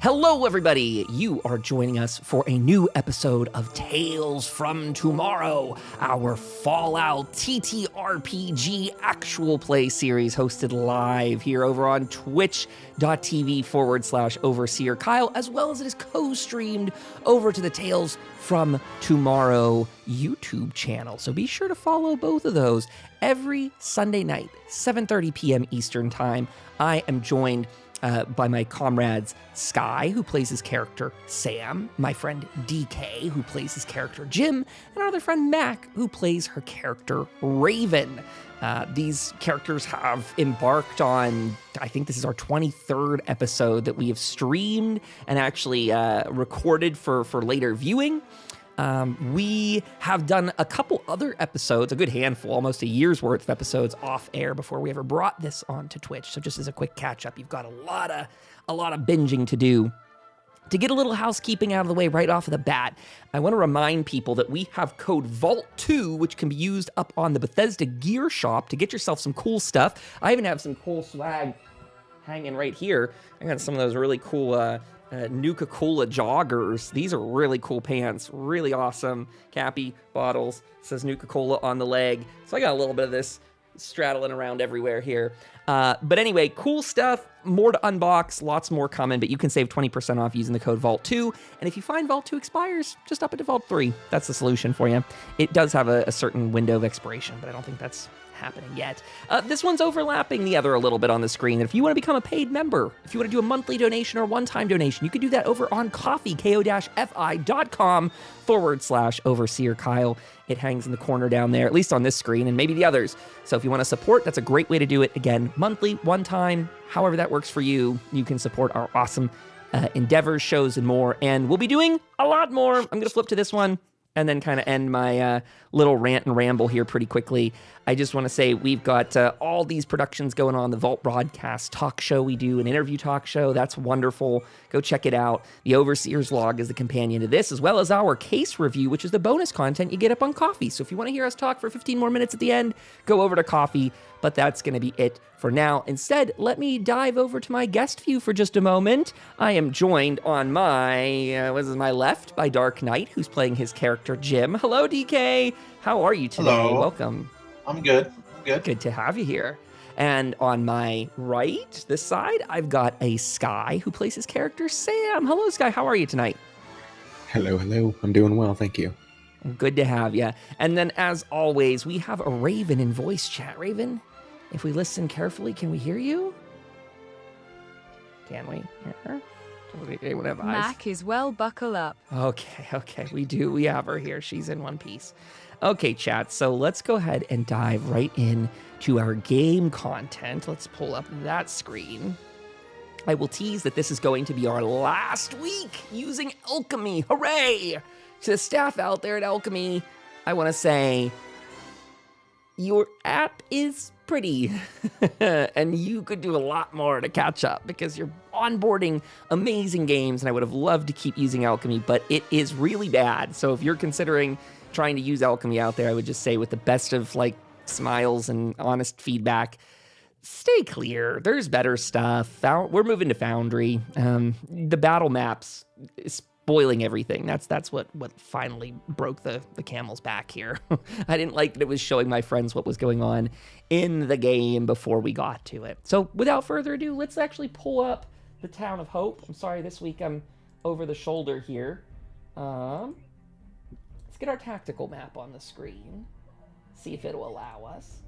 Hello, everybody! You are joining us for a new episode of Tales from Tomorrow, our Fallout TTRPG actual play series hosted live here over on twitch.tv/Overseer Kyle, as well as it is co-streamed over to the Tales from Tomorrow YouTube channel. So be sure to follow both of those every Sunday night, 7:30 p.m. Eastern Time. I am joined by my comrades Sky, who plays his character Sam, my friend DK, who plays his character Jim, and our other friend Mac, who plays her character Raven. These characters have embarked on, I think this is our 23rd episode that we have streamed and actually recorded for later viewing. We have done a couple other episodes, a good handful, almost a year's worth of episodes off air before we ever brought this onto Twitch. So just as a quick catch up, you've got a lot of binging to do. To get a little housekeeping out of the way right off of the bat, I want to remind people that we have code VAULT2, which can be used up on the Bethesda Gear Shop to get yourself some cool stuff. I even have some cool swag hanging right here. I got some of those really cool Nuka-Cola joggers. These are really cool pants, really awesome. Cappy bottles, says Nuka-Cola on the leg. So I got a little bit of this straddling around everywhere here. But anyway, cool stuff, more to unbox, lots more coming, but you can save 20% off using the code VAULT2. And if you find Vault 2 expires, just up it to Vault 3. That's the solution for you. It does have a certain window of expiration, but I don't think that's happening yet. This one's overlapping the other a little bit on the screen. And if you want to become a paid member, if you want to do a monthly donation or one-time donation, you can do that over on Ko-fi, ko-fi.com/Overseer Kyle. It hangs in the corner down there, at least on this screen, and maybe the others. So if you want to support, that's a great way to do it. Again, monthly, one time, however that works for you, you can support our awesome endeavors, shows, and more. And we'll be doing a lot more. I'm going to flip to this one and then kind of end my little rant and ramble here pretty quickly. I just want to say we've got all these productions going on. The Vault Broadcast talk show we do, an interview talk show. That's wonderful. Go check it out. The Overseer's Log is the companion to this, as well as our case review, which is the bonus content you get up on Ko-fi. So if you want to hear us talk for 15 more minutes at the end, go over to Ko-fi. But that's going to be it for now. Instead, let me dive over to my guest view for just a moment. I am joined on my left by Dark Knight, who's playing his character Jim. Hello, DK. How are you today? Hello. Welcome. I'm good. Good to have you here. And on my right, this side, I've got a Sky who plays his character Sam. Hello, Sky. How are you tonight? Hello. I'm doing well, thank you. Good to have you. And then, as always, we have a Raven in voice chat. Raven, if we listen carefully, can we hear you? Can we hear her? Anyone have eyes? Mac is well, buckle up. Okay. We do. We have her here. She's in one piece. Okay, chat. So let's go ahead and dive right in to our game content. Let's pull up that screen. I will tease that this is going to be our last week using Alchemy. Hooray! To the staff out there at Alchemy, I want to say your app is pretty and you could do a lot more to catch up because you're onboarding amazing games, and I would have loved to keep using Alchemy, but it is really bad. So if you're considering trying to use Alchemy out there, I would just say, with the best of smiles and honest feedback, stay clear. There's better stuff. We're moving to Foundry. The battle maps is spoiling everything. That's what finally broke the camel's back here. I didn't like that it was showing my friends what was going on in the game before we got to it. So without further ado, let's actually pull up the Town of Hope. I'm sorry, this week I'm over the shoulder here. Let's get our tactical map on the screen. See if it'll allow us.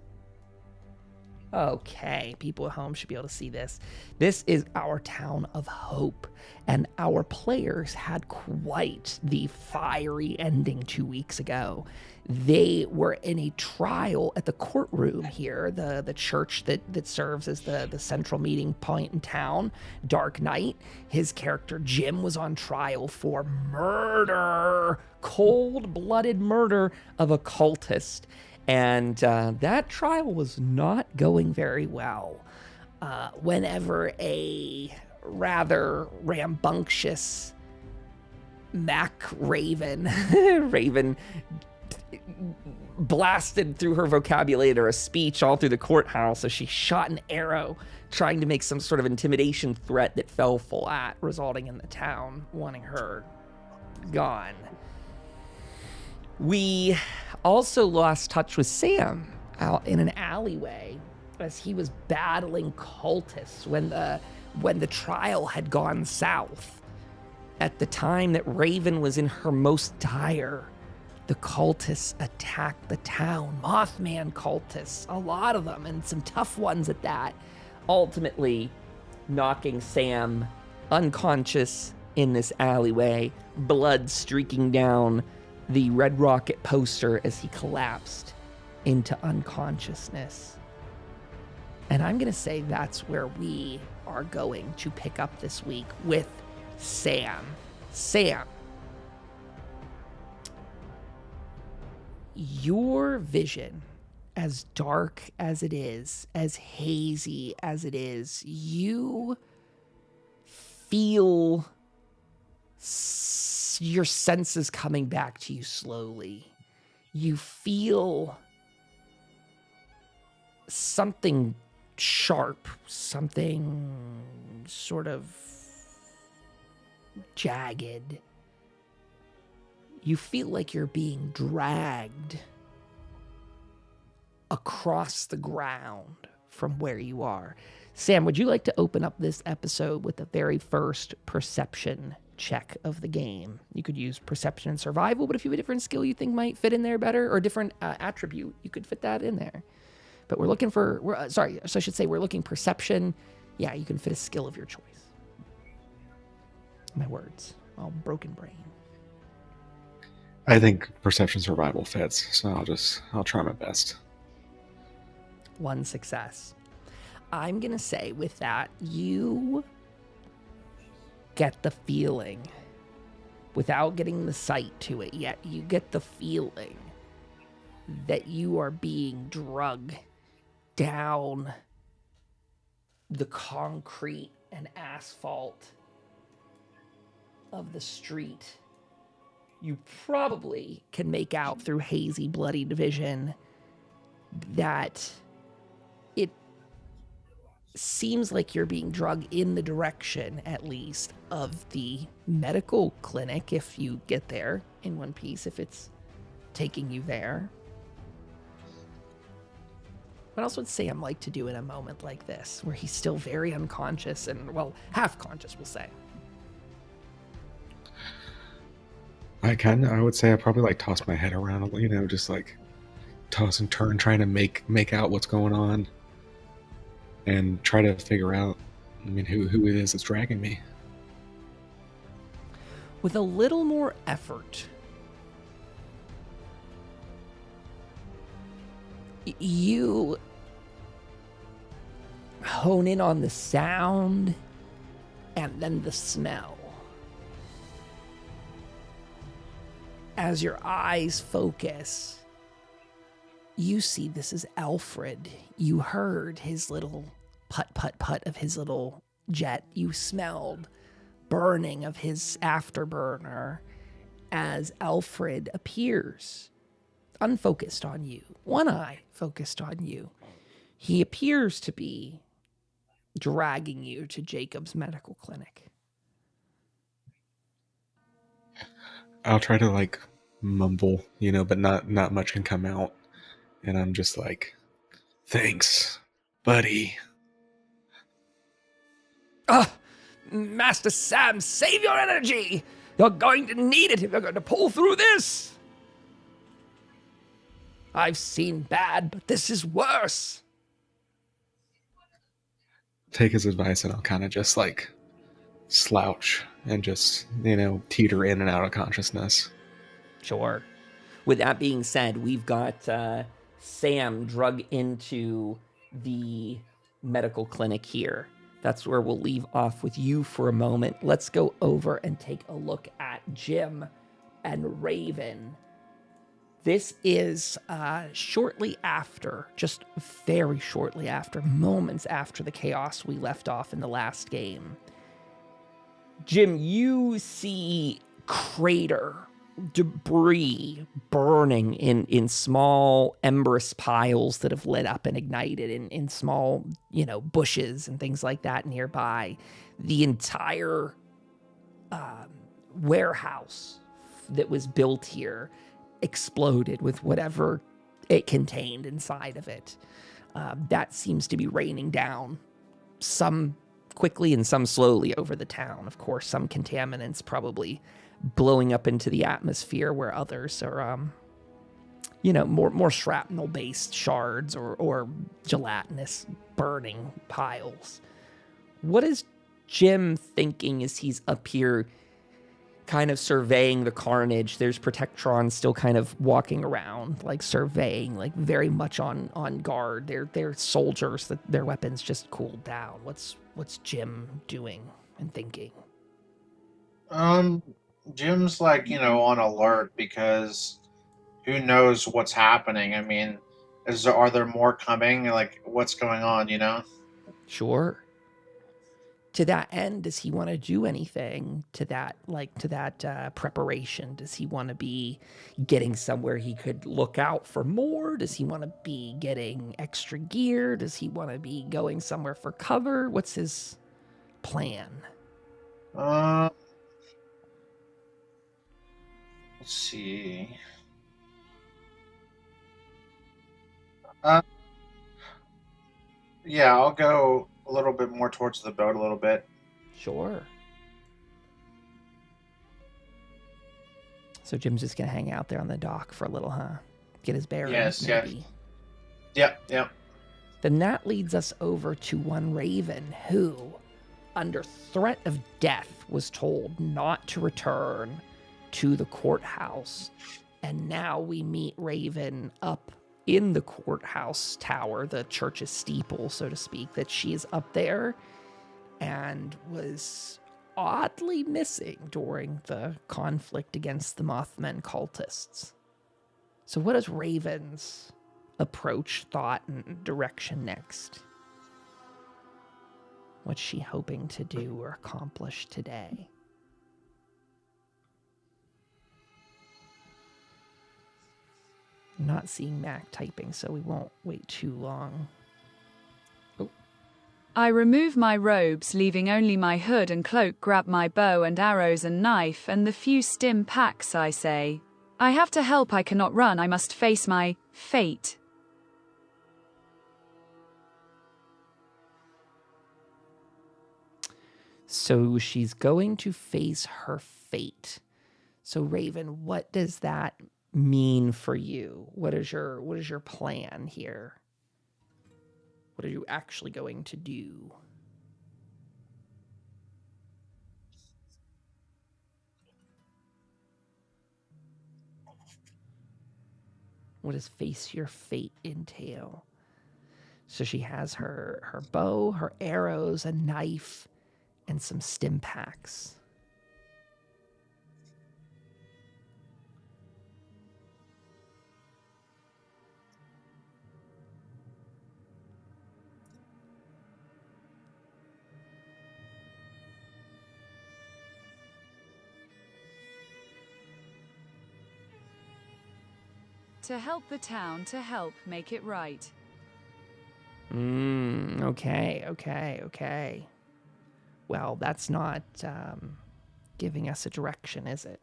Okay, people at home should be able to see this. This is our Town of Hope, and our players had quite the fiery ending 2 weeks ago. They were in a trial at the courtroom here, the church that serves as the central meeting point in town. Dark Knight, his character Jim, was on trial for murder, cold-blooded murder of a cultist. And that trial was not going very well. Whenever a rather rambunctious Mac Raven blasted through her vocabulator a speech all through the courthouse as she shot an arrow trying to make some sort of intimidation threat that fell flat, resulting in the town wanting her gone. We also lost touch with Sam out in an alleyway as he was battling cultists when the trial had gone south. At the time that Raven was in her most dire, the cultists attacked the town. Mothman cultists, a lot of them, and some tough ones at that, ultimately knocking Sam unconscious in this alleyway, blood streaking down the Red Rocket poster as he collapsed into unconsciousness. And I'm going to say that's where we are going to pick up this week with Sam. Sam, your vision, as dark as it is, as hazy as it is, you feel your senses coming back to you slowly. You feel something sharp, something sort of jagged. You feel like you're being dragged across the ground from where you are. Sam, would you like to open up this episode with the very first perception check of the game? You could use perception and survival, but if you have a different skill you think might fit in there better, or a different attribute, you could fit that in there. But we're looking for, we're looking perception. Yeah, you can fit a skill of your choice. My words, all broken brain. I think perception survival fits, so I'll try my best. One success. I'm going to say with that, you get the feeling, without getting the sight to it yet, you get the feeling that you are being drugged down the concrete and asphalt of the street. You probably can make out through hazy, bloody vision that it seems like you're being drugged in the direction, at least, of the medical clinic if you get there in one piece, if it's taking you there. What else would Sam like to do in a moment like this, where he's still very unconscious and, well, half conscious, we'll say? I would say I probably like toss my head around, just like toss and turn, trying to make out what's going on and try to figure out, who it is that's dragging me. With a little more effort, you hone in on the sound and then the smell. As your eyes focus, you see this is Alfred. You heard his little putt of his little jet. You smelled burning of his afterburner as Alfred appears, unfocused on you, one eye focused on you. He appears to be dragging you to Jacob's medical clinic. I'll try to mumble, but not much can come out. And I'm just like, thanks, buddy. Master Sam, save your energy! You're going to need it if you're going to pull through this! I've seen bad, but this is worse. Take his advice and I'll kind of just slouch and just, teeter in and out of consciousness. Sure. With that being said, we've got Sam drug into the medical clinic here. That's where we'll leave off with you for a moment. Let's go over and take a look at Jim and Raven. This is shortly after, just very shortly after, moments after the chaos we left off in the last game. Jim, you see crater debris burning in small emberous piles that have lit up and ignited in small, bushes and things like that nearby. The entire warehouse that was built here exploded with whatever it contained inside of it. That seems to be raining down, some quickly and some slowly, over the town. Of course, some contaminants probably blowing up into the atmosphere, where others are, more shrapnel-based shards or gelatinous burning piles. What is Jim thinking as he's up here kind of surveying the carnage? There's Protectron still kind of walking around, like surveying, like very much on guard. They're soldiers that their weapons just cooled down. What's Jim doing and thinking? Jim's on alert, because who knows what's happening. I mean, are there more coming? Like, what's going on, Sure. To that end, does he want to do anything to that preparation? Does he want to be getting somewhere he could look out for more? Does he want to be getting extra gear? Does he want to be going somewhere for cover? What's his plan? Let's see. Yeah, I'll go a little bit more towards the boat a little bit. Sure. So Jim's just going to hang out there on the dock for a little, huh? Get his bearings, maybe. Yep. Then that leads us over to one Raven who, under threat of death, was told not to return to the courthouse. And now we meet Raven up in the courthouse tower, the church's steeple, so to speak, that she is up there and was oddly missing during the conflict against the Mothman cultists. So what is Raven's approach, thought, and direction next? What's she hoping to do or accomplish today? I'm not seeing Mac typing, so we won't wait too long. Oh. I remove my robes, leaving only my hood and cloak, grab my bow and arrows and knife and the few stim packs. I say, I have to help, I cannot run, I must face my fate. So she's going to face her fate. So Raven, what does that mean for you? What is your plan here? What are you actually going to do? What does face your fate entail? So she has her bow, her arrows, a knife, and some stim packs. To help the town, to help make it right. Okay. Well, that's not giving us a direction, is it?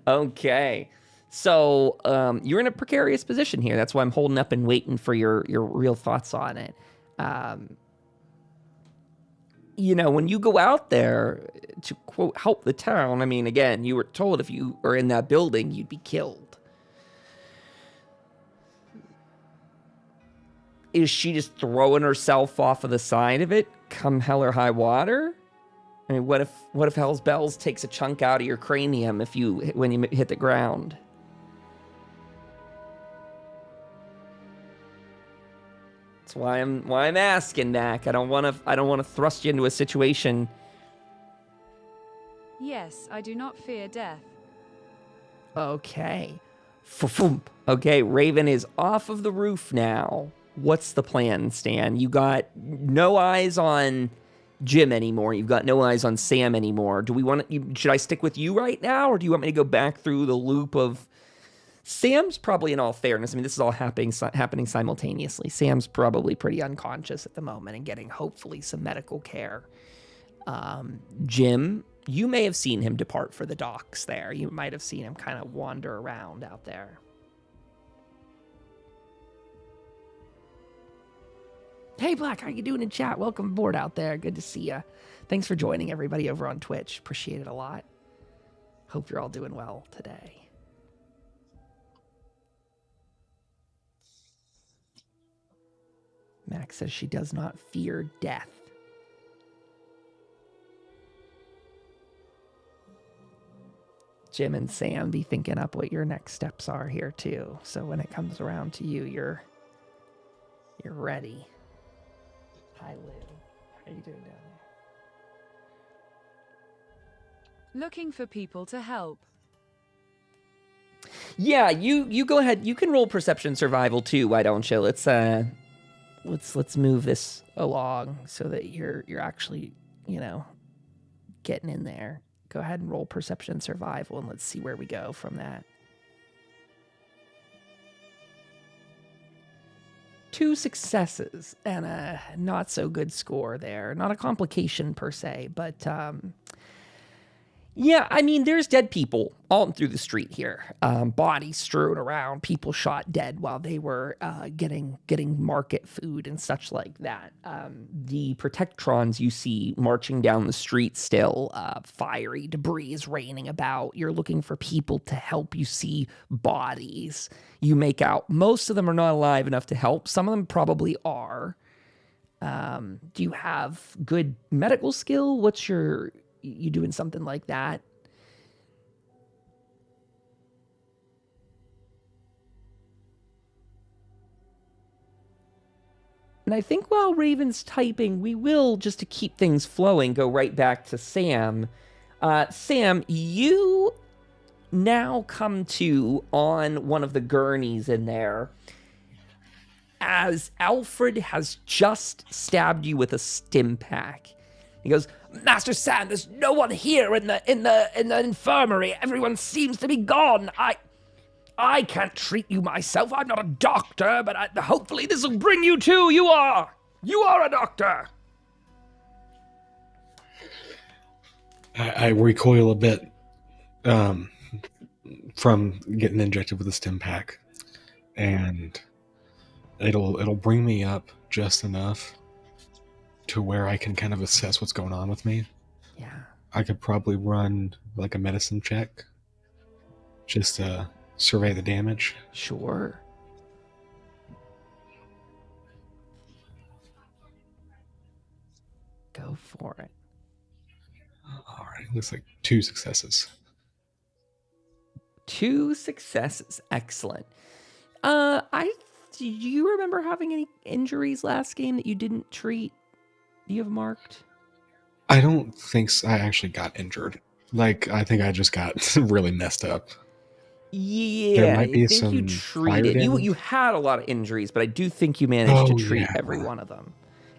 Okay. So you're in a precarious position here. That's why I'm holding up and waiting for your real thoughts on it. When you go out there to, quote, help the town, I mean, again, you were told if you are in that building, you'd be killed. Is she just throwing herself off of the side of it, come hell or high water? I mean, what if Hell's Bells takes a chunk out of your cranium when you hit the ground? That's why I'm asking, Dak. I don't want to thrust you into a situation. Yes, I do not fear death. Okay. Okay, Raven is off of the roof now. What's the plan, Stan? You got no eyes on Jim anymore. You've got no eyes on Sam anymore. Do we want to? Should I stick with you right now, or do you want me to go back through the loop of? Sam's probably, in all fairness, I mean, this is all happening simultaneously. Sam's probably pretty unconscious at the moment and getting, hopefully, some medical care. Jim, you may have seen him depart for the docks there. You might have seen him kind of wander around out there. Hey, Black, how you doing in chat? Welcome aboard out there. Good to see you. Thanks for joining everybody over on Twitch. Appreciate it a lot. Hope you're all doing well today. Max says she does not fear death. Jim and Sam, be thinking up what your next steps are here too. So when it comes around to you, you're ready. Hi, Lou. How are you doing down there? Looking for people to help. Yeah, you go ahead. You can roll perception survival too. Why don't you? Let's move this along so that you're actually, getting in there. Go ahead and roll perception survival, and let's see where we go from that. 2 successes and a not so good score there. Not a complication per se, but yeah, I mean, there's dead people all through the street here. Bodies strewn around, people shot dead while they were getting market food and such like that. The Protectrons you see marching down the street still, fiery debris is raining about. You're looking for people to help. You see bodies. You make out most of them are not alive enough to help. Some of them probably are. Do you have good medical skill? You doing something like that? And I think while Raven's typing, we will, just to keep things flowing, go right back to Sam. Sam, you now come to on one of the gurneys in there as Alfred has just stabbed you with a stim pack. He goes, Master Sam, there's no one here in the infirmary. Everyone seems to be gone. I can't treat you myself. I'm not a doctor, but hopefully this will bring you to. You are a doctor. I recoil a bit from getting injected with a stim pack, and it'll bring me up just enough to where I can kind of assess what's going on with me. Yeah. I could probably run like a medicine check just to survey the damage. Sure. Go for it. All right, looks like 2 successes. 2 successes. Excellent. Do you remember having any injuries last game that you didn't treat? You have marked? I don't think so. I actually got injured. I think I just got really messed up. Yeah, There might be I think some you treated. fire You had a lot of injuries, but I do think you managed to treat every one of them.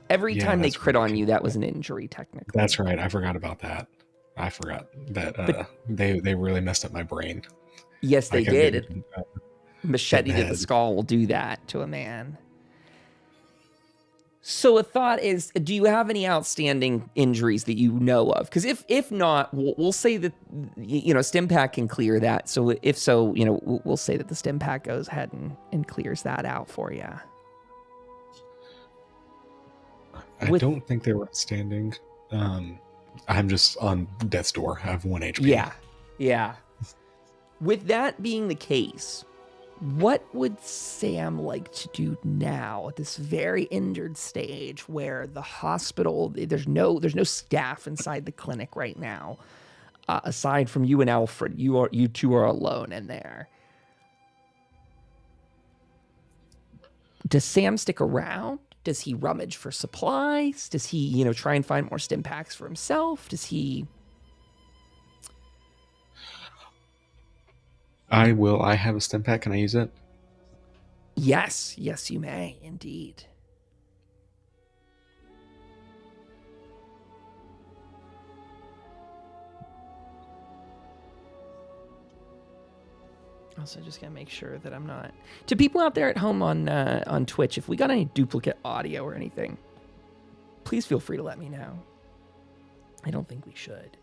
Every Yeah, time they that's crit right. on you, that was an injury, technically. That's right. I forgot about that. I forgot that they really messed up my brain. Yes, they I kept did. getting, Machete to the head. skull will do that to a man. So a thought is, do you have any outstanding injuries that you know of? Because if not, we'll say that, stim pack can clear that. So if so, we'll say that the stim pack goes ahead and clears that out for you. I don't think they were outstanding. I'm just on death's door. I have 1 HP. Yeah. With that being the case, what would Sam like to do now at this very injured stage where the hospital, there's no staff inside the clinic right now, aside from you and Alfred? You two are alone in there. Does Sam stick around? Does he rummage for supplies? Does he, try and find more stim packs for himself? Does he... I will. I have a stim pack. Can I use it? Yes, you may, indeed. Also, just gotta make sure that I'm not. To people out there at home on Twitch, if we got any duplicate audio or anything, please feel free to let me know. I don't think we should.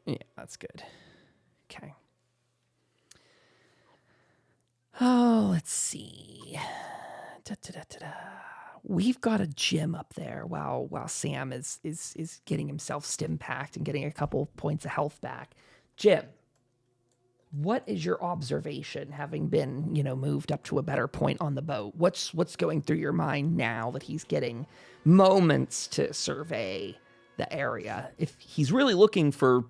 Yeah, that's good. Okay. Oh, let's see. We've got a gym up there while Sam is getting himself stim packed and getting a couple points of health back. Jim, what is your observation, having been, moved up to a better point on the boat? What's going through your mind now that he's getting moments to survey the area? If he's really looking for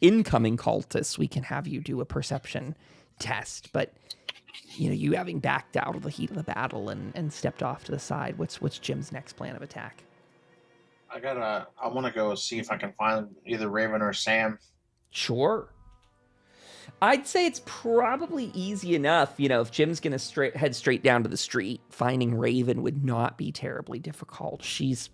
incoming cultists, we can have you do a perception test. But, you having backed out of the heat of the battle and stepped off to the side, what's Jim's next plan of attack? I want to go see if I can find either Raven or Sam. Sure. I'd say it's probably easy enough. If Jim's going to head straight down to the street, finding Raven would not be terribly difficult. She's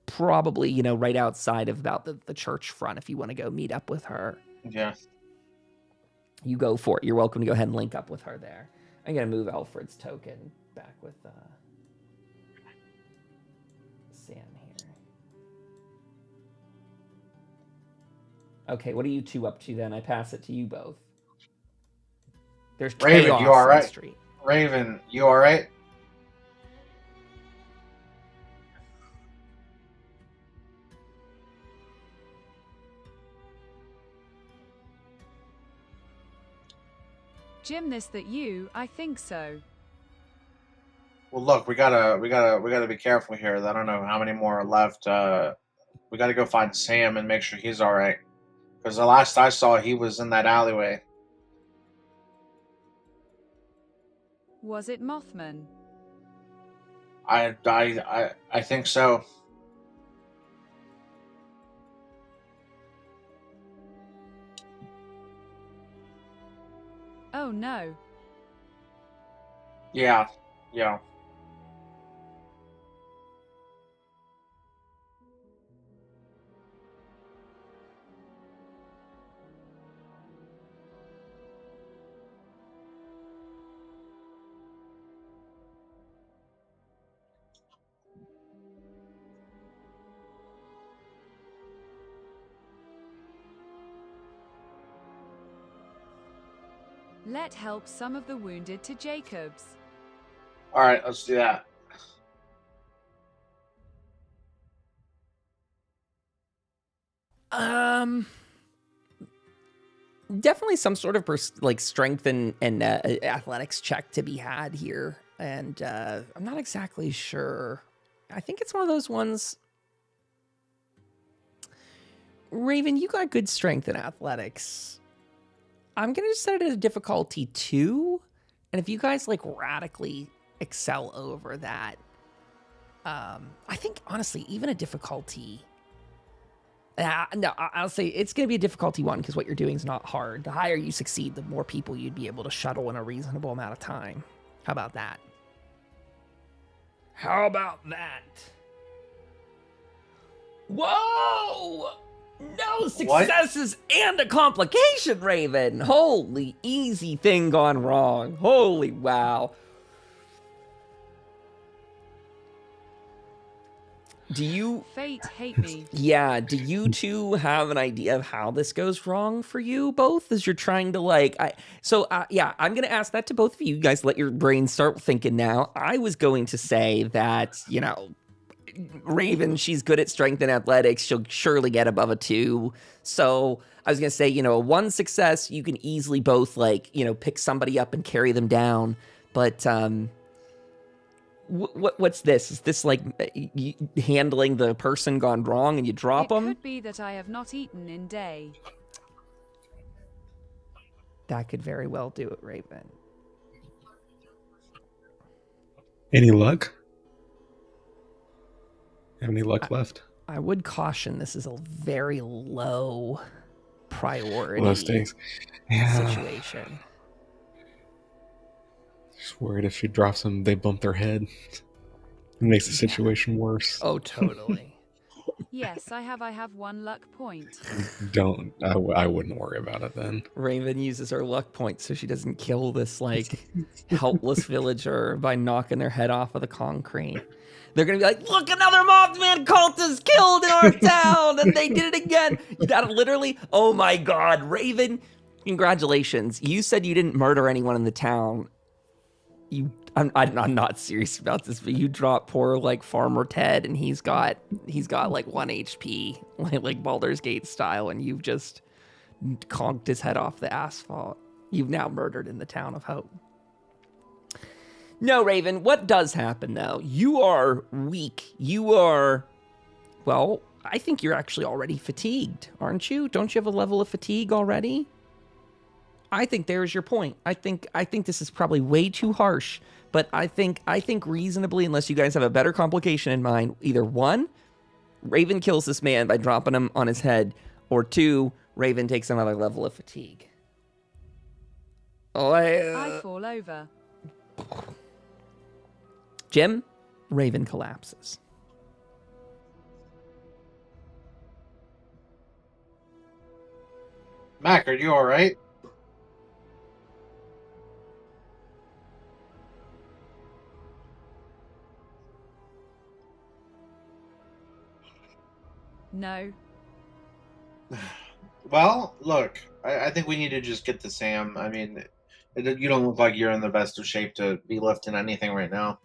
probably, right outside of about the church front if you want to go meet up with her. Yeah. You go for it. You're welcome to go ahead and link up with her there. I'm going to move Alfred's token back with Sam here. Okay, what are you two up to then? I pass it to you both. There's Raven, chaos you all right? on the street. Raven, you all right? Jim, this that you? I think so. Well, look, we gotta be careful here. I don't know how many more are left. We gotta go find Sam and make sure he's all right. Because the last I saw, he was in that alleyway. Was it Mothman? I think so. Oh no. Yeah. Let help some of the wounded to Jacobs. All right, let's do that. Definitely some sort of strength and athletics check to be had here, and I'm not exactly sure. I think it's one of those ones. Raven, you got good strength and athletics. I'm gonna just set it as a difficulty 2, and if you guys radically excel over that, I think honestly even a difficulty. No, I'll say it's going to be a difficulty 1 because what you're doing is not hard. The higher you succeed, the more people you'd be able to shuttle in a reasonable amount of time. How about that? Whoa! No successes and a complication, Raven! Holy easy thing gone wrong. Holy wow. Do you... Fate hate me. Yeah, do you two have an idea of how this goes wrong for you both as you're trying to I'm going to ask that to both of you. You guys let your brains start thinking now. I was going to say that, Raven, she's good at strength and athletics. She'll surely get above a 2. So I was going to say, a 1 success, you can easily both pick somebody up and carry them down. But, what's this? Is this handling the person gone wrong and you drop them? It could be that I have not eaten in day. That could very well do it, Raven. Any luck? Have any luck left? I would caution this is a very low priority Low stakes. Yeah. situation. Just worried if she drops them, they bump their head. It makes the situation worse. Oh, totally. Yes, I have 1 luck point. Don't. I wouldn't worry about it then. Raven uses her luck point so she doesn't kill this like helpless villager by knocking their head off of the concrete. They're gonna be like, look, another Mothman cult is killed in our town, and they did it again. That literally, oh my God, Raven, congratulations. You said you didn't murder anyone in the town. I'm not serious about this, but you dropped poor like Farmer Ted, and he's got like 1 HP, like Baldur's Gate style, and you've just conked his head off the asphalt. You've now murdered in the town of Hope. No, Raven, what does happen though? You are weak. You are, well, I think you're actually already fatigued, aren't you? Don't you have a level of fatigue already? I think there's your point. I think this is probably way too harsh, but I think reasonably, unless you guys have a better complication in mind, either 1, Raven kills this man by dropping him on his head, or 2, Raven takes another level of fatigue. I fall over. Jim, Raven collapses. Mac, are you all right? No. Well, look, I think we need to just get to Sam. I mean, you don't look like you're in the best of shape to be lifting anything right now.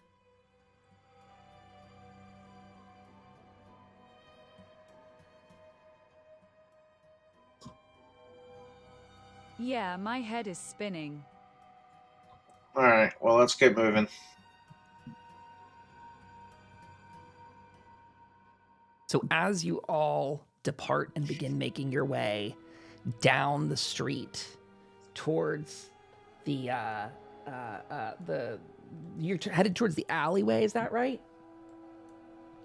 Yeah, my head is spinning. All right, well, let's get moving. So as you all depart and begin making your way down the street towards the you're headed towards the alleyway, is that right?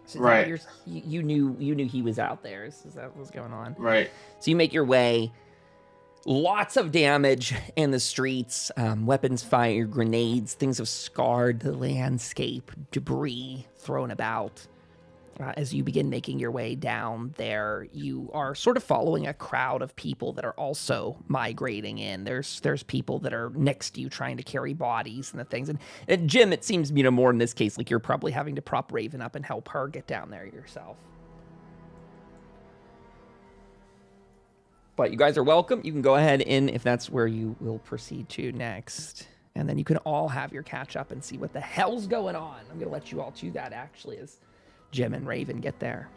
So Right. You knew he was out there. Is that what's going on? Right. So you make your way. Lots of damage in the streets, weapons fire, grenades, things have scarred the landscape, debris thrown about. As you begin making your way down there, you are sort of following a crowd of people that are also migrating in. There's people that are next to you trying to carry bodies and the things. And Jim, it seems, more in this case, like you're probably having to prop Raven up and help her get down there yourself. But you guys are welcome. You can go ahead in if that's where you will proceed to next. And then you can all have your catch up and see what the hell's going on. I'm going to let you all do that, actually, as Jim and Raven get there.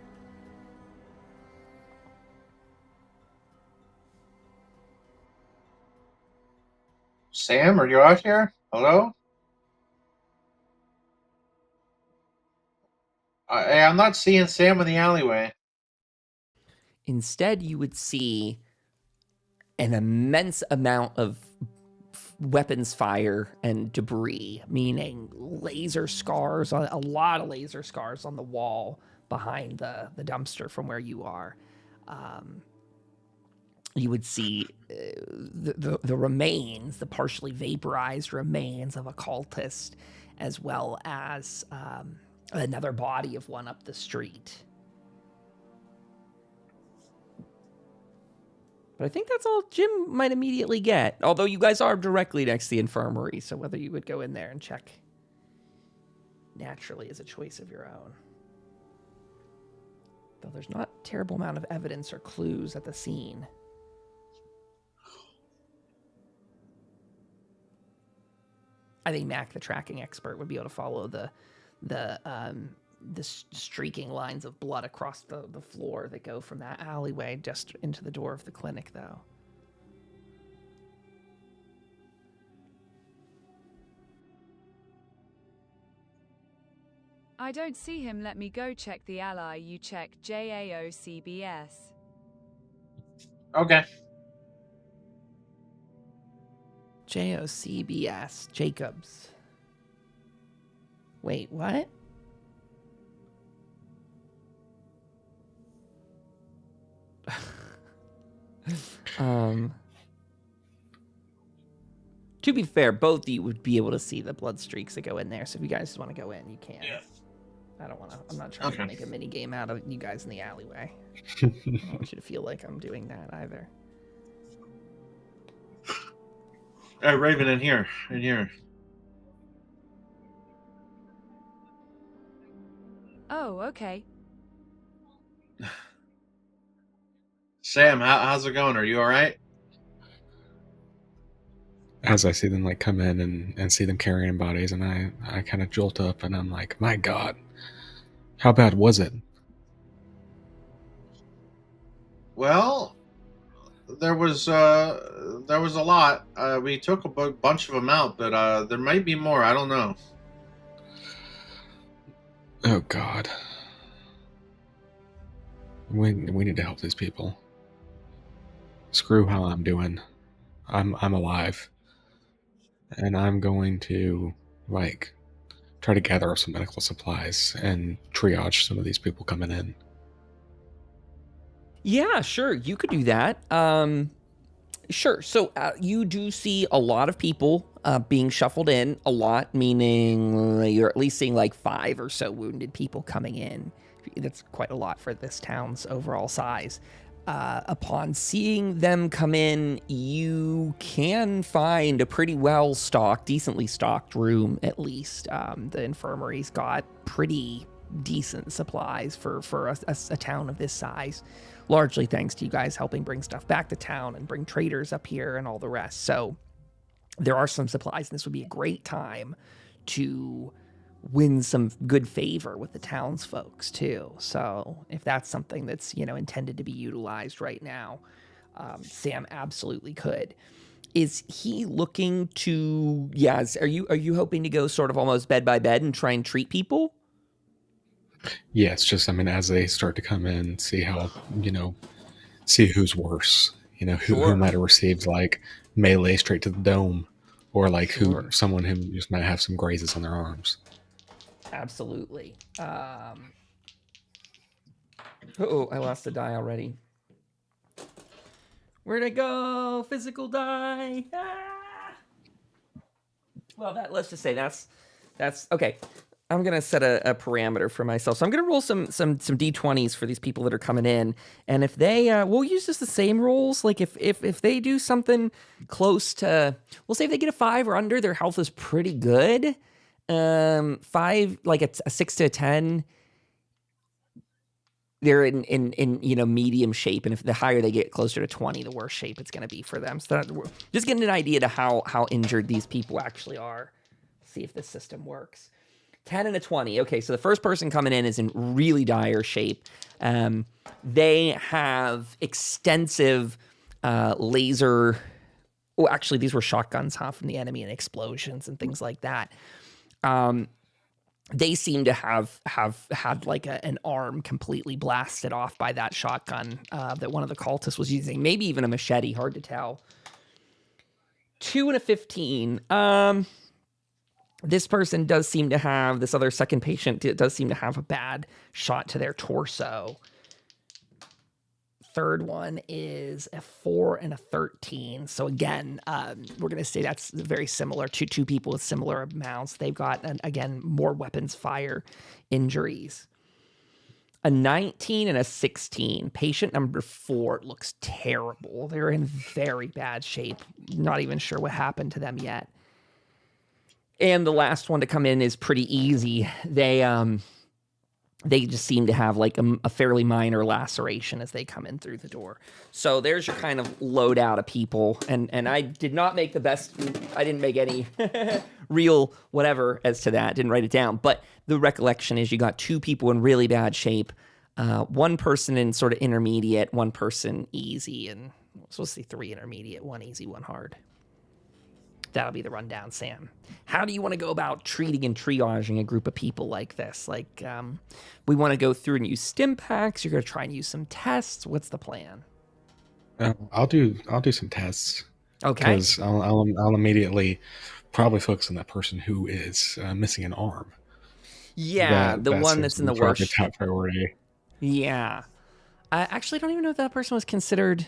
Sam, are you out here? Hello? Hey, I'm not seeing Sam in the alleyway. Instead, you would see an immense amount of weapons fire and debris, meaning laser scars, a lot of laser scars on the wall behind the dumpster from where you are. You would see the remains, the partially vaporized remains of a cultist, as well as another body of one up the street. But I think that's all Jim might immediately get. Although you guys are directly next to the infirmary, so whether you would go in there and check naturally is a choice of your own. Though there's not a terrible amount of evidence or clues at the scene. I think Mac, the tracking expert, would be able to follow the streaking lines of blood across the floor that go from that alleyway just into the door of the clinic, though. I don't see him. Let me go check the ally. You check JAOCBS. Okay. JOCBS. Jacobs. Wait, what? To be fair, both of you would be able to see the blood streaks that go in there. So if you guys just want to go in, you can. Yeah. I'm not trying to Okay. make a mini game out of you guys in the alleyway. I don't want you to feel like I'm doing that either. All right, Raven, in here. Oh, okay. Sam, how's it going? Are you all right? As I see them like come in and see them carrying bodies, and I kind of jolt up, and I'm like, my God, how bad was it? Well, there was a lot. We took a bunch of them out, but there might be more. I don't know. Oh God, we need to help these people. Screw how I'm doing. I'm alive, and I'm going to like try to gather up some medical supplies and triage some of these people coming in. Yeah, sure. You could do that. Sure. So you do see a lot of people being shuffled in, a lot, meaning you're at least seeing like 5 or so wounded people coming in. That's quite a lot for this town's overall size. Upon seeing them come in, you can find a pretty well-stocked, decently stocked room, at least. The infirmary's got pretty decent supplies for a town of this size, largely thanks to you guys helping bring stuff back to town and bring traders up here and all the rest. So there are some supplies, and this would be a great time to win some good favor with the townsfolks too. So if that's something that's, intended to be utilized right now, Sam absolutely could. Is he looking to, are you hoping to go sort of almost bed by bed and try and treat people? Yeah, it's just, as they start to come in, see how, see who's worse, who Sure. might have received like melee straight to the dome, or like Sure. someone who just might have some grazes on their arms. Absolutely. I lost a die already. Where'd it go? Physical die. Ah! Well, let's just say that's okay. I'm gonna set a parameter for myself. So I'm gonna roll some d20s for these people that are coming in, and if they we'll use just the same rolls. Like if they do something close to, we'll say if they get a 5 or under, their health is pretty good. 5, like a 6 to a 10, they're in medium shape, and if the higher they get, closer to 20, the worse shape it's going to be for them. So just getting an idea to how injured these people actually are. See if this system works. 10 and a 20. Okay, so the first person coming in is in really dire shape. They have extensive laser. Oh, actually, these were shotguns, from the enemy, and explosions and things like that. They seem to have had like an arm completely blasted off by that shotgun that one of the cultists was using. Maybe even a machete, hard to tell. 2 and a 15. This person does seem to have, this other second patient does seem to have a bad shot to their torso. Third one is a 4 and a 13. So again, we're going to say that's very similar to 2 people with similar amounts. They've got, again, more weapons fire injuries. A 19 and a 16. Patient number 4 looks terrible. They're in very bad shape. Not even sure what happened to them yet. And the last one to come in is pretty easy. They just seem to have like a fairly minor laceration as they come in through the door. So there's your kind of loadout of people. And I did not make the best, I didn't make any real whatever as to that, didn't write it down. But the recollection is you got 2 people in really bad shape, 1 person in sort of intermediate, 1 person easy, and so let's see, 3 intermediate, 1 easy, 1 hard. That'll be the rundown, Sam. How do you want to go about treating and triaging a group of people like this? Like, we want to go through and use stim packs. You're going to try and use some tests. What's the plan? I'll do some tests. Okay. Because I'll immediately probably focus on that person who is missing an arm. Yeah, the one that's in the worst. Top priority. Yeah. I actually don't even know if that person was considered.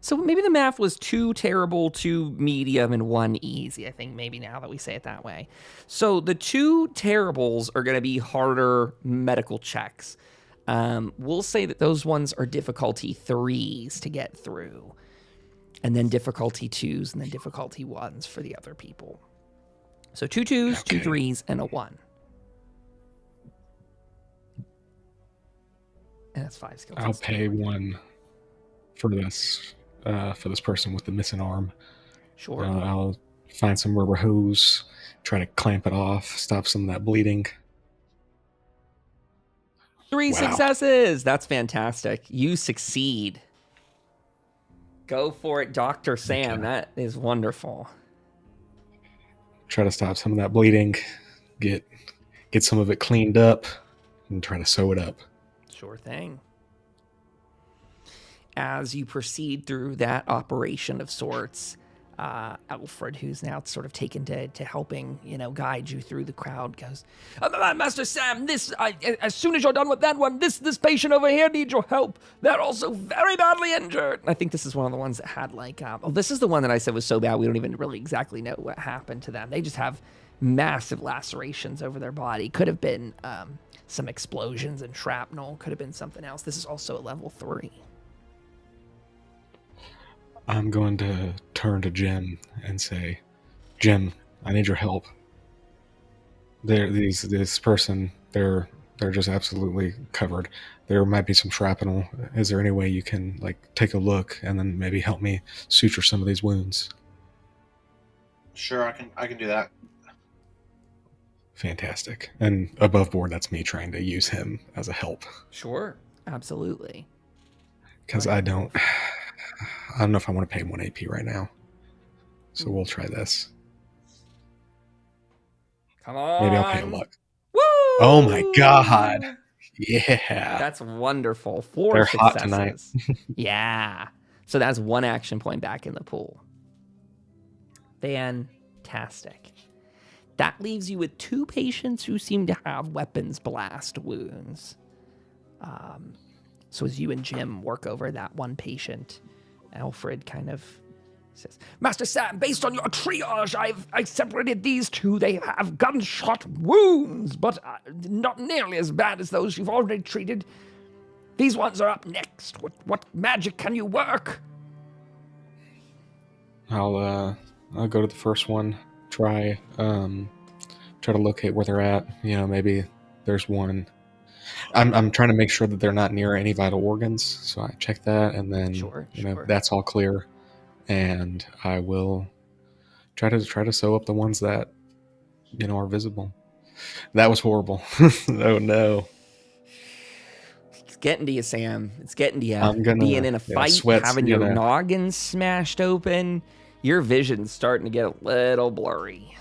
So maybe the math was 2 terrible, 2 medium, and 1 easy. I think maybe now that we say it that way. So the 2 terribles are going to be harder medical checks. We'll say that those ones are difficulty 3s to get through, and then difficulty 2s, and then difficulty 1s for the other people. So 2 2s, 2 3s, and a 1. And that's 5 skill I'll pay 1 for this person with the missing arm. Sure. I'll find some rubber hose, try to clamp it off, stop some of that bleeding. 3 successes. That's fantastic. You succeed. Go for it, Dr. Sam. Okay. That is wonderful. Try to stop some of that bleeding, get some of it cleaned up, and try to sew it up. Sure thing. As you proceed through that operation of sorts, Alfred, who's now sort of taken to helping, guide you through the crowd, goes, Master Sam, as soon as you're done with that one, this patient over here needs your help. They're also very badly injured. I think this is one of the ones that had this is the one that I said was so bad we don't even really exactly know what happened to them. They just have massive lacerations over their body. Could have been some explosions and shrapnel. Could have been something else. This is also a level 3. I'm going to turn to Jim and say, Jim, I need your help. This person, they're just absolutely covered. There might be some shrapnel. Is there any way you can take a look and then maybe help me suture some of these wounds? Sure, I can do that. Fantastic. And above board, that's me trying to use him as a help. Sure, absolutely. Because I don't know if I want to pay 1 AP right now. So we'll try this. Come on. Maybe I'll pay a luck. Woo! Oh my god. Yeah. That's wonderful. 4 They're successes. hot tonight. Yeah. So that's 1 action point back in the pool. Fantastic. That leaves you with 2 patients who seem to have weapons blast wounds. So as you and Jim work over that 1 patient, Alfred kind of says, Master Sam, based on your triage, I separated these 2. They have gunshot wounds, but not nearly as bad as those you've already treated. These ones are up next. What magic can you work? I'll go to the first one, try to locate where they're at. Maybe there's one. I'm trying to make sure that they're not near any vital organs, so I check that, and then Sure. that's all clear, and I will try to sew up the ones that are visible. That was horrible. Oh no. It's getting to you, Sam. It's getting to you. I'm gonna being in a fight, sweat's having your gonna- noggin smashed open. Your vision's starting to get a little blurry.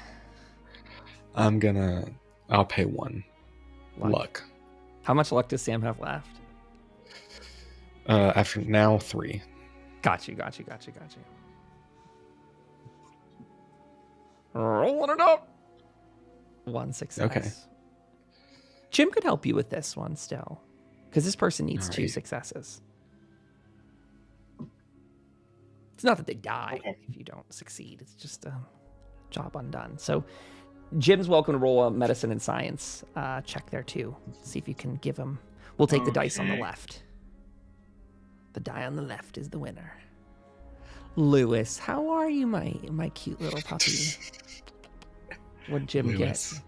I'll pay 1 luck. How much luck does Sam have left? After now 3. Got you. Rolling it up. 1 success. Okay. Jim could help you with this one still, because this person needs All 2 right. successes. It's not that they die Okay. if you don't succeed. It's just a job undone. So Jim's welcome to roll a medicine and science check there too. See if you can give him. We'll take the dice on the Okay. left. The die on the left is the winner. Lewis, how are you, my cute little puppy? What'd Jim Lewis. get?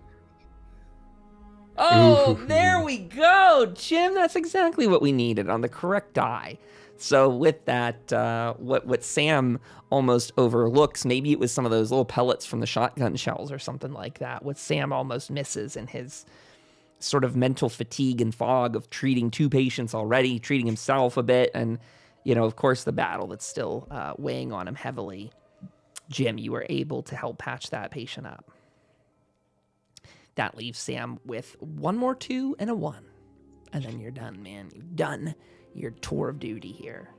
Oh, Ooh. there we go, Jim. That's exactly what we needed on the correct die. So with that, what Sam almost overlooks, maybe it was some of those little pellets from the shotgun shells or something like that. What Sam almost misses in his sort of mental fatigue and fog of treating 2 patients already, treating himself a bit, and, of course, the battle that's still weighing on him heavily. Jim, you were able to help patch that patient up. That leaves Sam with 1 more 2 and a 1. And then you're done, man. You've done your tour of duty here.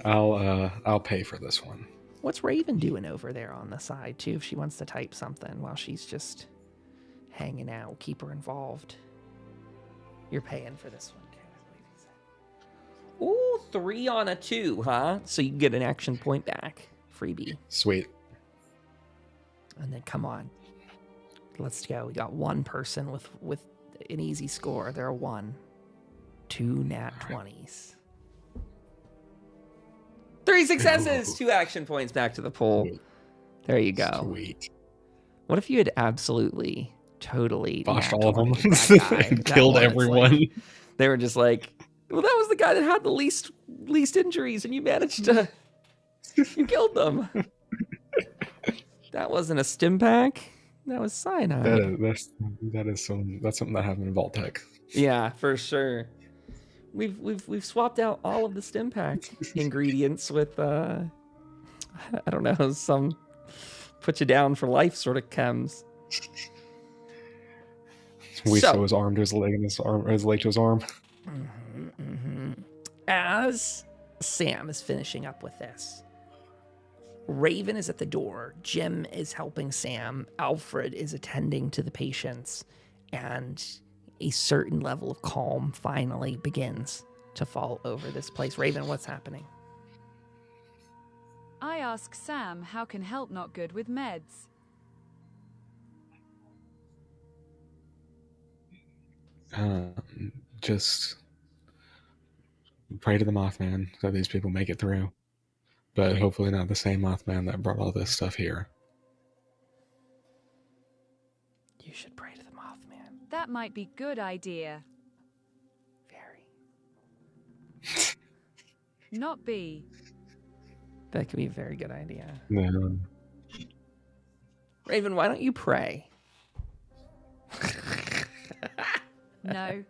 I'll pay for this one. What's Raven doing over there on the side, too, if she wants to type something while she's just hanging out? Keep her involved. You're paying for this one, too, I believe he said. Ooh, 3 on a 2, huh? So you get an action point back. Freebie. Sweet. And then come on. Let's go. We got one person with an easy score. They're a 1. 2 nat 20s. 3 successes! 2 action points back to the pool. There you go. Sweet. What if you had absolutely, totally Botched nat all of them 20'd that guy? and That killed one, it's everyone. like- they were just like, well, that was the guy that had the least injuries, and you managed to... You killed them. That wasn't a stim pack. That was cyanide. That's something that happened in Vault Tech. Yeah, for sure. We've swapped out all of the stim pack ingredients with I don't know, some put you down for life sort of chems. We So- sew his arm to his leg and his leg to his arm. As Sam is finishing up with this, Raven is at the door. Jim is helping Sam. Alfred is attending to the patients. And a certain level of calm finally begins to fall over this place. Raven, what's happening? I ask Sam how can help not good with meds. Just pray to the Mothman so these people make it through. But hopefully not the same Mothman that brought all this stuff here. You should pray to the Mothman. That might be good idea. Very. Not B. That could be a very good idea. No. Raven, why don't you pray? No.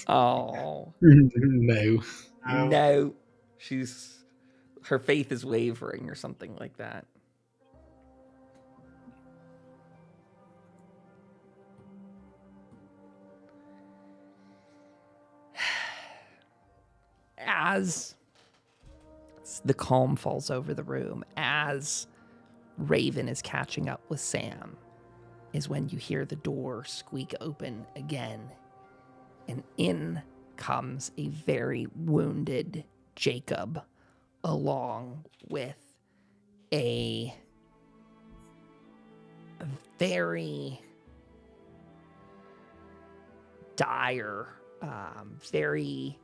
Oh. No. No. Her faith is wavering or something like that. As the calm falls over the room, as Raven is catching up with Sam, is when you hear the door squeak open again. And in comes a very wounded Jacob, along with a very dire, very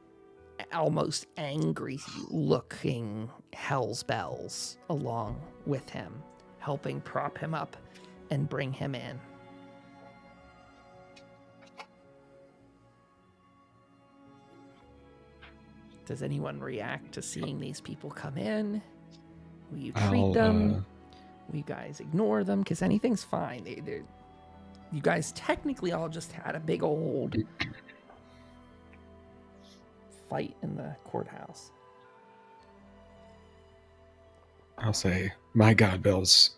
almost angry looking Hell's Bells along with him, helping prop him up and bring him in. Does anyone react to seeing these people come in? Will you treat them? Will you guys ignore them? Because anything's fine. You guys technically all just had a big old fight in the courthouse. I'll say, my God, Bells.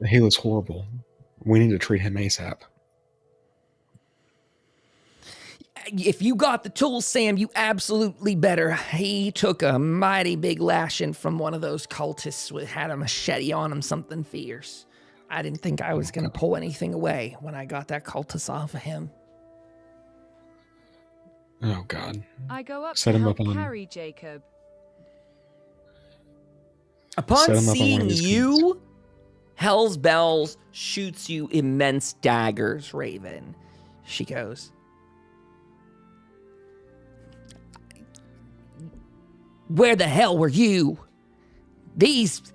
He looks horrible. We need to treat him ASAP. If you got the tools, Sam, you absolutely better. He took a mighty big lashing from one of those cultists who had a machete on him, something fierce. I didn't think I was going to pull anything away when I got that cultist off of him. Oh, God. I go up Set to him help up on- carry Jacob. Upon Set him up on one seeing of his you, Hell's Bells shoots you immense daggers, Raven. She goes, where the hell were you? These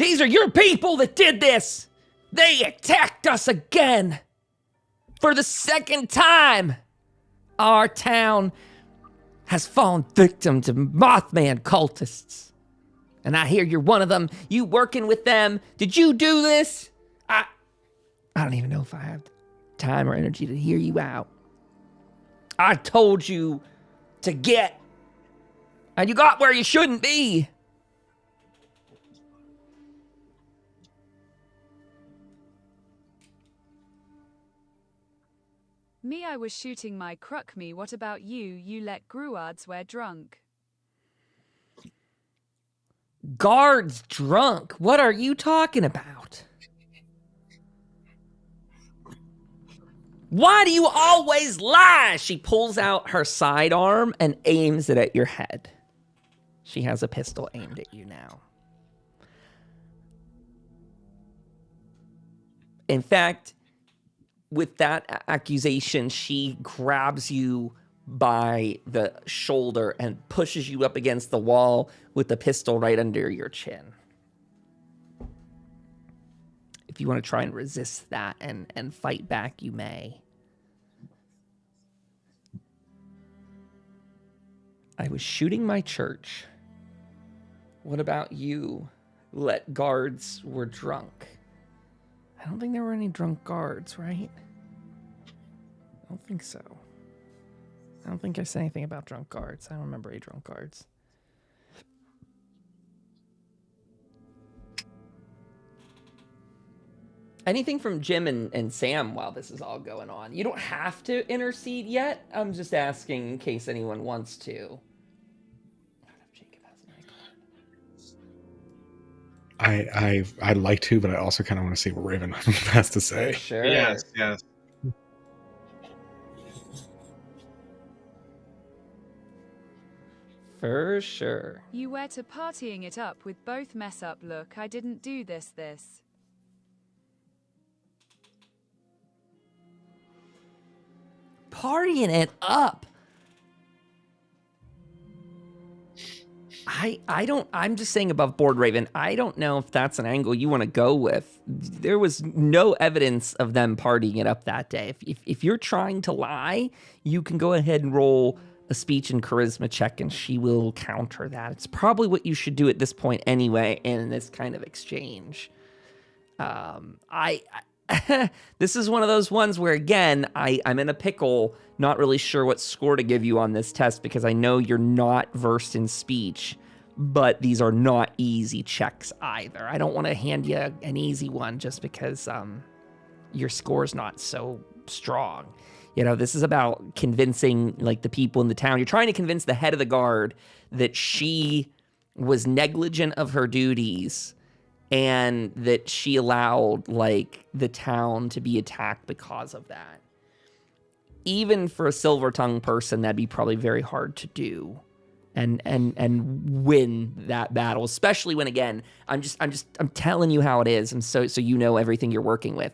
are your people that did this. They attacked us again. For the second time, our town has fallen victim to Mothman cultists. And I hear you're one of them. You working with them. Did you do this? I don't even know if I have time or energy to hear you out. I told you to get. And you got where you shouldn't be. Me, I was shooting my cruck. Me, what about you? You let Gruards wear drunk. Guards drunk. What are you talking about? Why do you always lie? She pulls out her sidearm and aims it at your head. She has a pistol aimed at you now. In fact, with that accusation, she grabs you by the shoulder and pushes you up against the wall with the pistol right under your chin. If you want to try and resist that and fight back, you may. I was shooting my church. What about you? Let guards were drunk. I don't think there were any drunk guards, right? I don't think so. I don't think I said anything about drunk guards. I don't remember any drunk guards. Anything from Jim and Sam while this is all going on? You don't have to intercede yet. I'm just asking in case anyone wants to. I'd like to, but I also kind of want to see what Raven has to say. Sure. Yes. For sure. You were to partying it up with both mess up. Look, I didn't do this. Partying it up. I'm just saying above board, Raven. I don't know if that's an angle you want to go with. There was no evidence of them partying it up that day. If you're trying to lie, you can go ahead and roll a speech and charisma check and she will counter that. It's probably what you should do at this point anyway in this kind of exchange. This is one of those ones where, again, I'm in a pickle, not really sure what score to give you on this test because I know you're not versed in speech, but these are not easy checks either. I don't want to hand you an easy one just because your score's not so strong. You know, this is about convincing, like, the people in the town. You're trying to convince the head of the guard that she was negligent of her duties and that she allowed, like, the town to be attacked because of that. Even for a silver-tongued person, that'd be probably very hard to do and win that battle, especially when, again, I'm telling you how it is, and so you know everything you're working with.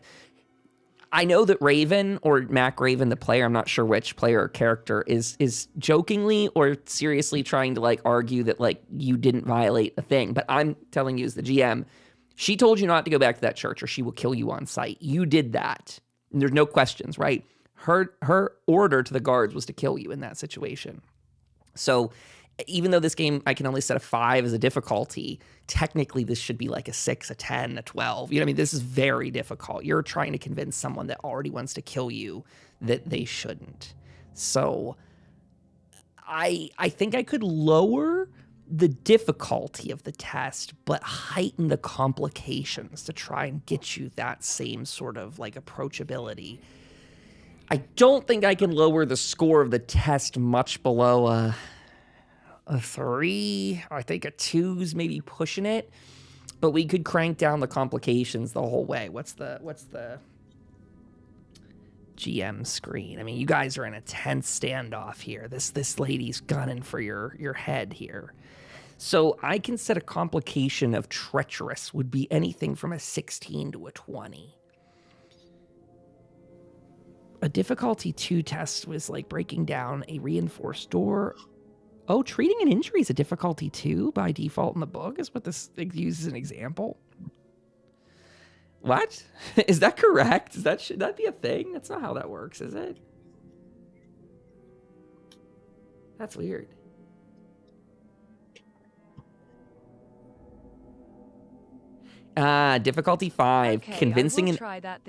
I know that Raven, or Mac Raven, the player, I'm not sure which player or character, is jokingly or seriously trying to, like, argue that, like, you didn't violate a thing. But I'm telling you as the GM, she told you not to go back to that church or she will kill you on sight. You did that. And there's no questions, right? Her order to the guards was to kill you in that situation. So even though this game, I can only set a 5 as a difficulty, technically this should be like a 6, a 10, a 12. You know what I mean? This is very difficult. You're trying to convince someone that already wants to kill you that they shouldn't. So I think I could lower the difficulty of the test, but heighten the complications to try and get you that same sort of, like, approachability. I don't think I can lower the score of the test much below a 3. I think a 2's maybe pushing it, but we could crank down the complications the whole way. What's the GM screen? I mean, you guys are in a tense standoff here. This lady's gunning for your head here. So I can set a complication of treacherous would be anything from a 16 to a 20. A difficulty 2 test was like breaking down a reinforced door. Oh, treating an injury is a difficulty 2 by default in the book is what this uses as an example. What? Is that correct? Should that be a thing? That's not how that works, is it? That's weird. Difficulty 5, Okay, convincing I will try that.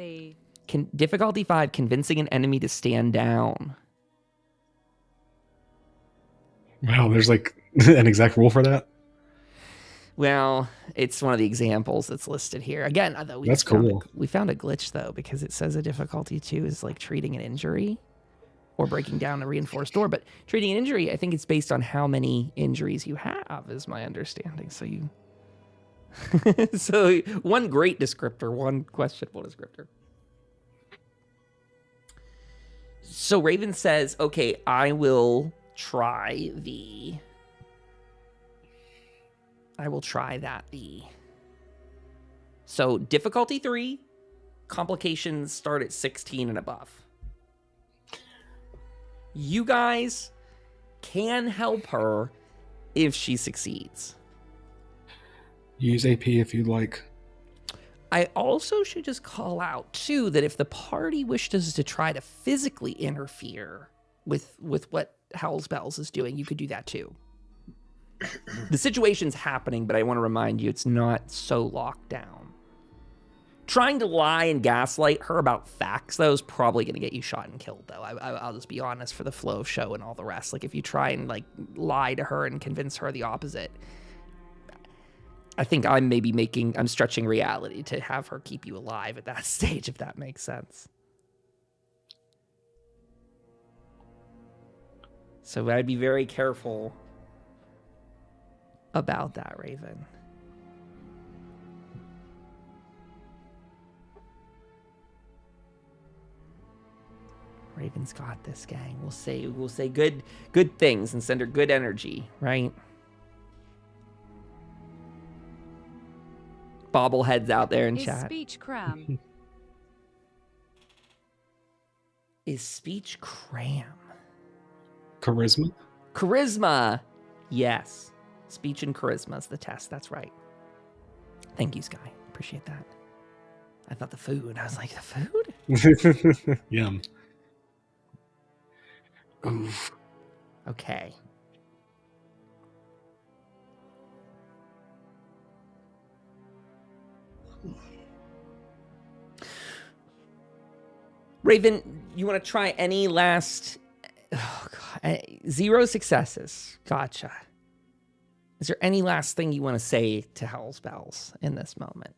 Difficulty 5, convincing an enemy to stand down. Wow, there's like an exact rule for that? Well, it's one of the examples that's listed here. Again, though, That's cool. We found a glitch, though, because it says a difficulty 2 is like treating an injury or breaking down a reinforced door. But treating an injury, I think it's based on how many injuries you have, is my understanding. So you... so one great descriptor, one questionable descriptor. So Raven says, okay, I will try that V. So difficulty 3, complications start at 16 and above. You guys can help her if she succeeds. Use AP if you'd like. I also should just call out, too, that if the party wishes to try to physically interfere with what Hell's Bells is doing, you could do that, too. The situation's happening, but I want to remind you it's not so locked down. Trying to lie and gaslight her about facts, though, is probably going to get you shot and killed, though. I'll just be honest, for the flow of show and all the rest. Like, if you try and, like, lie to her and convince her the opposite, I think I'm stretching reality to have her keep you alive at that stage, if that makes sense. So I'd be very careful about that, Raven. Raven's got this, gang. We'll say good things and send her good energy, right? Bobbleheads out there in chat. Speech cram. Is speech cram? Charisma? Charisma. Yes. Speech and charisma is the test. That's right. Thank you, Sky. Appreciate that. I thought the food. I was like, the food? Yum. Oof. Okay. Raven, you want to try any last... Oh, God. 0 successes. Gotcha. Is there any last thing you want to say to Hell's Bells in this moment?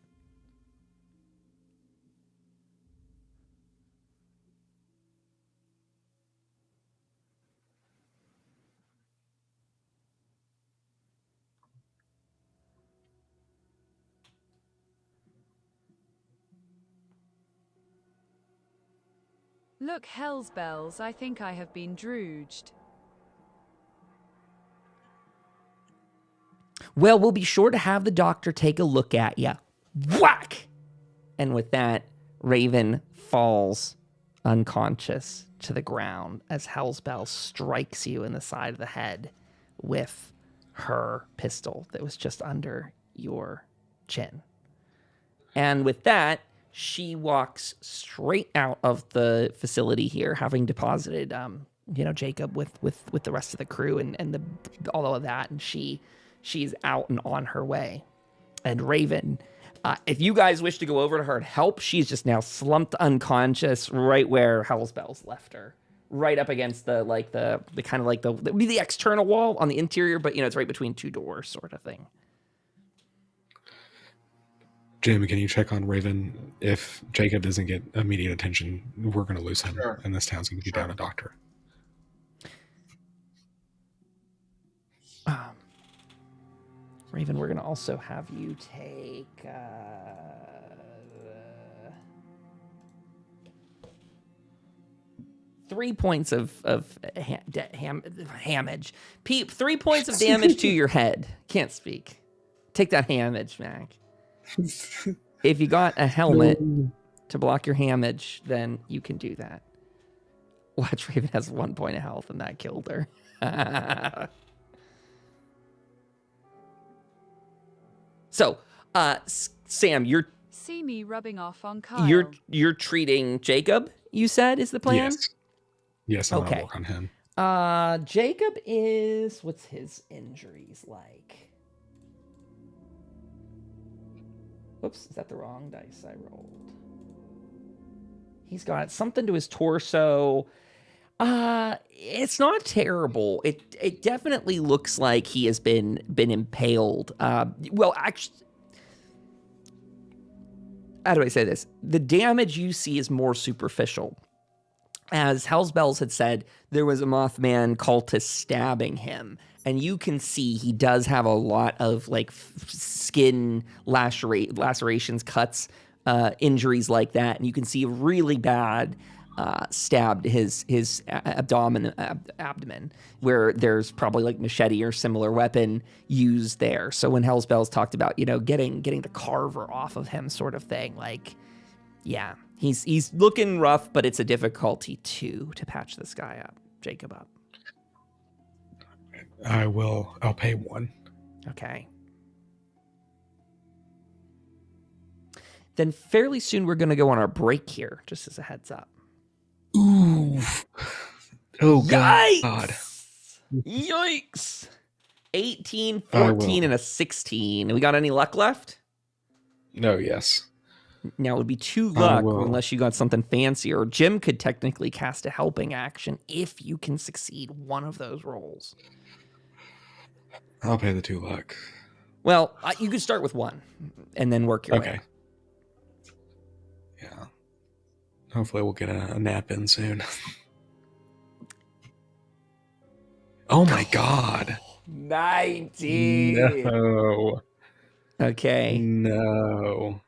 Look, Hell's Bells, I think I have been drooged. Well, we'll be sure to have the doctor take a look at you. Whack! And with that, Raven falls unconscious to the ground as Hell's Bell strikes you in the side of the head with her pistol that was just under your chin. And with that, she walks straight out of the facility here, having deposited, Jacob with the rest of the crew and all of that, and she's out and on her way. And Raven, if you guys wish to go over to her and help, she's just now slumped unconscious right where Hell's Bells left her, right up against the kind of like the would be the external wall on the interior, but it's right between two doors, sort of thing. Jim, can you check on Raven? If Jacob doesn't get immediate attention, we're going to lose him, and this town's going to be down a doctor. Raven, we're going to also have you take 3 points of damage. 3 points of damage to your head. Can't speak. Take that damage, Mac. If you got a helmet to block your damage, then you can do that. Watch, Raven has 1 point of health, and that killed her. So, Sam, See me rubbing off on Kyle. You're treating Jacob, you said, is the plan? Yes, I'll okay. work on him. Jacob is... What's his injuries like? Oops, is that the wrong dice I rolled? He's got something to his torso. It's not terrible. It definitely looks like he has been impaled. Well, actually, how do I say this? The damage you see is more superficial. As Hell's Bells had said, there was a Mothman cultist stabbing him. And you can see he does have a lot of skin lacerations, cuts, injuries like that. And you can see really bad stabbed his abdomen, where there's probably like machete or similar weapon used there. So when Hellspells talked about, getting the carver off of him sort of thing, like, yeah, he's looking rough, but it's a difficulty to patch this guy up, Jacob up. I'll pay 1. Okay. Then fairly soon we're going to go on our break here, just as a heads up. Ooh. Oh, Yikes! God. Yikes! 18, 14, and a 16. We got any luck left? No, yes. Now, it would be 2 luck unless you got something fancier. Jim could technically cast a helping action if you can succeed one of those rolls. I'll pay the 2 luck. Well, you could start with 1 and then work your way. Okay. Yeah. Hopefully we'll get a nap in soon. Oh my God. 19. No. Okay. No.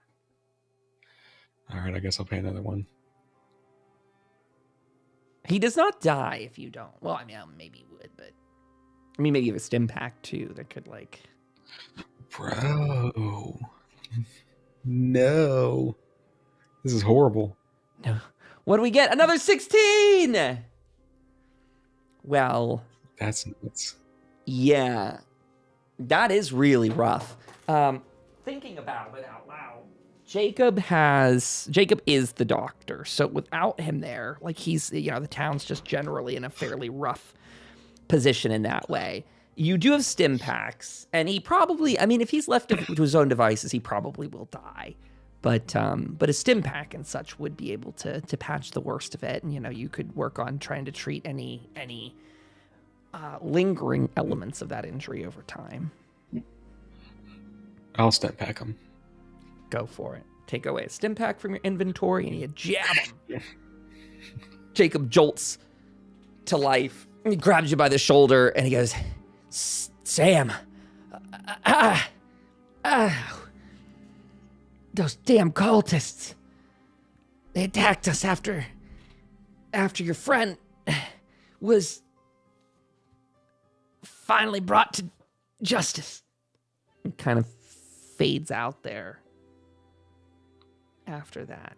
All right, I guess I'll pay another 1. He does not die if you don't. Well, I mean, maybe he would, but maybe you have a stim pack too that could like. Bro. No. This is horrible. No. What do we get? Another 16! Well. That's nuts. Yeah. That is really rough. Thinking about it out loud, Jacob is the doctor. So without him there, like he's, the town's just generally in a fairly rough position in that way. You do have stim packs, and he probably, if he's left to his own devices, he probably will die. But a stim pack and such would be able to patch the worst of it, and you could work on trying to treat any lingering elements of that injury over time. I'll stim pack him. Go for it. Take away a stim pack from your inventory and you jab him. Jacob jolts to life. He grabs you by the shoulder and he goes, Sam, those damn cultists. They attacked us after your friend was finally brought to justice. It kind of fades out there after that,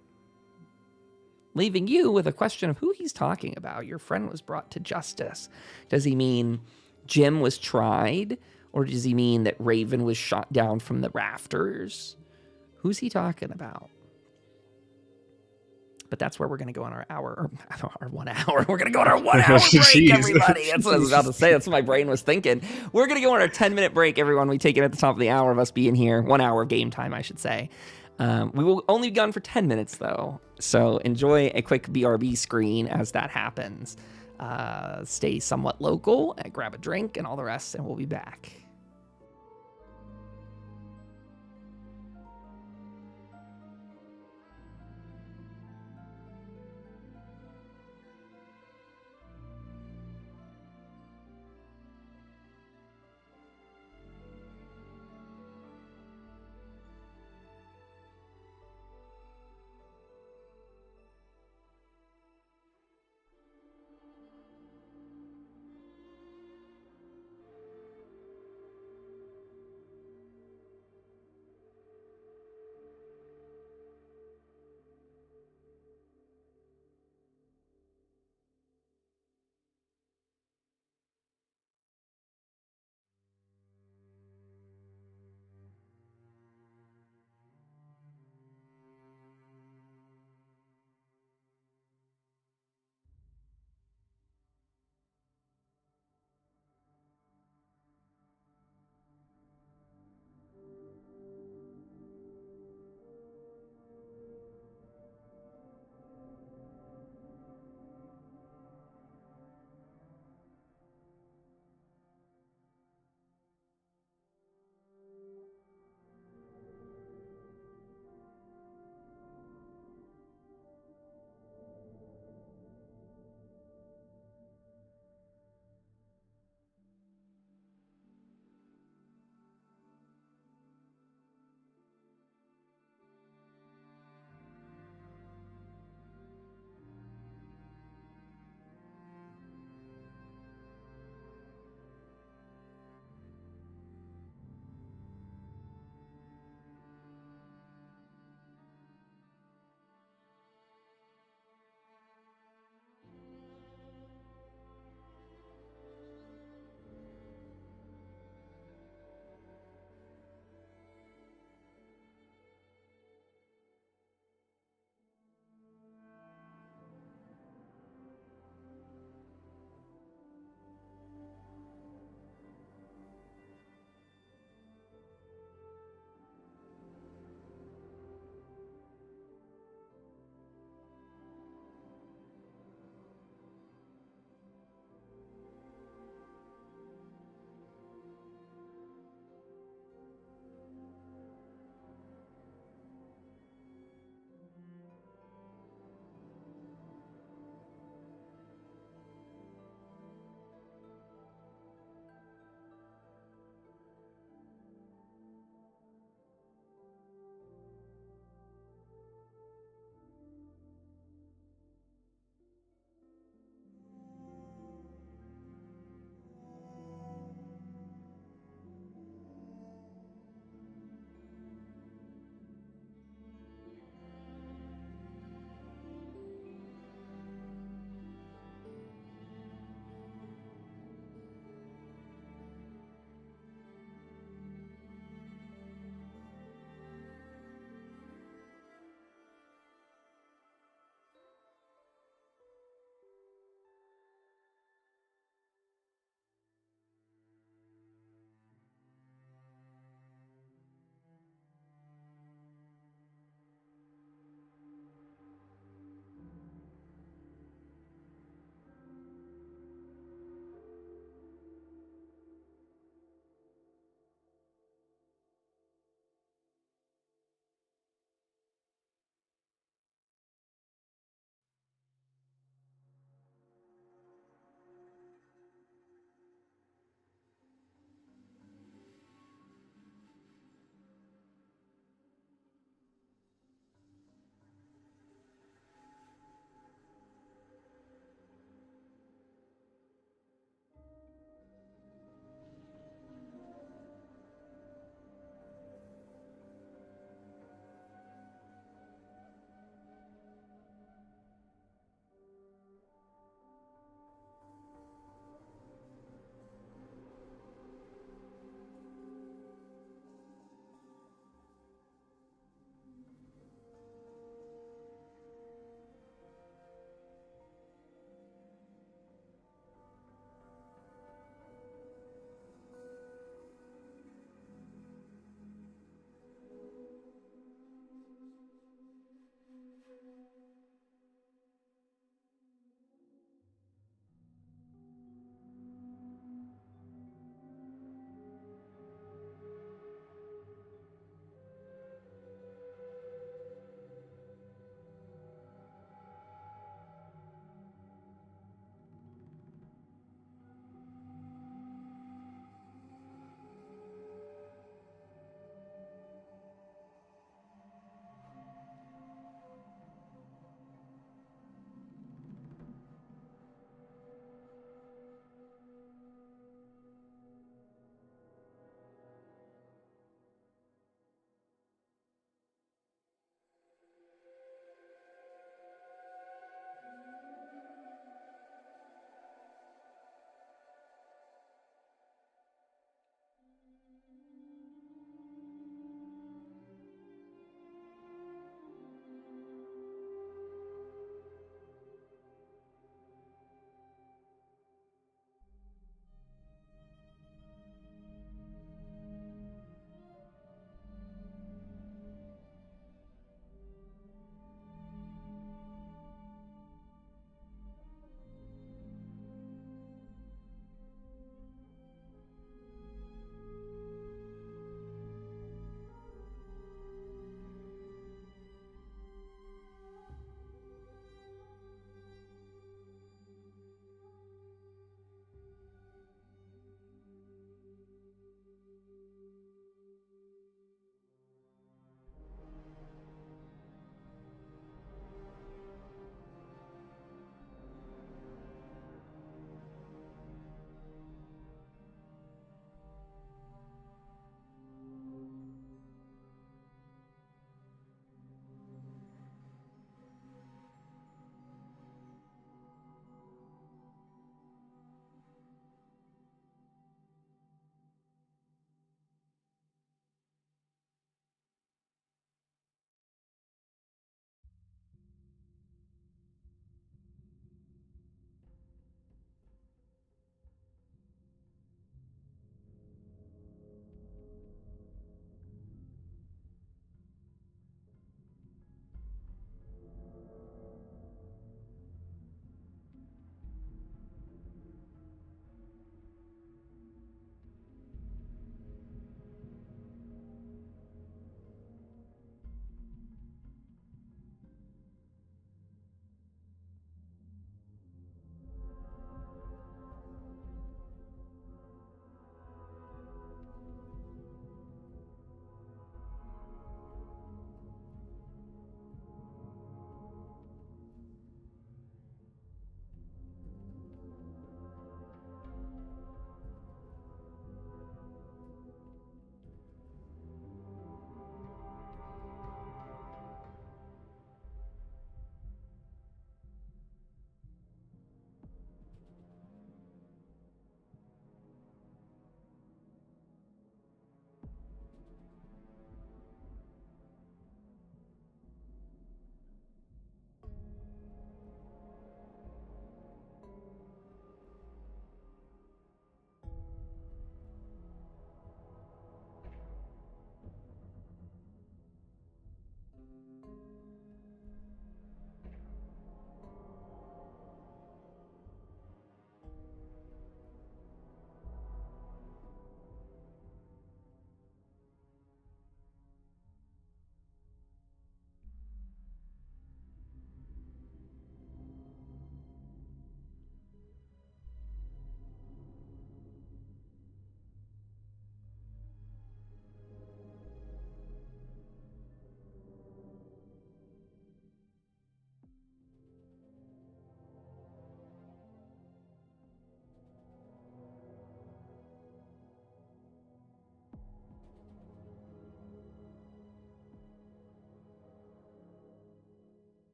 leaving you with a question of who he's talking about. Your friend was brought to justice. Does he mean Jim was tried, or does he mean that Raven was shot down from the rafters? Who's he talking about? But that's where we're going to go on our 1 hour. We're going to go on our 1 hour break, everybody. That's what I was about to say. That's what my brain was thinking. We're going to go on our 10-minute break, everyone. We take it at the top of the hour of us being here. 1 hour of game time, I should say. We will only be gone for 10 minutes, though. So enjoy a quick BRB screen as that happens. Stay somewhat local, grab a drink, and all the rest, and we'll be back.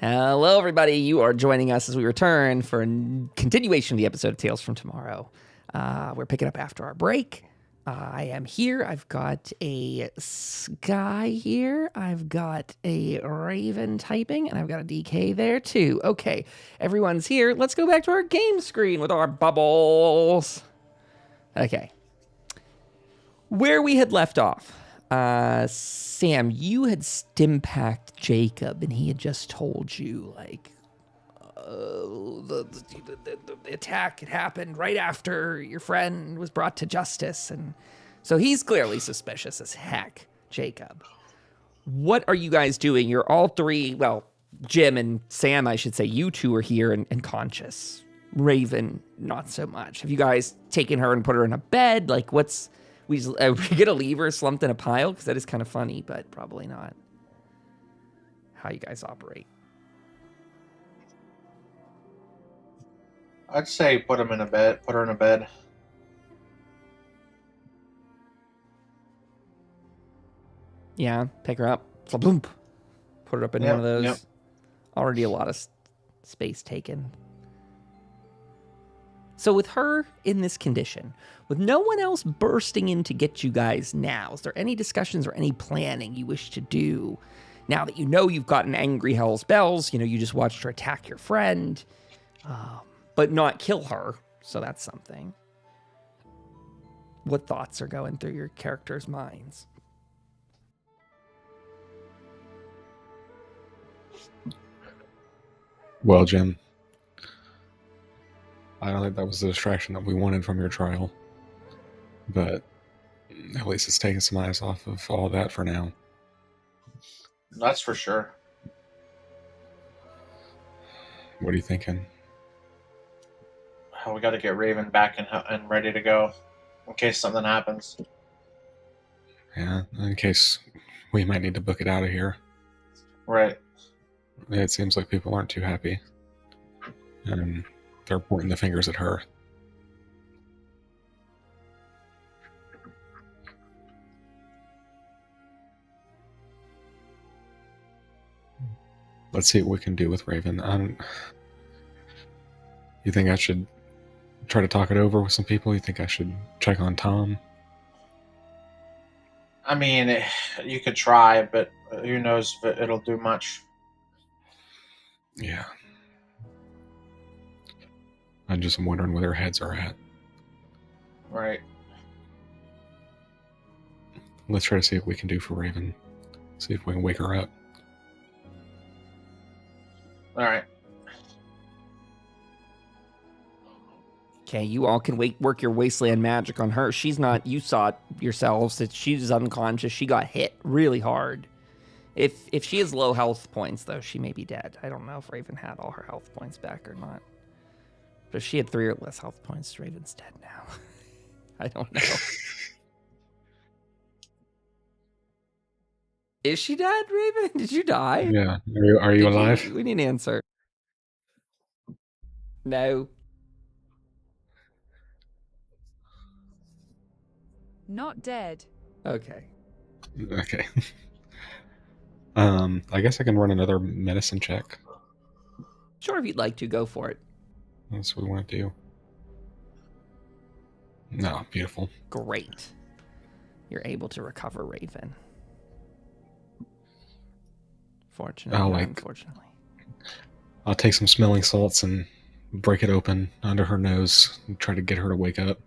Hello, everybody. You are joining us as we return for a continuation of the episode of Tales from Tomorrow. We're picking up after our break. I am here. I've got a Sky here. I've got a Raven typing, and I've got a DK there too. Okay, everyone's here. Let's go back to our game screen with our bubbles. Okay. Where we had left off. Sam, you had stimpacked Jacob, and he had just told you, like, the attack had happened right after your friend was brought to justice, and so he's clearly suspicious as heck, Jacob. What are you guys doing? You're all three, well, Jim and Sam, I should say, you two are here and conscious. Raven, not so much. Have you guys taken her and put her in a bed? Like, what's... we gonna leave her slumped in a pile? Because that is kind of funny, but probably not how you guys operate. I'd say put her in a bed. Yeah, pick her up. Boom. Put her up in one of those. Yep. Already a lot of space taken. So with her in this condition, with no one else bursting in to get you guys now, is there any discussions or any planning you wish to do now that you know you've gotten angry hell's bells? You know, you just watched her attack your friend, but not kill her. So that's something. What thoughts are going through your characters' minds? Well, Jim, I don't think that was the distraction that we wanted from your trial, but at least it's taken some eyes off of all that for now. That's for sure. What are you thinking? We got to get Raven back and ready to go in case something happens. Yeah, in case we might need to book it out of here. Right. It seems like people aren't too happy, and they're pointing the fingers at her. Let's see what we can do with Raven. You think I should try to talk it over with some people? You think I should check on Tom? I mean, you could try, but who knows if it'll do much. Yeah. I'm just wondering where their heads are at. Right. Let's try to see what we can do for Raven. See if we can wake her up. All right. Okay, you all can work your wasteland magic on her. She's not, you saw it yourselves, that she's unconscious. She got hit really hard. If she has low health points, though, she may be dead. I don't know if Raven had all her health points back or not. But if she had 3 or less health points, Raven's dead now. I don't know. Is she dead, Raven? Did you die? Yeah. Are you alive? We need an answer. No. Not dead. Okay. Okay. I guess I can run another medicine check. Sure, if you'd like to, go for it. That's what we want to do. No, beautiful. Great. You're able to recover Raven. Fortunately, unfortunately. I'll take some smelling salts and break it open under her nose and try to get her to wake up.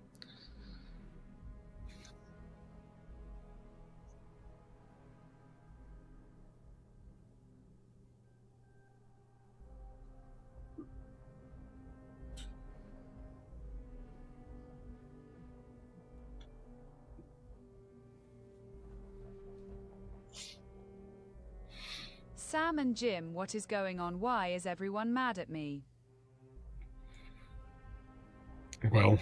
Sam and Jim, what is going on? Why is everyone mad at me? Well,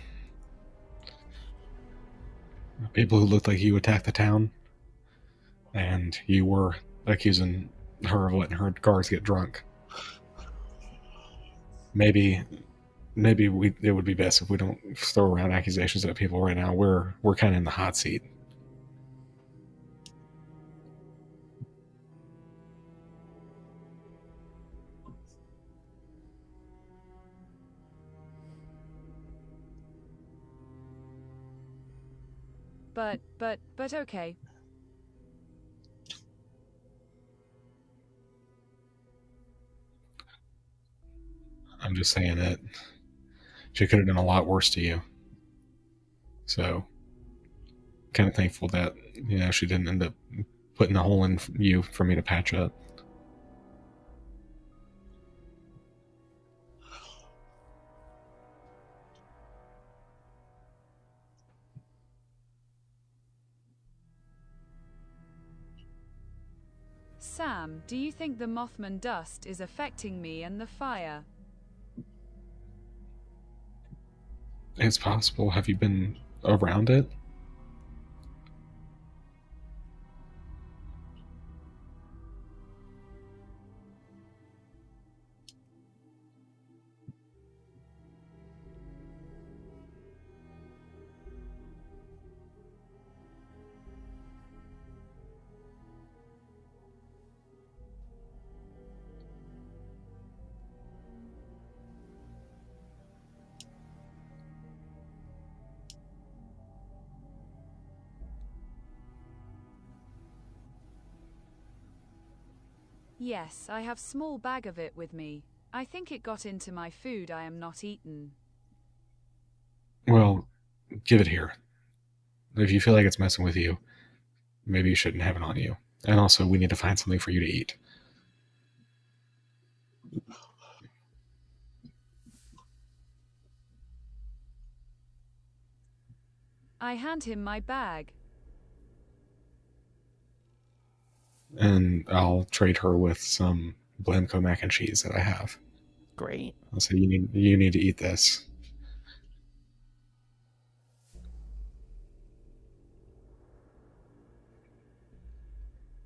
people who looked like you attacked the town, and you were accusing her of letting her guards get drunk. Maybe it would be best if we don't throw around accusations at people right now. We're kind of in the hot seat. but okay. I'm just saying that she could have done a lot worse to you. So, kind of thankful that, she didn't end up putting a hole in you for me to patch up. Sam, do you think the Mothman dust is affecting me and the fire? It's possible. Have you been around it? Yes, I have small bag of it with me. I think it got into my food I am not eaten. Well, give it here. If you feel like it's messing with you, maybe you shouldn't have it on you. And also, we need to find something for you to eat. I hand him my bag. And I'll trade her with some Blamco mac and cheese that I have. Great. I'll say, you need to eat this.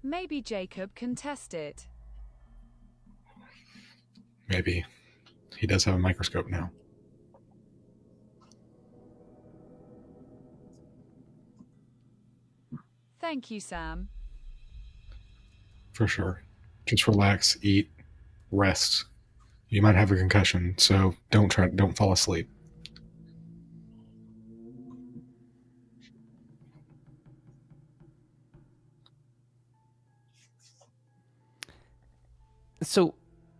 Maybe Jacob can test it. Maybe. He does have a microscope now. Thank you, Sam. For sure. Just relax, eat, rest. You might have a concussion, so don't fall asleep. So,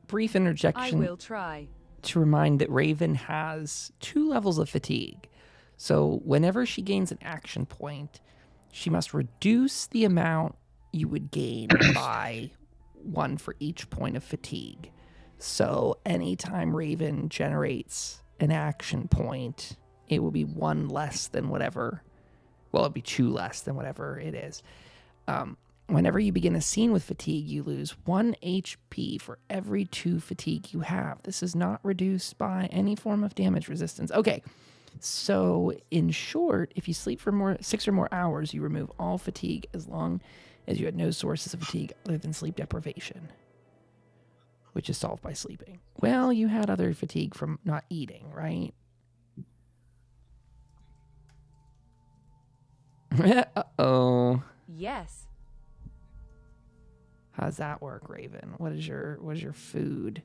brief I interjection will try. to remind that Raven has 2 levels of fatigue. So, whenever she gains an action point, she must reduce the amount you would gain by 1 for each point of fatigue. So, anytime Raven generates an action point, it will be 1 less than whatever. Well, it'd be 2 less than whatever it is. Whenever you begin a scene with fatigue, you lose 1 HP for every 2 fatigue you have. This is not reduced by any form of damage resistance. Okay, so in short, if you sleep for 6 or more hours, you remove all fatigue as long as you had no sources of fatigue other than sleep deprivation, which is solved by sleeping. Well, you had other fatigue from not eating, right? Uh-oh. Yes. How's that work, Raven? What is your food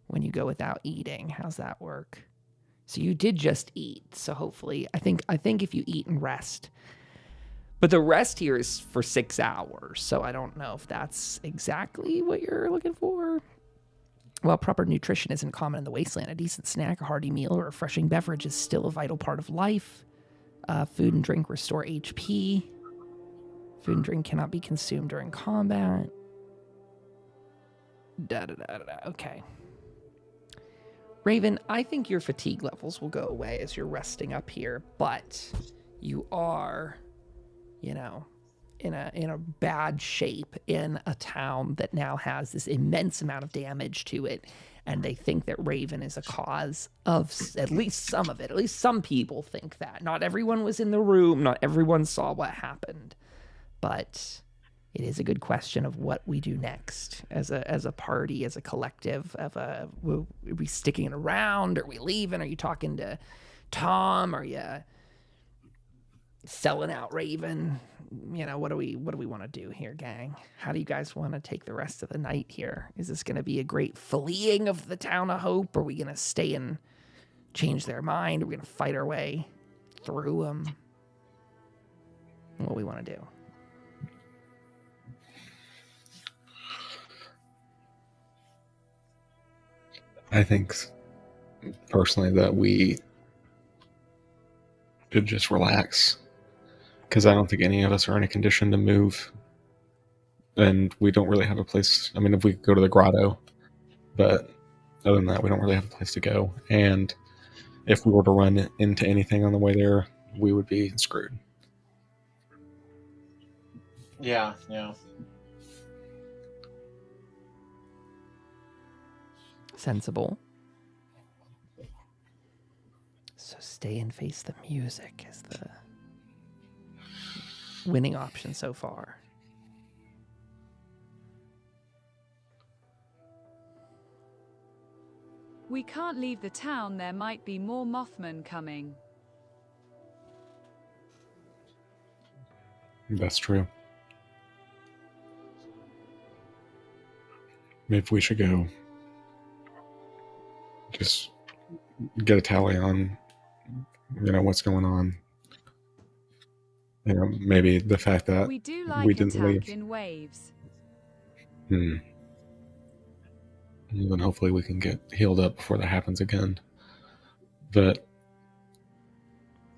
when you go without eating? How's that work? So you did just eat. So hopefully, I think if you eat and rest, but the rest here is for 6 hours. So I don't know if that's exactly what you're looking for. While proper nutrition isn't common in the wasteland, a decent snack, a hearty meal, or a refreshing beverage is still a vital part of life. Food and drink restore HP. Food and drink cannot be consumed during combat. Okay. Raven, I think your fatigue levels will go away as you're resting up here, but you are, in a bad shape in a town that now has this immense amount of damage to it, and they think that Raven is a cause of at least some of it. At least some people think that. Not everyone was in the room, not everyone saw what happened, but it is a good question of what we do next as a party, as a collective. Are we sticking it around? Are we leaving? Are you talking to Tom? Are you selling out Raven? What do we want to do here, gang? How do you guys want to take the rest of the night here? Is this going to be a great fleeing of the town of Hope? Are we going to stay and change their mind? Are we going to fight our way through them? what we want to do. I think personally that we should just relax, because I don't think any of us are in a condition to move, and we don't really have a place. I mean, if we could go to the grotto, but other than that, we don't really have a place to go. And if we were to run into anything on the way there, we would be screwed. Yeah. Sensible. So stay and face the music is the winning option so far. We can't leave the town. There might be more Mothmen coming. That's true. Maybe we should go just get a tally on, what's going on. Maybe the fact that We do like we didn't attack leave. in waves. And then hopefully we can get healed up before that happens again. But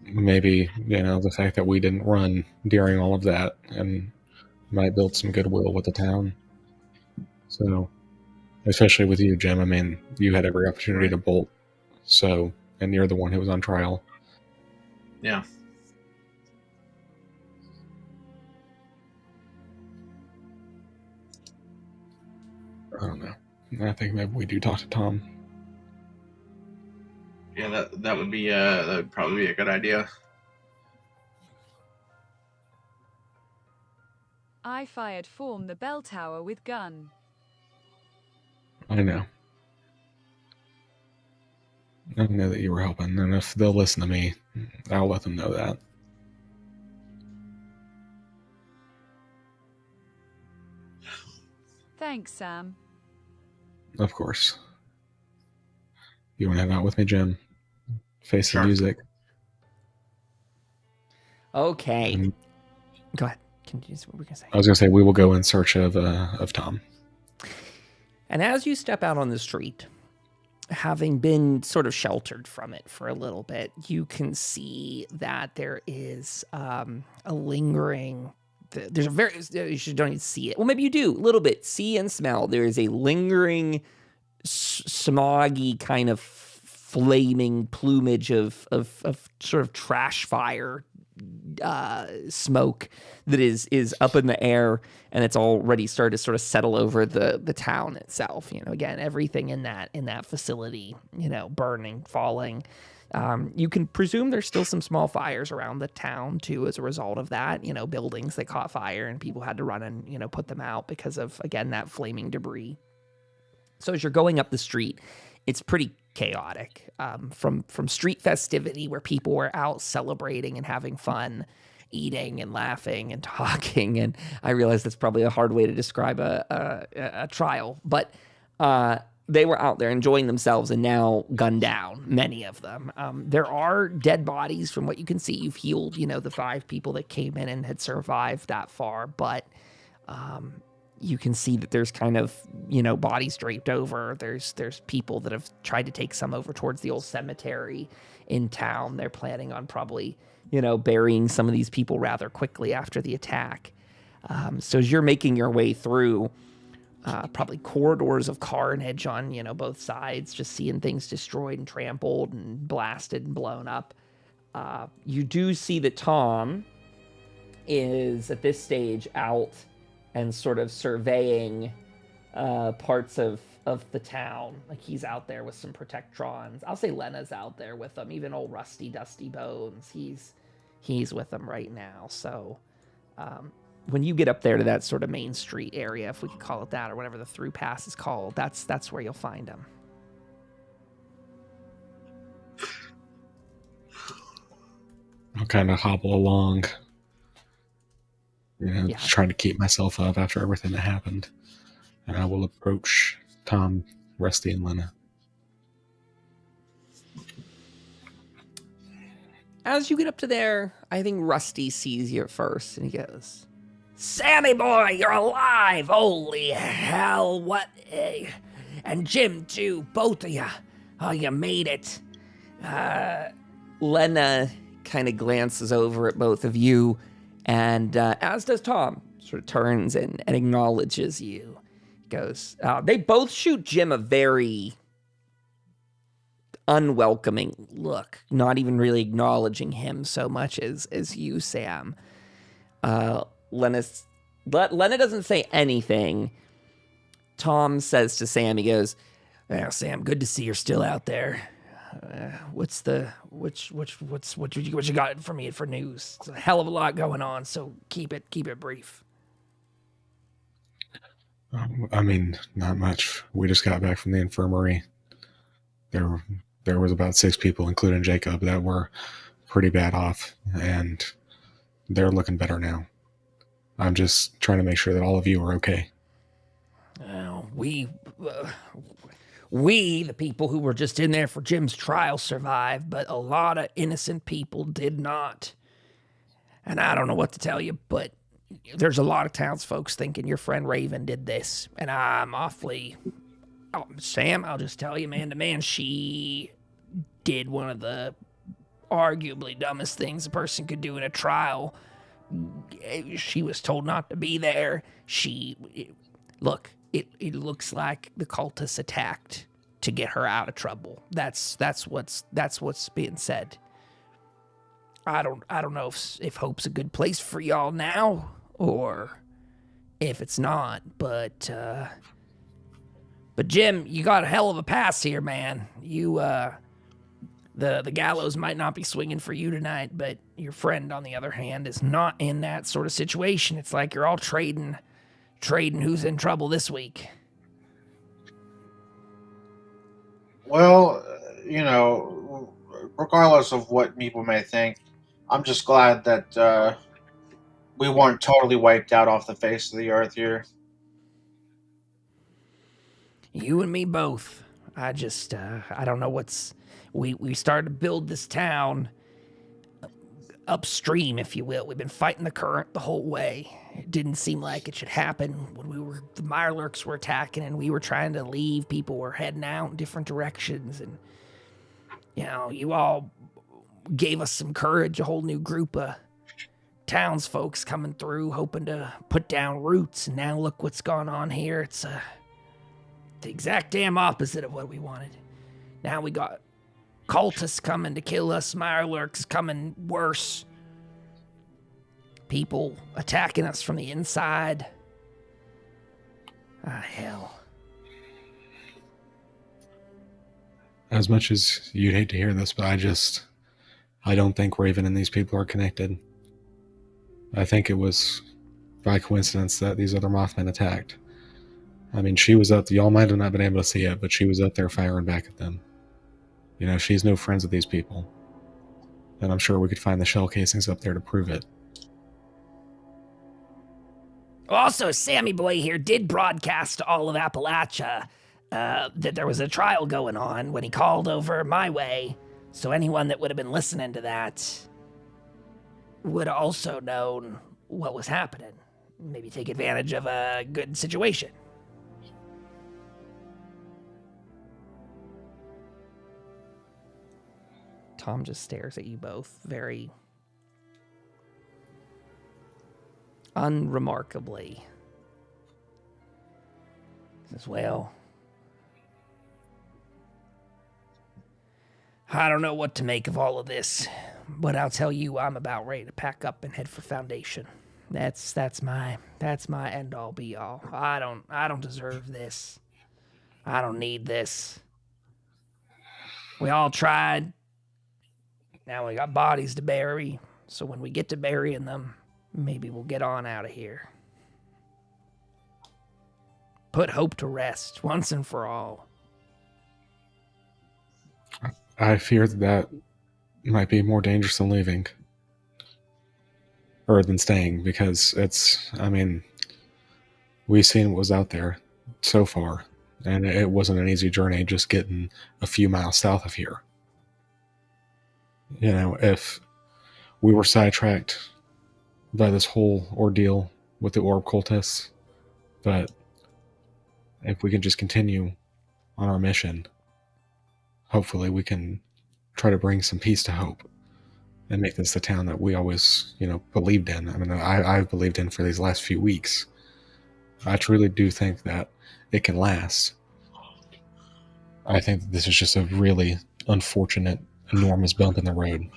maybe, the fact that we didn't run during all of that and might build some goodwill with the town. So, especially with you, Jim, I mean, you had every opportunity to bolt. So, and you're the one who was on trial. Yeah. I don't know. I think maybe we do talk to Tom. Yeah, that would probably be a good idea. I fired form the bell tower with gun. I know. I know that you were helping, and if they'll listen to me, I'll let them know that. Thanks, Sam. Of course. You want to hang out with me, Jim? Face Sure. the music. Okay. Go ahead. Continue what we're going to say. I was going to say we will go in search of Tom. And as you step out on the street, having been sort of sheltered from it for a little bit, you can see that there is a lingering. There's a very. You don't even see it. Well, maybe you do a little bit. See and smell. There is a lingering, smoggy kind of flaming plumage of sort of trash fire smoke that is up in the air, and it's already started to sort of settle over the town itself. Again, everything in that facility, burning, falling. You can presume there's still some small fires around the town too as a result of that. Buildings that caught fire and people had to run and put them out because of, again, that flaming debris. So as you're going up the street, it's pretty chaotic. From street festivity where people were out celebrating and having fun, eating and laughing and talking. And I realize that's probably a hard way to describe a trial, but they were out there enjoying themselves and now gunned down, many of them. There are dead bodies from what you can see. You've healed, the 5 people that came in and had survived that far, but you can see that there's kind of, bodies draped over. There's people that have tried to take some over towards the old cemetery in town. They're planning on probably, burying some of these people rather quickly after the attack. So as you're making your way through probably corridors of carnage on, both sides, just seeing things destroyed and trampled and blasted and blown up, you do see that Tom is at this stage out and sort of surveying parts of the town. Like he's out there with some protectrons. I'll say Lena's out there with them. Even old Rusty Dusty Bones, he's with them right now. So when you get up there to that sort of main street area, if we could call it that, or whatever the through pass is called, that's where you'll find him. I'll kind of hobble along. Just trying to keep myself up after everything that happened. And I will approach Tom, Rusty, and Lena. As you get up to there, I think Rusty sees you first, and he goes, "Sammy boy, you're alive! Holy hell, what? And Jim, too, both of you. Oh, you made it." Lena kind of glances over at both of you, and as does Tom, sort of turns and acknowledges you. Goes, they both shoot Jim a very unwelcoming look, not even really acknowledging him so much as you, Sam. Lena doesn't say anything. Tom says to Sam, he goes, "Well, Sam, good to see you're still out there. What you got for me for news? It's a hell of a lot going on, so keep it brief." I mean, not much. We just got back from the infirmary. There was about 6 people, including Jacob, that were pretty bad off, and they're looking better now. I'm just trying to make sure that all of you are okay. We, the people who were just in there for Jim's trial, survived, but a lot of innocent people did not. And I don't know what to tell you, but there's a lot of townsfolk thinking your friend Raven did this, and I'm awfully... Oh, Sam, I'll just tell you, man to man, she did one of the arguably dumbest things a person could do in a trial. She was told not to be there. Look, it looks like the cultists attacked to get her out of trouble. That's what's being said. I don't know if Hope's a good place for y'all now, or if it's not, but Jim, you got a hell of a pass here, man. You, the gallows might not be swinging for you tonight, but your friend, on the other hand, is not in that sort of situation. It's like you're all trading who's in trouble this week. Well, regardless of what people may think, I'm just glad that we weren't totally wiped out off the face of the earth here. You and me both. I just, I don't know what's... We started to build this town upstream, if you will. We've been fighting the current the whole way. It didn't seem like it should happen when the Mirelurks were attacking and we were trying to leave. People were heading out in different directions. And, you all gave us some courage, a whole new group of townsfolk coming through, hoping to put down roots. And now look what's gone on here. It's the exact damn opposite of what we wanted. Now we got cultists coming to kill us, Mirelurks coming worse, people attacking us from the inside. Hell. As much as you'd hate to hear this, but I don't think Raven and these people are connected. I think it was by coincidence that these other Mothmen attacked. I mean, she was up, y'all might have not been able to see it, but she was up there firing back at them. She's no friends with these people. And I'm sure we could find the shell casings up there to prove it. Also, Sammy Boy here did broadcast to all of Appalachia that there was a trial going on when he called over my way. So anyone that would have been listening to that would have also known what was happening. Maybe take advantage of a good situation. Tom just stares at you both very unremarkably. He says, "Well, I don't know what to make of all of this, but I'll tell you, I'm about ready to pack up and head for Foundation. That's my end all be all. I don't deserve this. I don't need this. We all tried. Now we got bodies to bury, so when we get to burying them, maybe we'll get on out of here. Put Hope to rest once and for all." I fear that might be more dangerous than leaving. Or than staying, because we've seen what was out there so far, and it wasn't an easy journey just getting a few miles south of here. If we were sidetracked by this whole ordeal with the orb cultists, but if we can just continue on our mission, hopefully we can try to bring some peace to Hope and make this the town that we always, believed in. I mean, I've believed in for these last few weeks. I truly do think that it can last. I think that this is just a really unfortunate, enormous bump in the road.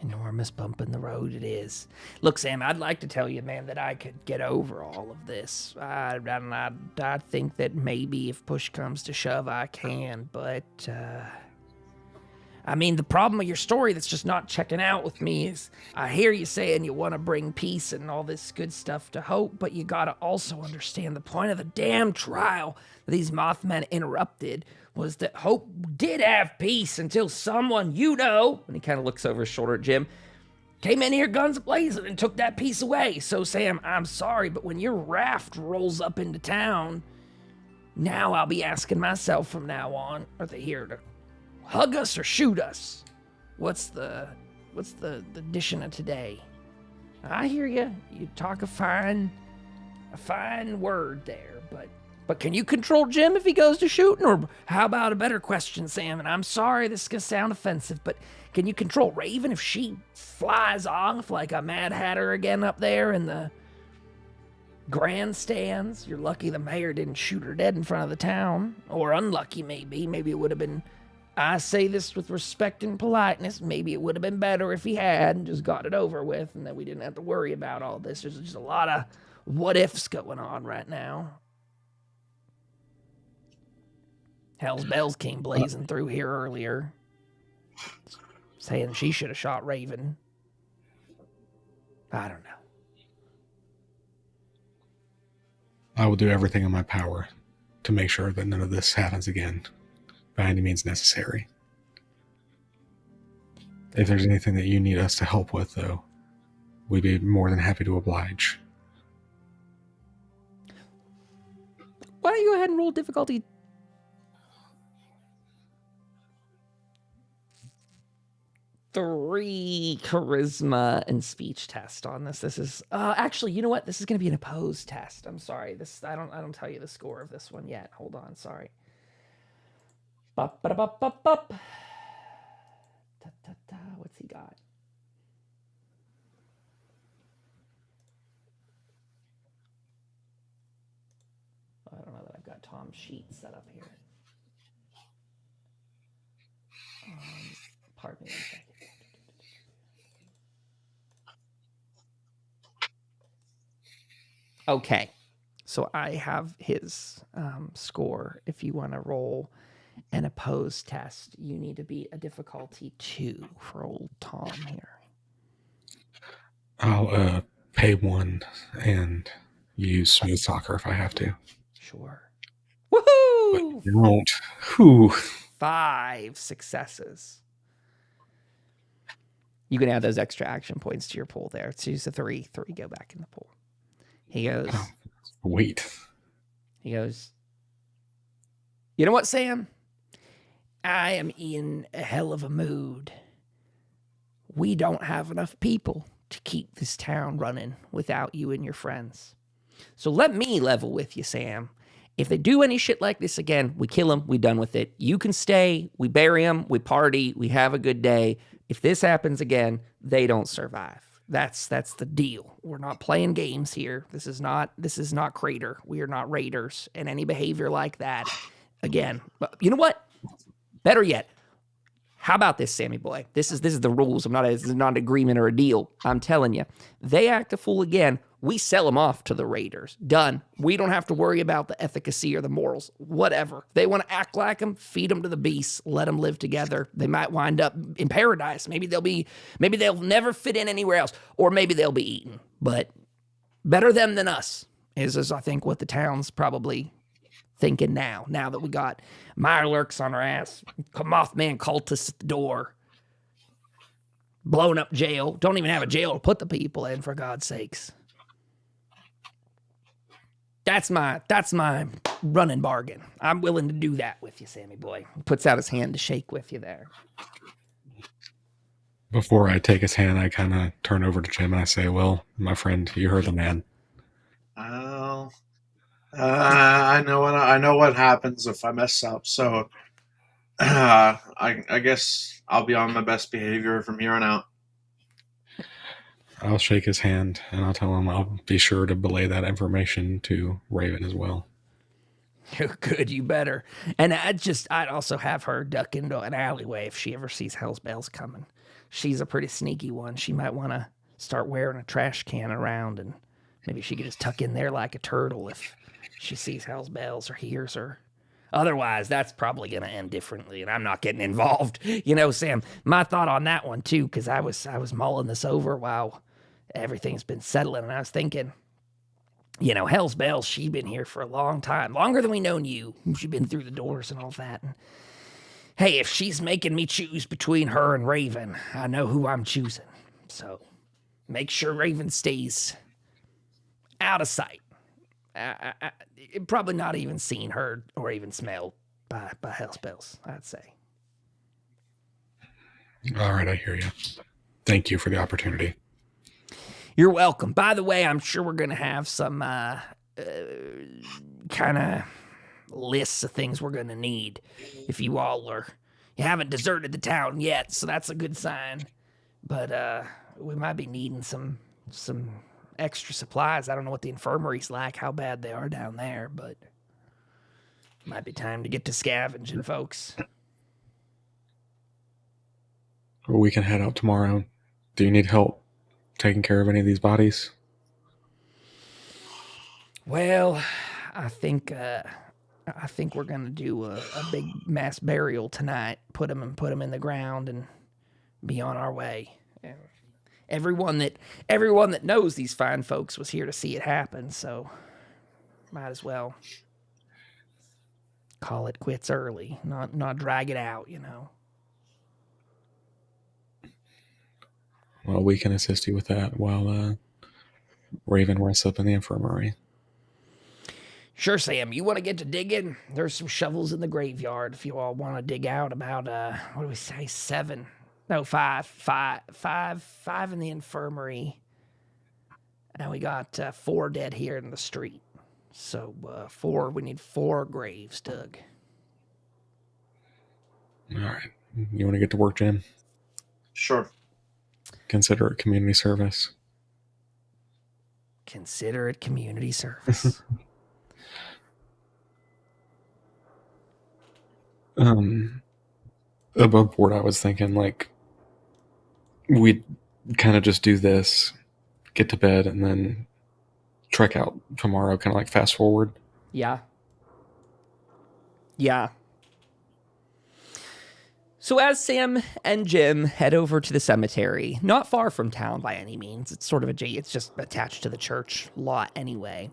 Enormous bump in the road it is. Look, Sam, I'd like to tell you, man, that I could get over all of this. I think that maybe if push comes to shove, I can, but, I mean, the problem with your story that's just not checking out with me is I hear you saying you want to bring peace and all this good stuff to Hope, but you gotta also understand the point of the damn trial that these Mothmen interrupted was that Hope did have peace until someone, and he kind of looks over his shoulder at Jim, came in here guns blazing and took that peace away. So, Sam, I'm sorry, but when your raft rolls up into town, now I'll be asking myself from now on, are they here to hug us or shoot us? What's the edition of today? I hear you. You talk a fine word there, but can you control Jim if he goes to shooting? Or how about a better question, Sam? And I'm sorry, this is gonna sound offensive, but can you control Raven if she flies off like a Mad Hatter again up there in the grandstands? You're lucky the mayor didn't shoot her dead in front of the town. Or unlucky, maybe. Maybe it would have been, I say this with respect and politeness, maybe it would have been better if he had and just got it over with and then we didn't have to worry about all this. There's just a lot of what-ifs going on right now. Hell's bells came blazing through here earlier, saying she should have shot Raven. I don't know. I will do everything in my power to make sure that none of this happens again by any means necessary. If there's anything that you need us to help with, though, we'd be more than happy to oblige. Why don't you go ahead and roll difficulty 3 charisma and speech test on this. This is actually, you know what? This is going to be an opposed test. I'm sorry. I don't tell you the score of this one yet. Hold on. Sorry. Bup, ba, bup, bup, bup. Da, da, da. What's he got? I don't know that I've got Tom's sheet set up here. Pardon me one second. Okay, so I have his score. If you want to roll an opposed test, you need to beat a difficulty 2 for old Tom here. I'll pay 1 and use smooth soccer if I have to. Sure. Woohoo! But you won't. Whew. 5 successes. You can add those extra action points to your pool there. So use the 3. 3 go back in the pool. He goes, wait. He goes, you know what, Sam? I am in a hell of a mood. We don't have enough people to keep this town running without you and your friends. So let me level with you, Sam. If they do any shit like this again, we kill them, we done with it. You can stay, we bury them, we party, we have a good day. If this happens again, they don't survive. That's the deal. We're not playing games here. This is not Crater. We are not raiders. And any behavior like that, again, you know what? Better yet, how about this, Sammy boy? This is the rules. This is not an agreement or a deal. I'm telling you, they act a fool again. We sell them off to the raiders. Done. We don't have to worry about the efficacy or the morals. Whatever. They want to act like them, feed them to the beasts, let them live together. They might wind up in paradise. Maybe they'll never fit in anywhere else, or maybe they'll be eaten. But better them than us is I think what the town's probably thinking now that we got Mirelurks on our ass, Mothman cultists at the door, blown up jail. Don't even have a jail to put the people in, for God's sakes. That's my running bargain. I'm willing to do that with you, Sammy boy. He puts out his hand to shake with you there. Before I take his hand, I kind of turn over to Jim and I say, "Well, my friend, you heard the man." Well, I know what happens if I mess up. So I guess I'll be on my best behavior from here on out. I'll shake his hand and I'll tell him I'll be sure to belay that information to Raven as well. Good, you better. And I'd also have her duck into an alleyway if she ever sees Hell's Bells coming. She's a pretty sneaky one. She might want to start wearing a trash can around, and maybe she could just tuck in there like a turtle if she sees Hell's Bells or hears her. Otherwise, that's probably going to end differently, and I'm not getting involved. You know, Sam, my thought on that one, too, because I was mulling this over while everything's been settling, and I was thinking, you know, Hell's Bells, she's been here for a long time, longer than we known you. She's been through the doors and all that. And hey, if she's making me choose between her and Raven, I know who I'm choosing. So make sure Raven stays out of sight. Probably not even seen, heard, or even smelled by Hell's Bells, I'd say. All right, I hear you. Thank you for the opportunity. You're welcome. By the way, I'm sure we're going to have some kind of lists of things we're going to need if you haven't deserted the town yet, so that's a good sign. But we might be needing some extra supplies. I don't know what the infirmary's like, how bad they are down there, but it might be time to get to scavenging, folks. Well, we can head out tomorrow. Do you need help taking care of any of these bodies? Well, I think we're gonna do a big mass burial tonight. Put them in the ground and be on our way. Everyone that knows these fine folks was here to see it happen, so might as well call it quits early, not drag it out, you know. Well, we can assist you with that while Raven rests up in the infirmary. Sure, Sam. You want to get to digging? There's some shovels in the graveyard if you all want to dig out about, what do we say, 7? No, 5 in the infirmary. And we got 4 dead here in the street. So we need 4 graves dug. All right. You want to get to work, Jim? Sure. Consider it community service. Consider it community service. Above board, I was thinking, like, we'd kind of just do this, get to bed, and then trek out tomorrow, kind of like fast forward. Yeah. So as Sam and Jim head over to the cemetery, not far from town by any means, it's sort of it's just attached to the church lot anyway.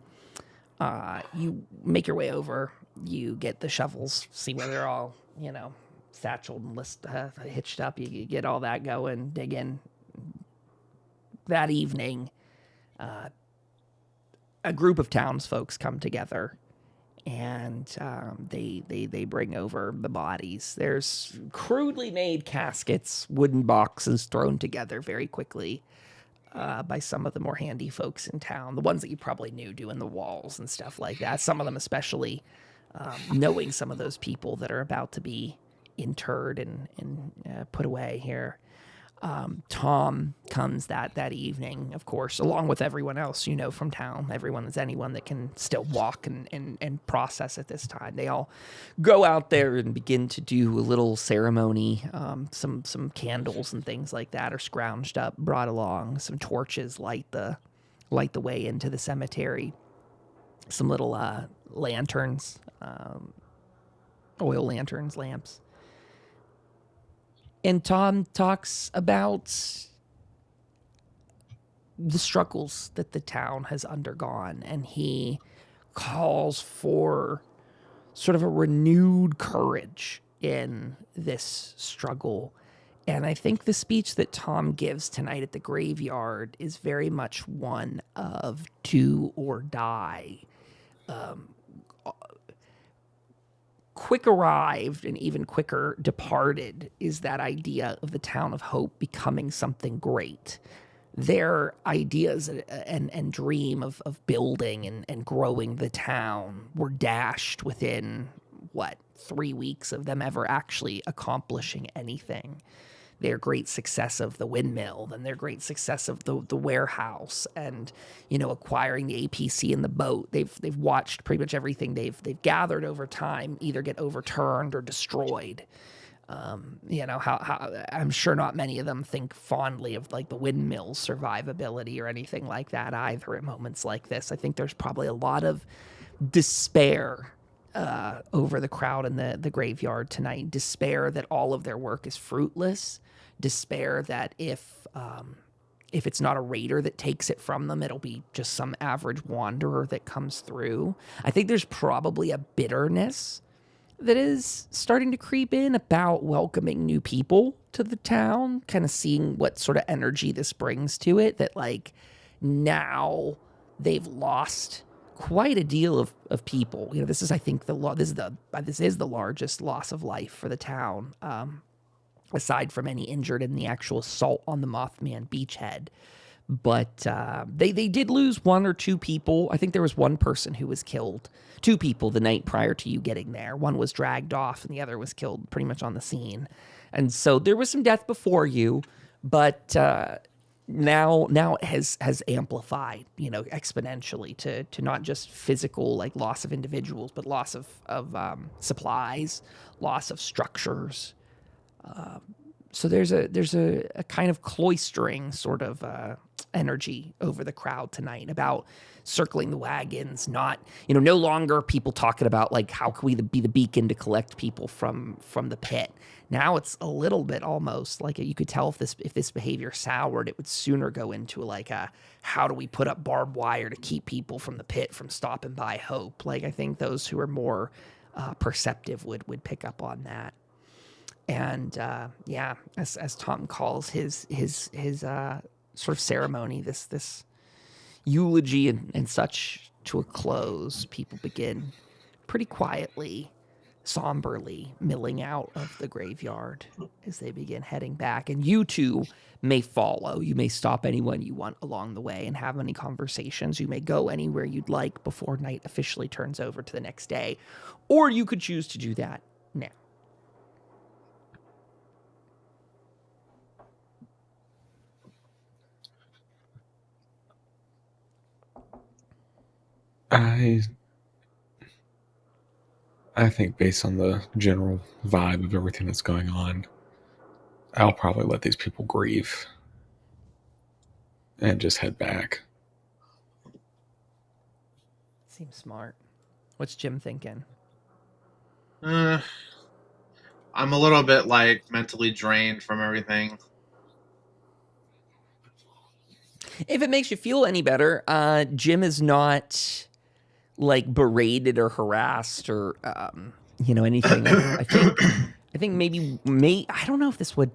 You make your way over, you get the shovels, see where they're all, you know, satcheled and hitched up. You get all that going, dig in. That evening, a group of townsfolk come together, and they bring over the bodies. There's crudely made caskets, wooden boxes thrown together very quickly by some of the more handy folks in town, the ones that you probably knew doing the walls and stuff like that. Some of them especially knowing some of those people that are about to be interred and put away here. Tom comes that evening, of course, along with everyone else you know from town. Anyone that can still walk and process at this time. They all go out there and begin to do a little ceremony. Some candles and things like that are scrounged up, brought along. Some torches light the way into the cemetery. Some little lanterns, oil lanterns, lamps. And Tom talks about the struggles that the town has undergone, and he calls for sort of a renewed courage in this struggle. And I think the speech that Tom gives tonight at the graveyard is very much one of do or die. quick arrived and even quicker departed is that idea of the town of Hope becoming something great. Their ideas and dream of building and growing the town were dashed within, 3 weeks of them ever actually accomplishing anything. Their great success of the windmill, then their great success of the warehouse, and acquiring the APC and the boat. They've watched pretty much everything they've gathered over time either get overturned or destroyed. How I'm sure not many of them think fondly of like the windmill's survivability or anything like that either at moments like this. I think there's probably a lot of despair over the crowd in the graveyard tonight. Despair that all of their work is fruitless. Despair that if it's not a raider that takes it from them, it'll be just some average wanderer that comes through. I think there's probably a bitterness that is starting to creep in about welcoming new people to the town, kind of seeing what sort of energy this brings to it, that like now they've lost quite a deal of people. This is, I think, this is the largest loss of life for the town, aside from any injured in the actual assault on the Mothman beachhead. But they did lose 1 or 2 people. I think there was one person who was killed, 2 people the night prior to you getting there. One was dragged off and the other was killed pretty much on the scene. And so there was some death before you, but now it has amplified, exponentially to not just physical like loss of individuals, but loss of supplies, loss of structures. So there's a kind of cloistering sort of energy over the crowd tonight about circling the wagons, not, no longer people talking about like how can we be the beacon to collect people from the pit. Now it's a little bit almost like you could tell if this behavior soured, it would sooner go into like how do we put up barbed wire to keep people from the pit from stopping by Hope. Like I think those who are more perceptive would pick up on that. And as Tom calls his sort of ceremony, this eulogy and such to a close, people begin pretty quietly, somberly milling out of the graveyard as they begin heading back. And you two may follow. You may stop anyone you want along the way and have any conversations. You may go anywhere you'd like before night officially turns over to the next day. Or you could choose to do that now. I think based on the general vibe of everything that's going on, I'll probably let these people grieve and just head back. Seems smart. What's Jim thinking? I'm a little bit like mentally drained from everything. If it makes you feel any better, Jim is not like berated or harassed or anything. I think maybe I don't know if this would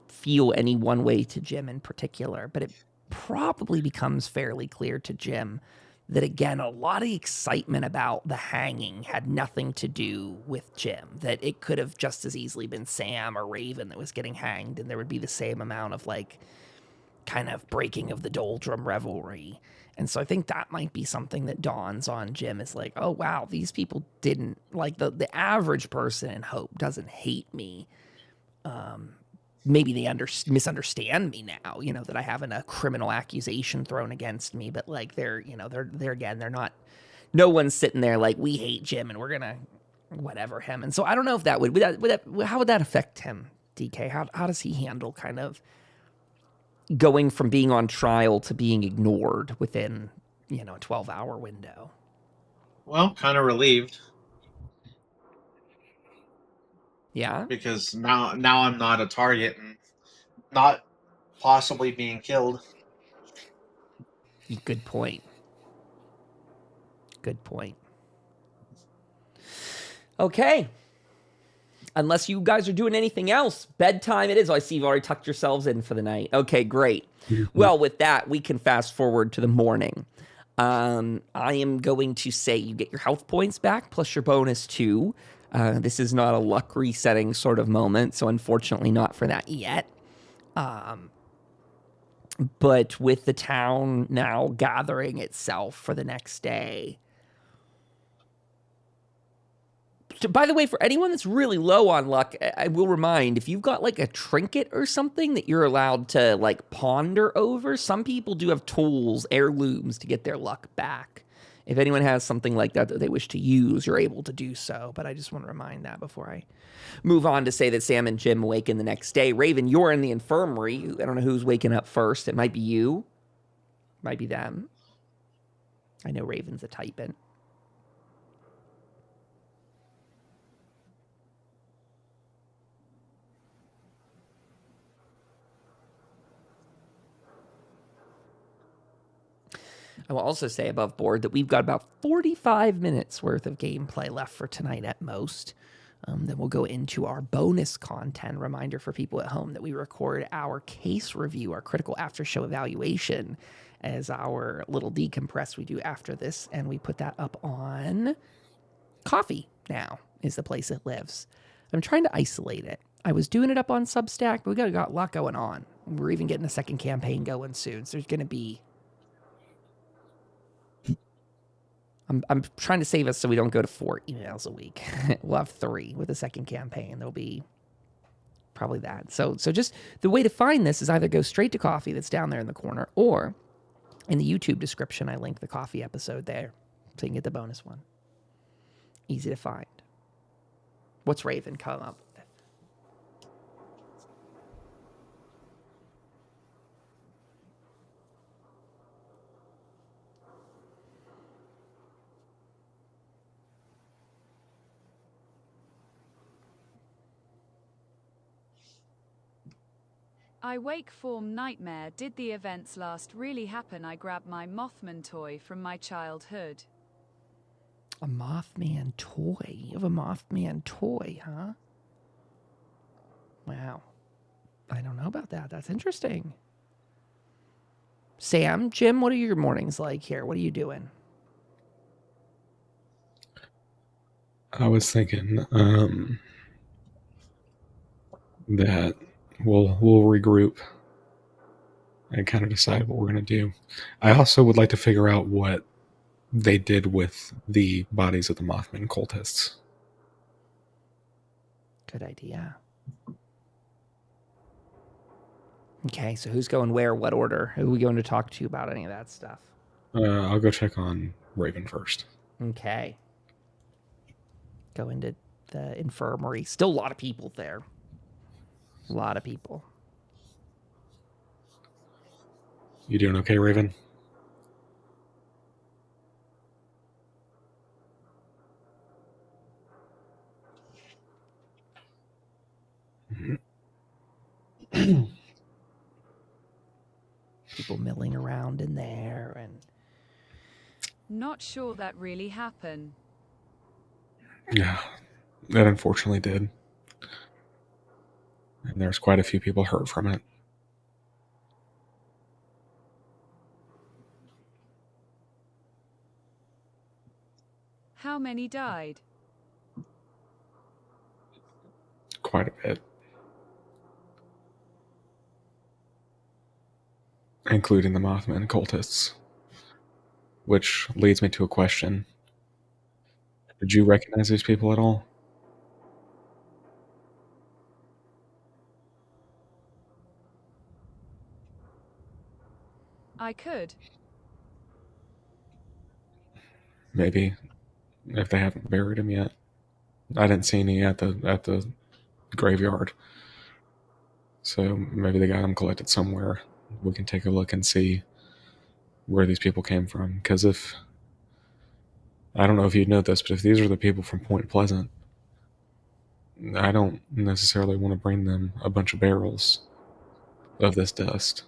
feel any one way to Jim in particular, but it probably becomes fairly clear to Jim that, again, a lot of the excitement about the hanging had nothing to do with Jim, that it could have just as easily been Sam or Raven that was getting hanged, and there would be the same amount of like kind of breaking of the doldrum revelry. And so I think that might be something that dawns on Jim, is like, oh, wow, these people didn't, like the average person in Hope doesn't hate me. Maybe they misunderstand me now, that I have a criminal accusation thrown against me, but like they're not, no one's sitting there like, we hate Jim and we're going to whatever him. And so I don't know if that how would that affect him, DK? How does he handle kind of going from being on trial to being ignored within, a 12-hour window? Well, kind of relieved. Yeah? Because now I'm not a target and not possibly being killed. Good point. Okay. Unless you guys are doing anything else, bedtime it is. Oh, I see you've already tucked yourselves in for the night. Okay, great. Well, with that, we can fast forward to the morning. I am going to say you get your health points back plus your bonus 2. This is not a luck resetting sort of moment, so unfortunately not for that yet. But with the town now gathering itself for the next day. By the way, for anyone that's really low on luck, I will remind, if you've got like a trinket or something that you're allowed to like ponder over, some people do have tools, heirlooms to get their luck back. If anyone has something like that that they wish to use, you're able to do so. But I just want to remind that before I move on to say that Sam and Jim awaken the next day. Raven, you're in the infirmary. I don't know who's waking up first. It might be you. Might be them. I know Raven's a typing. I will also say above board that we've got about 45 minutes worth of gameplay left for tonight at most. Then we'll go into our bonus content. Reminder for people at home that we record our case review, our critical after show evaluation, as our little decompress we do after this. And we put that up on Coffee now is the place it lives. I'm trying to isolate it. I was doing it up on Substack, but we got a lot going on. We're even getting a second campaign going soon. So there's going to be... I'm trying to save us so we don't go to 4 emails a week. We'll have 3 with the second campaign. There'll be probably that. So just the way to find this is either go straight to Coffee that's down there in the corner, or in the YouTube description, I link the Coffee episode there so you can get the bonus one. Easy to find. What's Raven come up with? I wake form nightmare. Did the events last really happen? I grabbed my Mothman toy from my childhood. A Mothman toy? You have a Mothman toy, huh? Wow. I don't know about that. That's interesting. Sam, Jim, what are your mornings like here? What are you doing? I was thinking that we'll regroup and kind of decide what we're going to do. I also would like to figure out what they did with the bodies of the Mothman cultists. Good idea. Okay, so who's going where, what order? Who are we going to talk to about any of that stuff? I'll go check on Raven first. Okay. Go into the infirmary. Still a lot of people there. A lot of people. You doing okay, Raven? People milling around in there and... Not sure that really happened. Yeah, that unfortunately did. And there's quite a few people hurt from it. How many died? Quite a bit. Including the Mothman cultists. Which leads me to a question. Did you recognize these people at all? I could. Maybe. If they haven't buried him yet. I didn't see any at the graveyard. So maybe they got them collected somewhere. We can take a look and see where these people came from. Because if... I don't know if you'd know this, but if these are the people from Point Pleasant, I don't necessarily want to bring them a bunch of barrels of this dust.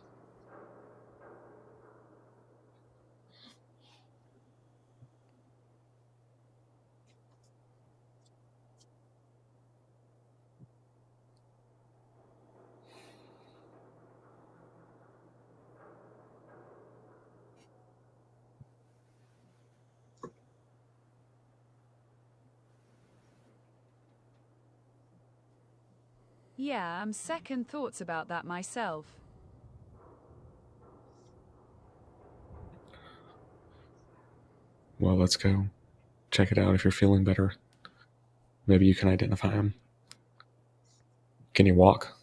Yeah, I'm second thoughts about that myself. Well, let's go check it out if you're feeling better. Maybe you can identify him. Can you walk?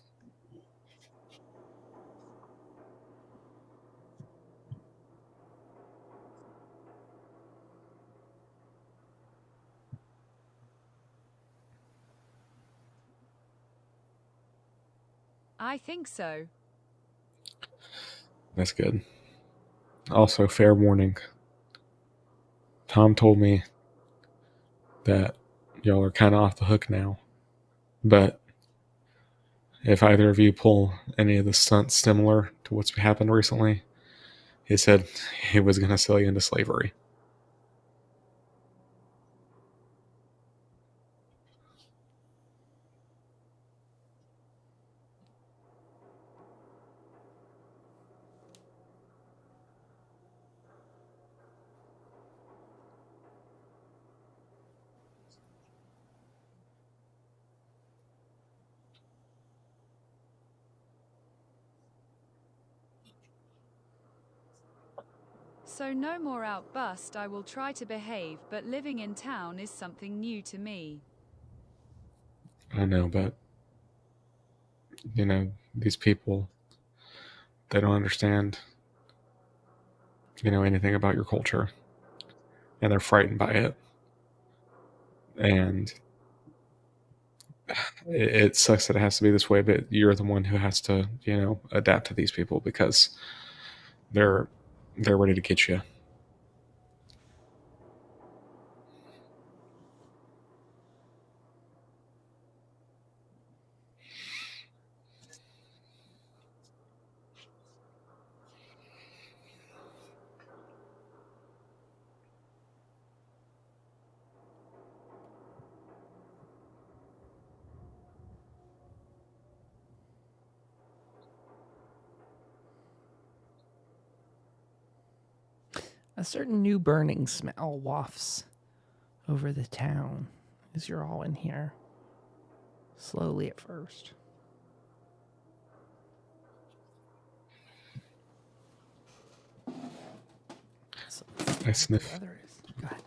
I think so. That's good. Also, fair warning. Tom told me that y'all are kind of off the hook now. But if either of you pull any of the stunts similar to what's happened recently, he said he was going to sell you into slavery. So no more outbust, I will try to behave, but living in town is something new to me. I know, but, these people, they don't understand, anything about your culture. And they're frightened by it. And it sucks that it has to be this way, but you're the one who has to, adapt to these people because they're ready to get you. A certain new burning smell wafts over the town as you're all in here. Slowly at first. So I sniff. the weather is. Go ahead.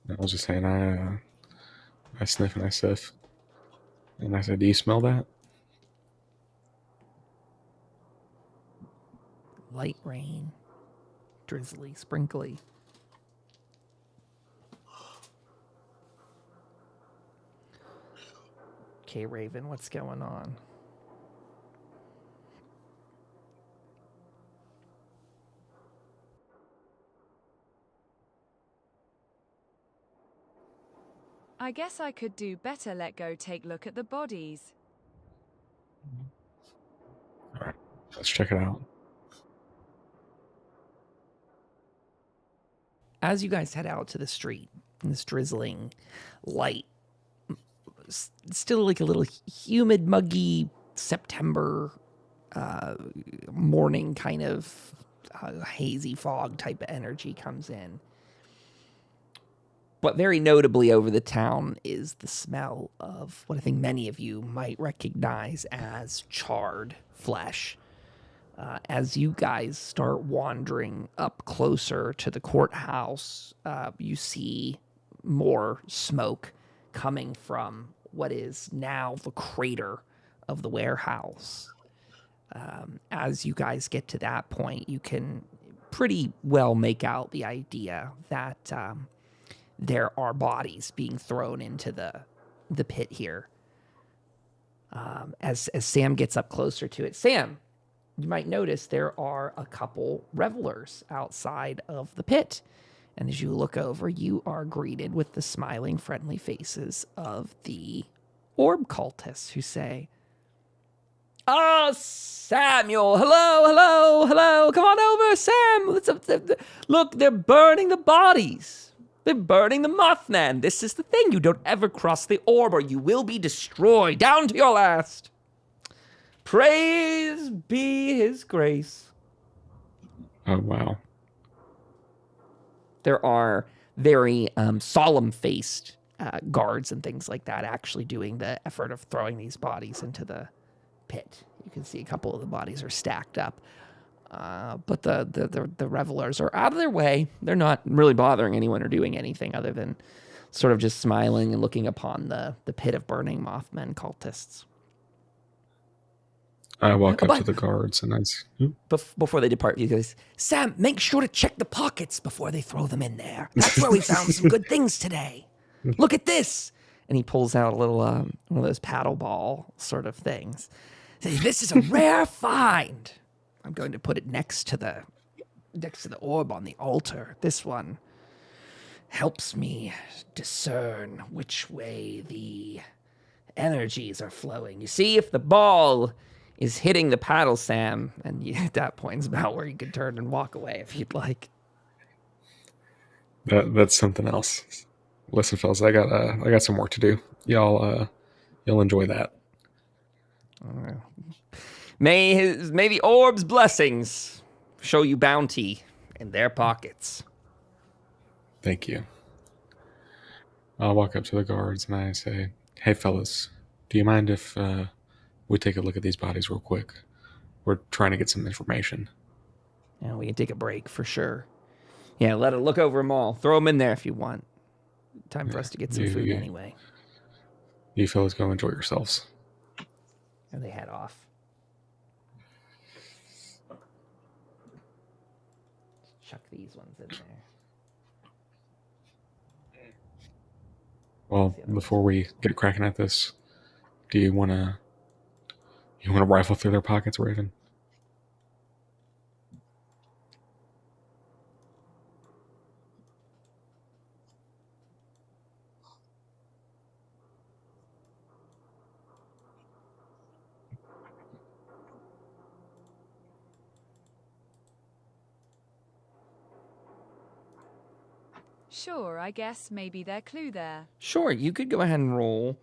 I was just saying, I sniff and I sniff. And I said, do you smell that? Light rain. Drizzly, sprinkly. Okay, Raven, what's going on? I guess I could do better. Let go, take look at the bodies. All right, let's check it out. As you guys head out to the street in this drizzling light, still like a little humid, muggy September morning kind of hazy fog type of energy comes in. But very notably over the town is the smell of what I think many of you might recognize as charred flesh. As you guys start wandering up closer to the courthouse, you see more smoke coming from what is now the crater of the warehouse. As you guys get to that point, you can pretty well make out the idea that there are bodies being thrown into the pit here. As Sam gets up closer to it, Sam, you might notice there are a couple revelers outside of the pit. And as you look over, you are greeted with the smiling, friendly faces of the orb cultists who say, "Ah, Samuel, hello. Come on over, Sam. Look, they're burning the bodies. They're burning the Mothman. This is the thing. You don't ever cross the orb or you will be destroyed down to your last. Praise be his grace." Oh, wow. There are very solemn-faced guards and things like that actually doing the effort of throwing these bodies into the pit. You can see a couple of the bodies are stacked up. But the revelers are out of their way. They're not really bothering anyone or doing anything other than sort of just smiling and looking upon the pit of burning Mothman cultists. I walk up to the guards and I say, Before they depart, he goes, Sam, make sure to check the pockets before they throw them in there. That's where we found some good things today. Look at this. And he pulls out a little, one of those paddle ball sort of things. Says, this is a rare find. I'm going to put it next to the orb on the altar. This one helps me discern which way the energies are flowing. You see, if the ball is hitting the paddle, Sam, and at that point is about where you could turn and walk away if you'd like. That's something else. Listen, fellas, I got some work to do. Y'all enjoy that. May the orb's blessings show you bounty in their pockets. Thank you. I'll walk up to the guards and I say, hey, fellas, do you mind if we take a look at these bodies real quick? We're trying to get some information. Yeah, we can take a break for sure. Yeah, let it look over them all. Throw them in there if you want. Time for us to get some food anyway. You fellas go enjoy yourselves. And they head off. Chuck these ones in there. Well, before we get cracking at this, do you want to rifle through their pockets, Raven? Sure, I guess maybe their clue there. Sure, you could go ahead and roll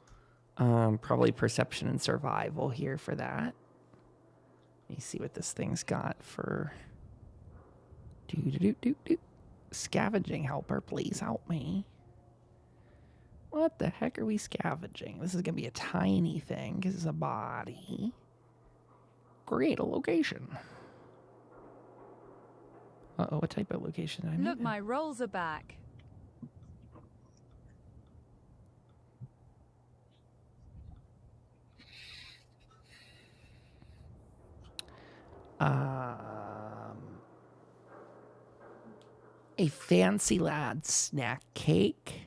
probably perception and survival here for that. Let me see what this thing's got for... Scavenging helper, please help me. What the heck are we scavenging? This is going to be a tiny thing because it's a body. Create a location. Uh-oh, what type of location did I Look, make? my rolls are back. A fancy lad snack cake.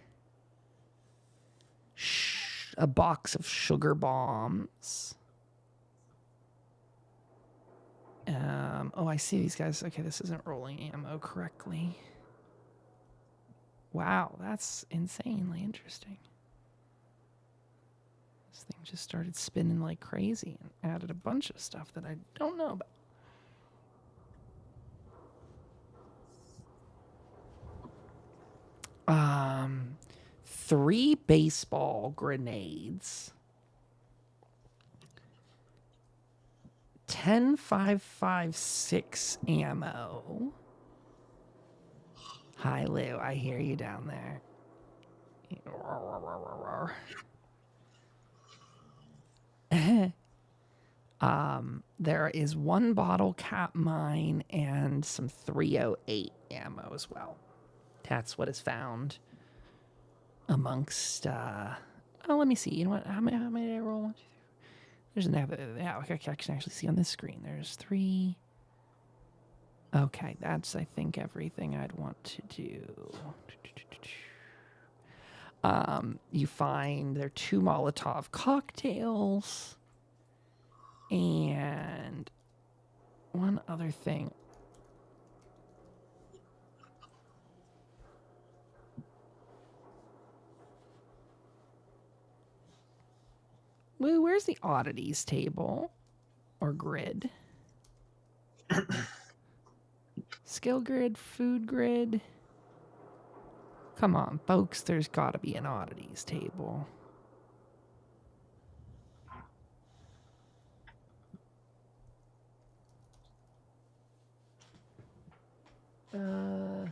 A box of sugar bombs. Oh, I see these guys. Okay, this isn't rolling ammo correctly. Wow, that's insanely interesting. This thing just started spinning like crazy and added a bunch of stuff that I don't know about. 3 baseball grenades. 10.556 ammo. Hi, Lou. I hear you down there. There is 1 bottle cap mine and some 308 ammo as well. That's what is found amongst. Let me see. You know what? How many did I roll? 1, 2, 3. There's an yeah. I can actually see on this screen. There's 3. Okay, that's I think everything I'd want to do. You find there are 2 Molotov cocktails and one other thing. Lou, where's the oddities table or grid? Skill grid, food grid. Come on, folks, there's got to be an oddities table. No?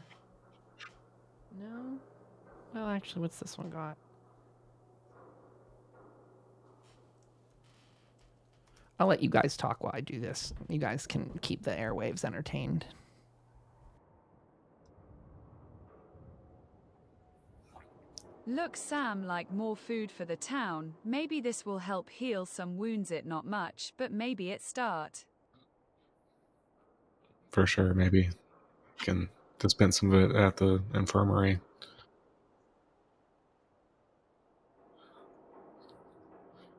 Well, actually, what's this one got? I'll let you guys talk while I do this. You guys can keep the airwaves entertained. Look, Sam, like more food for the town. Maybe this will help heal some wounds. It not much, but maybe it start. For sure, maybe can dispense some of it at the infirmary.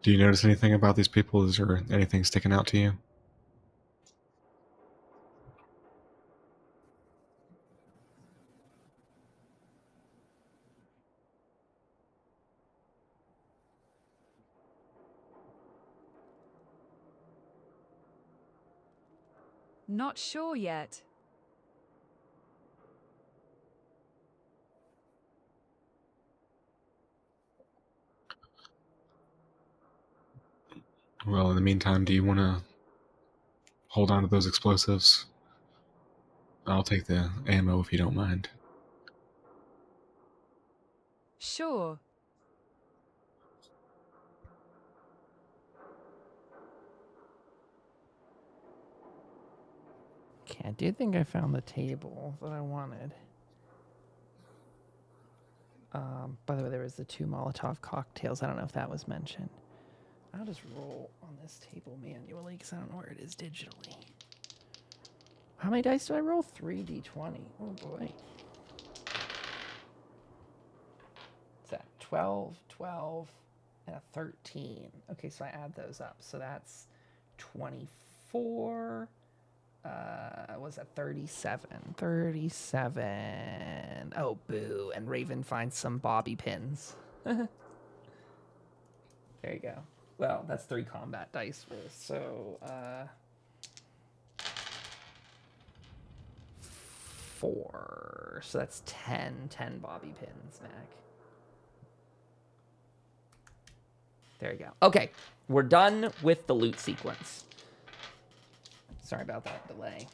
Do you notice anything about these people? Is there anything sticking out to you? Not sure yet. Well, in the meantime, do you want to hold on to those explosives? I'll take the ammo if you don't mind. Sure. Okay, I do think I found the table that I wanted. By the way, there was the 2 Molotov cocktails. I don't know if that was mentioned. I'll just roll on this table manually because I don't know where it is digitally. How many dice do I roll? 3d20. Oh boy. What's that? 12, 12, and a 13. Okay, so I add those up. So that's 24. Was that 37? 37. Oh, boo. And Raven finds some bobby pins. There you go. Well, that's 3 combat dice worth. So, 4. So that's 10 bobby pins, Mac. There you go. Okay, we're done with the loot sequence. Sorry about that delay.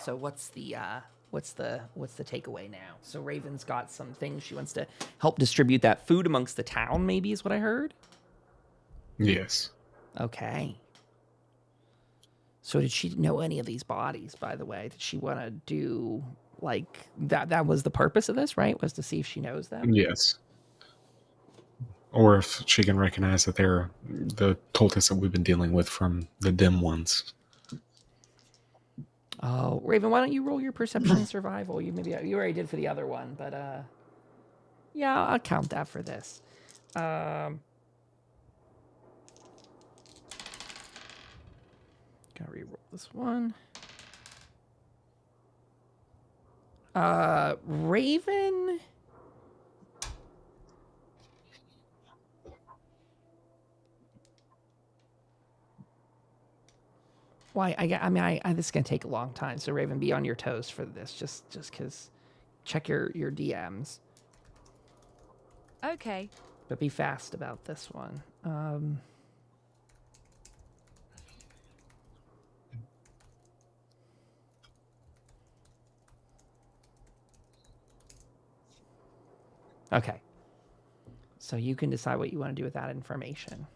So what's the takeaway now? So Raven's got some things she wants to help distribute that food amongst the town, maybe is what I heard? Yes. Okay. So did she know any of these bodies, by the way? Did she want to do like that was the purpose of this, right? Was to see if she knows them? Yes. Or if she can recognize that they're the cultists that we've been dealing with from the dim ones. Oh, Raven, why don't you roll your perception survival? You already did for the other one, but yeah, I'll count that for this. Gotta re-roll this one. Raven. Why? This is gonna take a long time. So Raven, be on your toes for this. Just because. Check your DMs. Okay. But be fast about this one. Okay. So you can decide what you want to do with that information.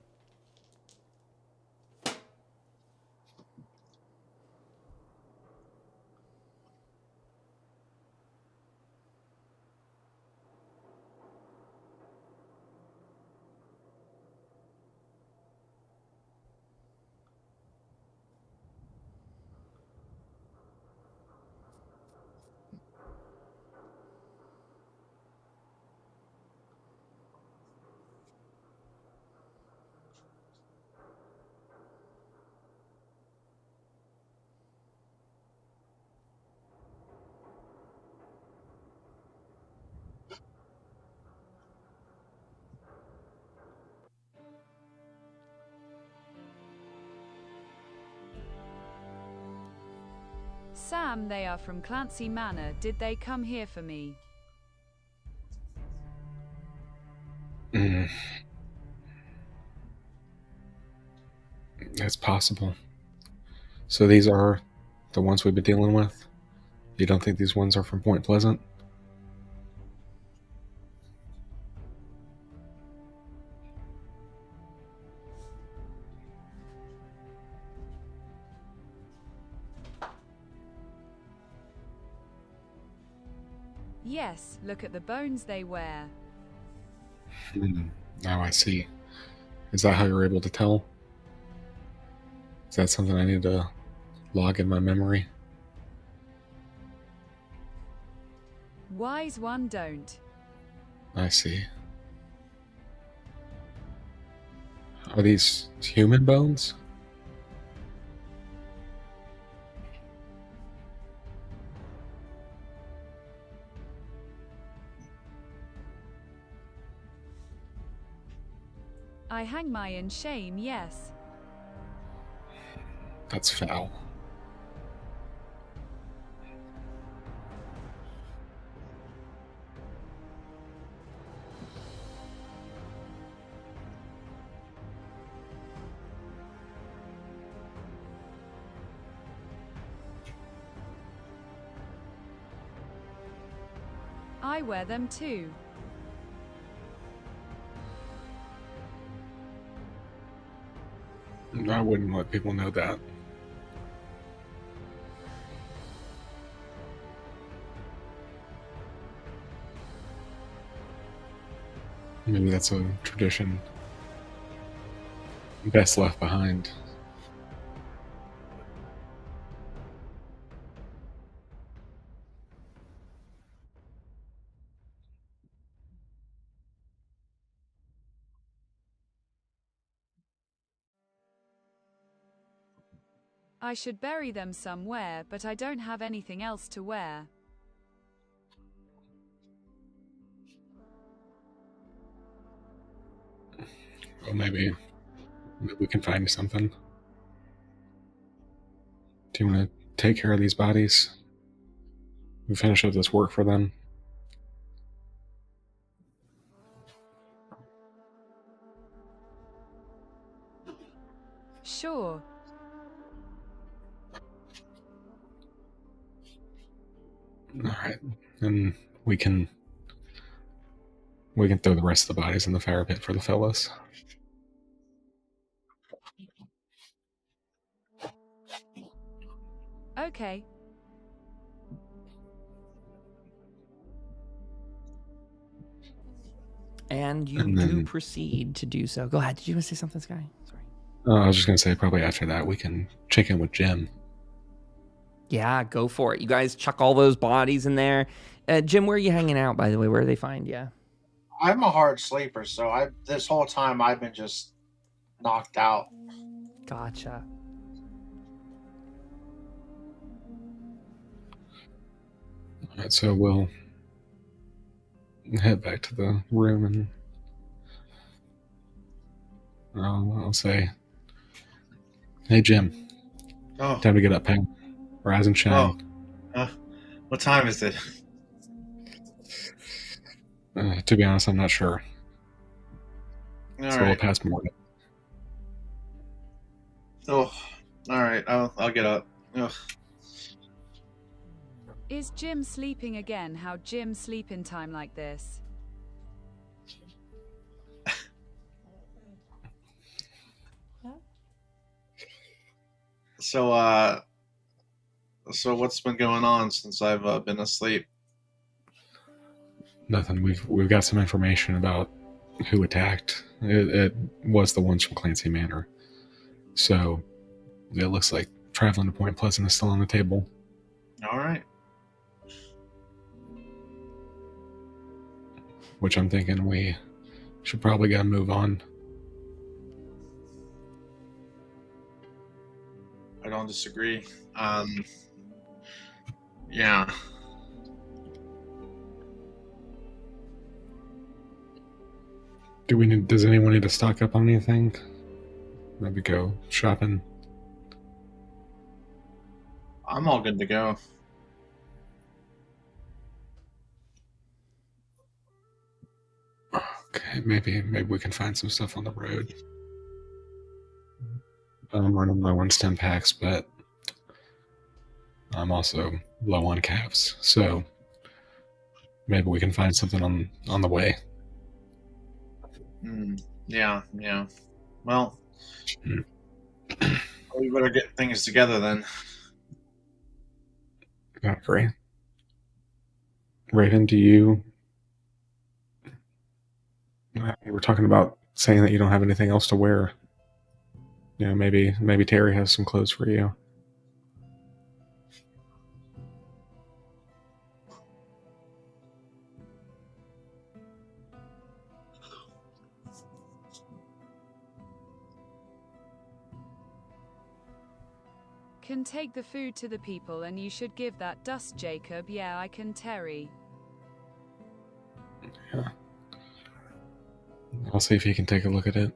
Sam, they are from Clancy Manor. Did they come here for me? That's possible. So these are the ones we've been dealing with? You don't think these ones are from Point Pleasant? Yes, look at the bones they wear. Now I see. Is that how you're able to tell? Is that something I need to log in my memory? Wise one don't. I see. Are these human bones? I hang my in shame, yes. That's foul. I wear them too. I wouldn't let people know that. Maybe that's a tradition best left behind. I should bury them somewhere, but I don't have anything else to wear. Well, maybe we can find something. Do you want to take care of these bodies? We finish up this work for them. Sure. All right, and we can throw the rest of the bodies in the fire pit for the fellas. Okay. And you And then- do proceed to do so. Go ahead. Did you want to say something, Sky? Sorry. I was just going to say, probably after that, we can check in with Jim. Yeah, go for it. You guys chuck all those bodies in there. Jim, where are you hanging out, by the way? Where do they find you? I'm a hard sleeper, so this whole time I've been just knocked out. Gotcha. All right, so we'll head back to the room and I'll say, "Hey, Jim, Oh, time to get up, pal. Rise and shine." what time is it? To be honest, I'm not sure. All It's a little right. past morning. Oh, all right. I'll get up. Ugh. Is Jim sleeping again? How Jim sleep in time like this? So what's been going on since I've been asleep? Nothing. We've got some information about who attacked. It was the ones from Clancy Manor. So it looks like traveling to Point Pleasant is still on the table. All right. Which I'm thinking we should probably gotta move on. I don't disagree. Yeah. Does anyone need to stock up on anything? Maybe go shopping. I'm all good to go. Okay, maybe we can find some stuff on the road. I'm running low on stem packs, but I'm also low on caps, so maybe we can find something on the way. Yeah. Well, Hmm. we better get things together then. I agree. Raven, do you were talking about saying that you don't have anything else to wear. Maybe Terry has some clothes for you. Can take the food to the people, and you should give that dust, Jacob. Yeah, I can, Terry. Yeah. I'll see if he can take a look at it.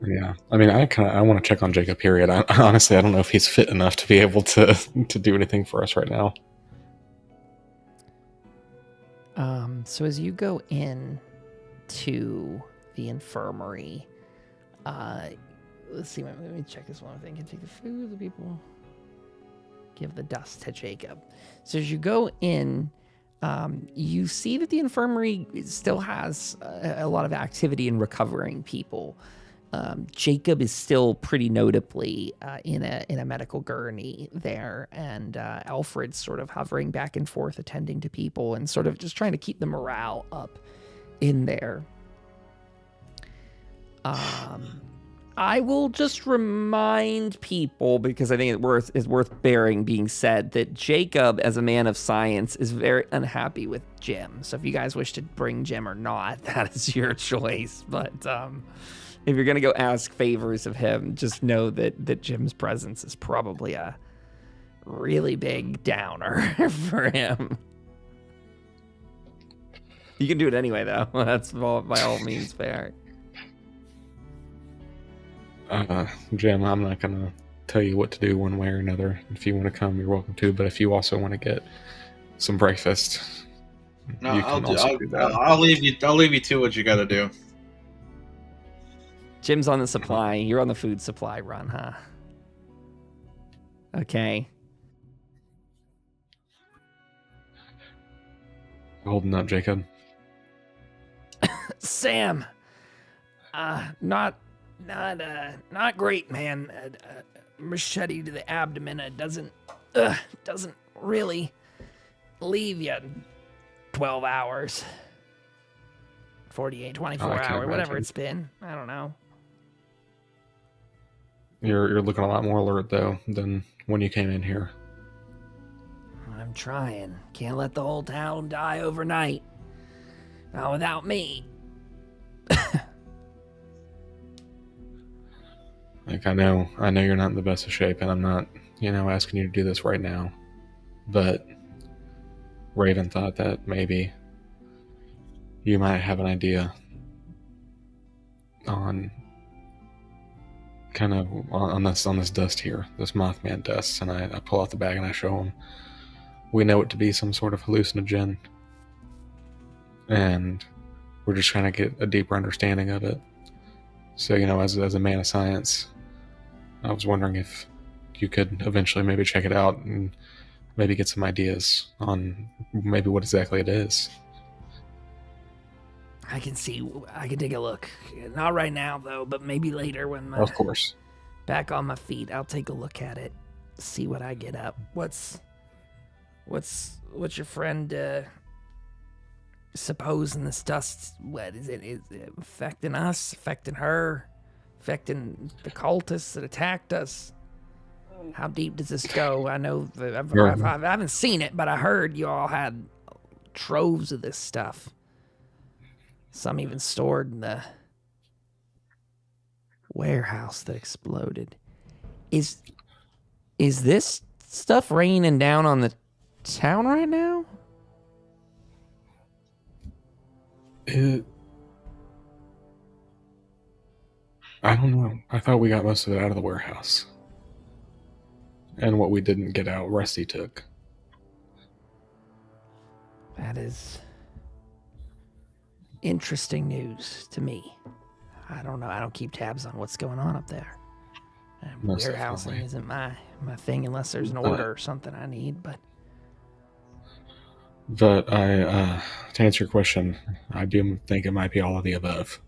Yeah, I mean, I want to check on Jacob. Period. Honestly, I don't know if he's fit enough to be able to do anything for us right now. So as you go in to the infirmary, let's see. Let me check this one thing. Can take the food, the people. Give the dust to Jacob. So as you go in, you see that the infirmary still has a lot of activity in recovering people. Jacob is still pretty notably in a medical gurney there, and Alfred's sort of hovering back and forth, attending to people, and sort of just trying to keep the morale up in there. I will just remind people, because I think it's worth bearing being said, that Jacob, as a man of science, is very unhappy with Jim. So if you guys wish to bring Jim or not, that is your choice. But if you're going to go ask favors of him, just know that Jim's presence is probably a really big downer for him. You can do it anyway, though. That's by all means fair. Jim, I'm not going to tell you what to do one way or another. If you want to come, you're welcome to. But if you also want to get some breakfast, no, you can also do that. I'll leave you to what you got to do. Jim's on the supply. You're on the food supply run, huh? Okay. Holding up, Jacob. Sam. Not great, man. Machete to the abdomen. It doesn't really leave you 12 hours. 48, 24 hours, whatever it's been. I don't know. You're looking a lot more alert, though, than when you came in here. I'm trying. Can't let the whole town die overnight. Not without me. Like, I know you're not in the best of shape, and I'm not, asking you to do this right now. But Raven thought that maybe you might have an idea on kind of on this dust here, this Mothman dust, and I pull out the bag and I show him. We know it to be some sort of hallucinogen, and we're just trying to get a deeper understanding of it. So, as a man of science, I was wondering if you could eventually maybe check it out and maybe get some ideas on maybe what exactly it is. I can take a look. Not right now, though, but maybe later when I'm of course back on my feet, I'll take a look at it, see what I get up. What's your friend supposing this dust? What is it? Is it affecting us? Affecting her? Affecting the cultists that attacked us? How deep does this go? I know I haven't seen it, but I heard you all had troves of this stuff. Some even stored in the warehouse that exploded. Is this stuff raining down on the town right now? I don't know. I thought we got most of it out of the warehouse. And what we didn't get out, Rusty took. That is interesting news to me. I don't know. I don't keep tabs on what's going on up there. Warehousing isn't my thing unless there's an order or something I need, but I to answer your question, I do think it might be all of the above.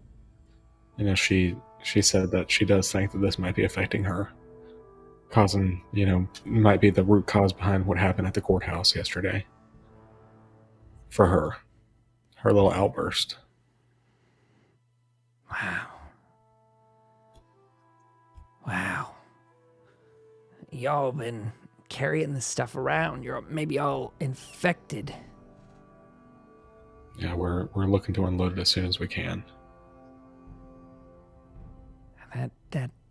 she said that she does think that this might be affecting her, causing, might be the root cause behind what happened at the courthouse yesterday. For her little outburst. Wow. Y'all been carrying this stuff around. You're maybe all infected. Yeah, we're looking to unload it as soon as we can.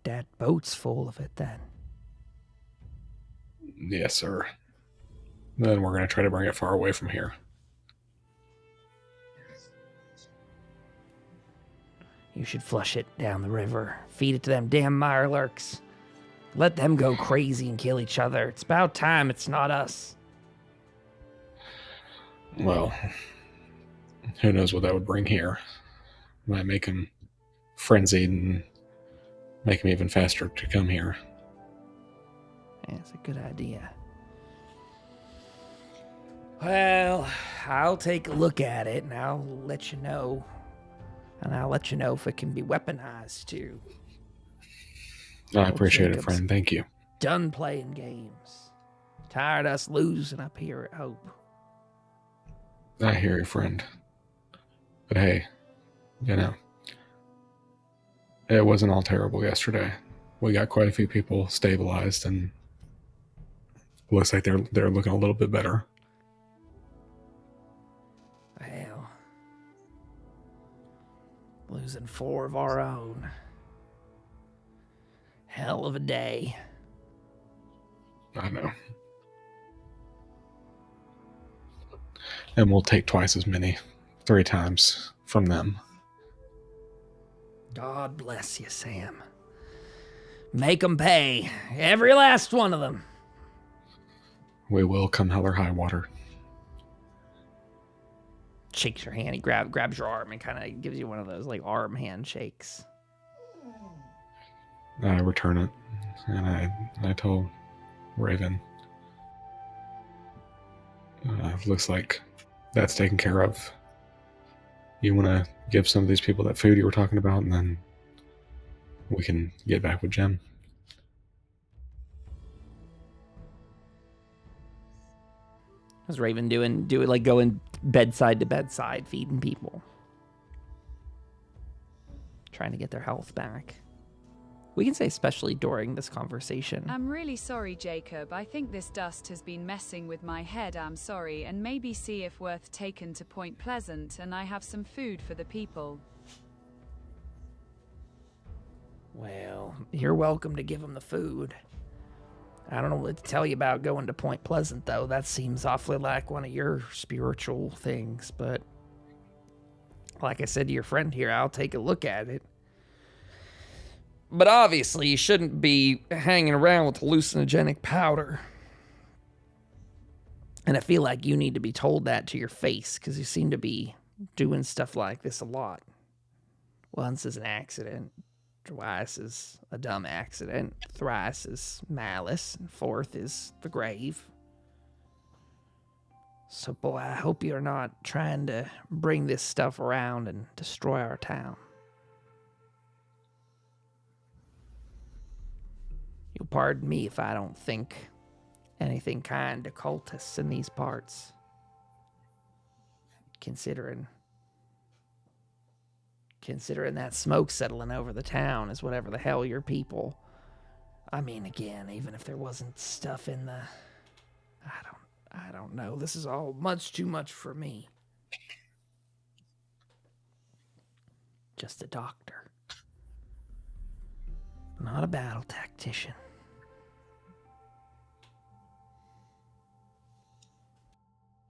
That boat's full of it then. Yes, sir. Then we're going to try to bring it far away from here. You should flush it down the river. Feed it to them damn mirelurks. Let them go crazy and kill each other. It's about time it's not us. Well, who knows what that would bring here. Might make him frenzied and make him even faster to come here. Yeah, it's a good idea. Well, I'll take a look at it and I'll let you know. And I'll let you know if it can be weaponized too. I appreciate it, friend. Thank you. Done playing games. Tired of us losing up here at Hope. I hear you, friend. But hey, it wasn't all terrible yesterday. We got quite a few people stabilized, and looks like they're looking a little bit better. Well, losing 4 of our own. Hell of a day. I know. And we'll take twice as many, 3 times from them. God bless you, Sam. Make them pay. Every last one of them. We will come hell or high water. Shakes your hand. He grabs your arm and kind of gives you one of those like arm handshakes. I return it, and I told Raven, looks like that's taken care of. You want to give some of these people that food you were talking about, and then we can get back with Jem. How's Raven doing? Do it like going bedside to bedside, feeding people, trying to get their health back. We can say especially during this conversation. I'm really sorry, Jacob. I think this dust has been messing with my head. I'm sorry, and maybe see if worth taken to Point Pleasant, and I have some food for the people. Well, you're welcome to give them the food. I don't know what to tell you about going to Point Pleasant, though. That seems awfully like one of your spiritual things, but like I said to your friend here, I'll take a look at it. But obviously, you shouldn't be hanging around with hallucinogenic powder. And I feel like you need to be told that to your face, because you seem to be doing stuff like this a lot. Once is an accident, twice is a dumb accident, thrice is malice, and 4th is the grave. So, boy, I hope you're not trying to bring this stuff around and destroy our town. You'll pardon me if I don't think anything kind to cultists in these parts. Considering that smoke settling over the town is whatever the hell your people. I mean, again, even if there wasn't stuff in the... I don't know. This is all much too much for me. Just a doctor. Not a battle tactician.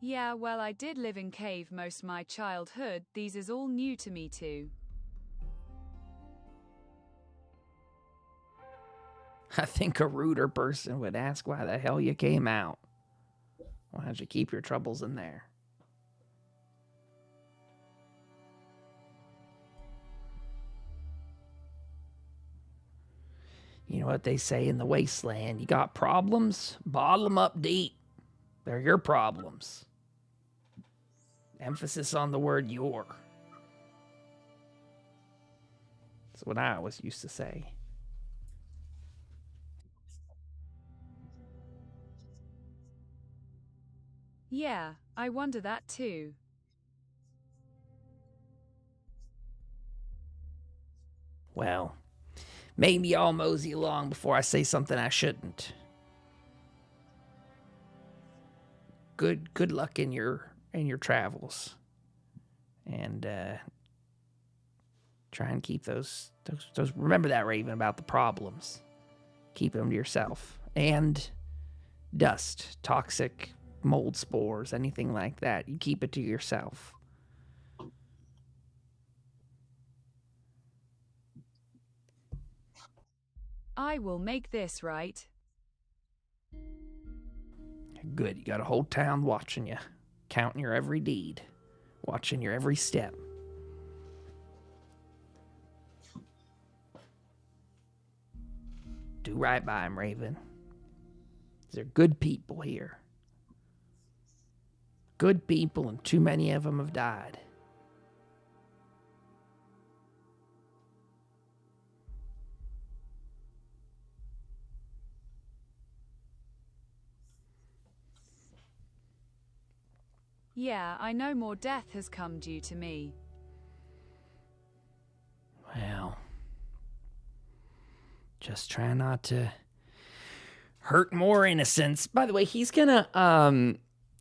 Yeah, well, I did live in cave most my childhood. These is all new to me too. I think a ruder person would ask why the hell you came out. Why don't you keep your troubles in there? You know what they say in the wasteland? You got problems? Bottle them up deep. They're your problems. Emphasis on the word your. That's what I always used to say. Yeah, I wonder that too. Well, maybe I'll mosey along before I say something I shouldn't. Good luck in your travels, and try and keep those. Remember that, Raven, about the problems. Keep them to yourself, and dust, toxic mold spores, anything like that. You keep it to yourself. I will make this right. Good. You got a whole town watching you, counting your every deed, watching your every step. Do right by him, Raven. They're good people here. Good people, and too many of them have died. Yeah, I know more death has come due to me. Well, just try not to hurt more innocents. By the way, he's gonna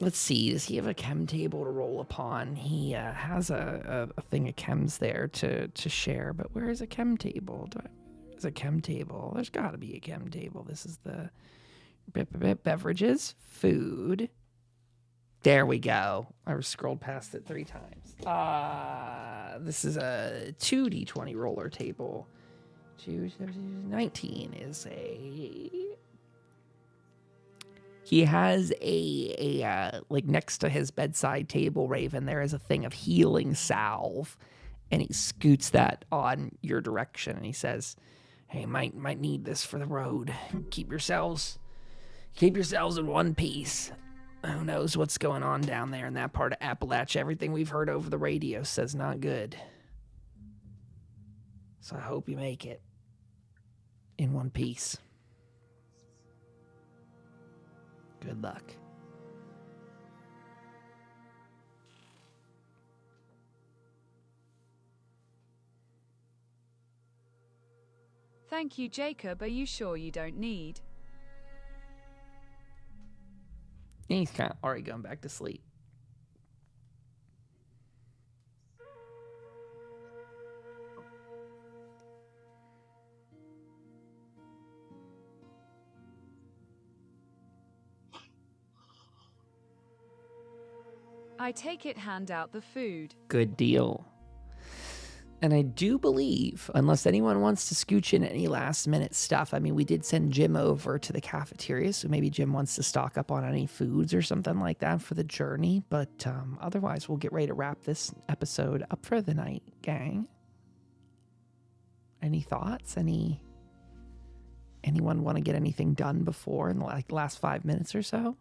let's see, does he have a chem table to roll upon? He has a thing of chems there to share, but where is a chem table? There's a chem table. There's got to be a chem table. This is the beverages, food. There we go. I scrolled past it 3 times. This is a 2d20 roller table. 19 is a... He has a like next to his bedside table, Raven, there is a thing of healing salve, and he scoots that on your direction, and he says, "Hey, might need this for the road. Keep yourselves in one piece. Who knows what's going on down there in that part of Appalachia? Everything we've heard over the radio says not good. So I hope you make it in one piece. Good luck." Thank you, Jacob. Are you sure you don't need? He's kind of already going back to sleep. I take it, hand out the food. Good deal. And I do believe, unless anyone wants to scooch in any last minute stuff, I mean, we did send Jim over to the cafeteria, so maybe Jim wants to stock up on any foods or something like that for the journey. But otherwise, we'll get ready to wrap this episode up for the night, gang. Any thoughts? Anyone want to get anything done before in the last 5 minutes or so?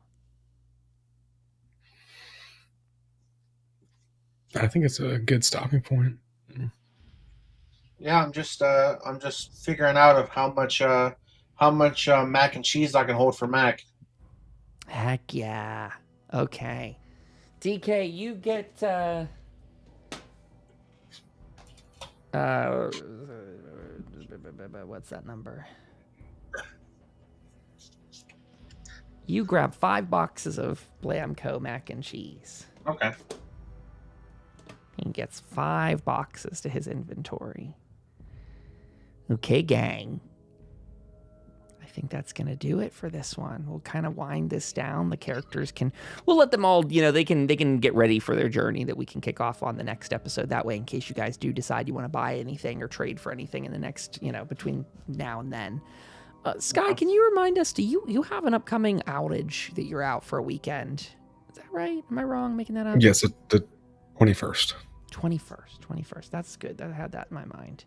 I think it's a good stopping point. Yeah, I'm just figuring out of how much mac and cheese I can hold for Mac. Heck yeah. Okay. DK, you get what's that number? You grab 5 boxes of Blamco mac and cheese. Okay. He gets 5 boxes to his inventory. Okay, gang. I think that's going to do it for this one. We'll kind of wind this down. The characters we'll let them all, they can get ready for their journey that we can kick off on the next episode. That way, in case you guys do decide you want to buy anything or trade for anything in the next, between now and then. Sky, can you remind us, do you have an upcoming outage that you're out for a weekend? Is that right? Am I wrong making that up? Yes, the 21st. 21st. That's good. I had that in my mind.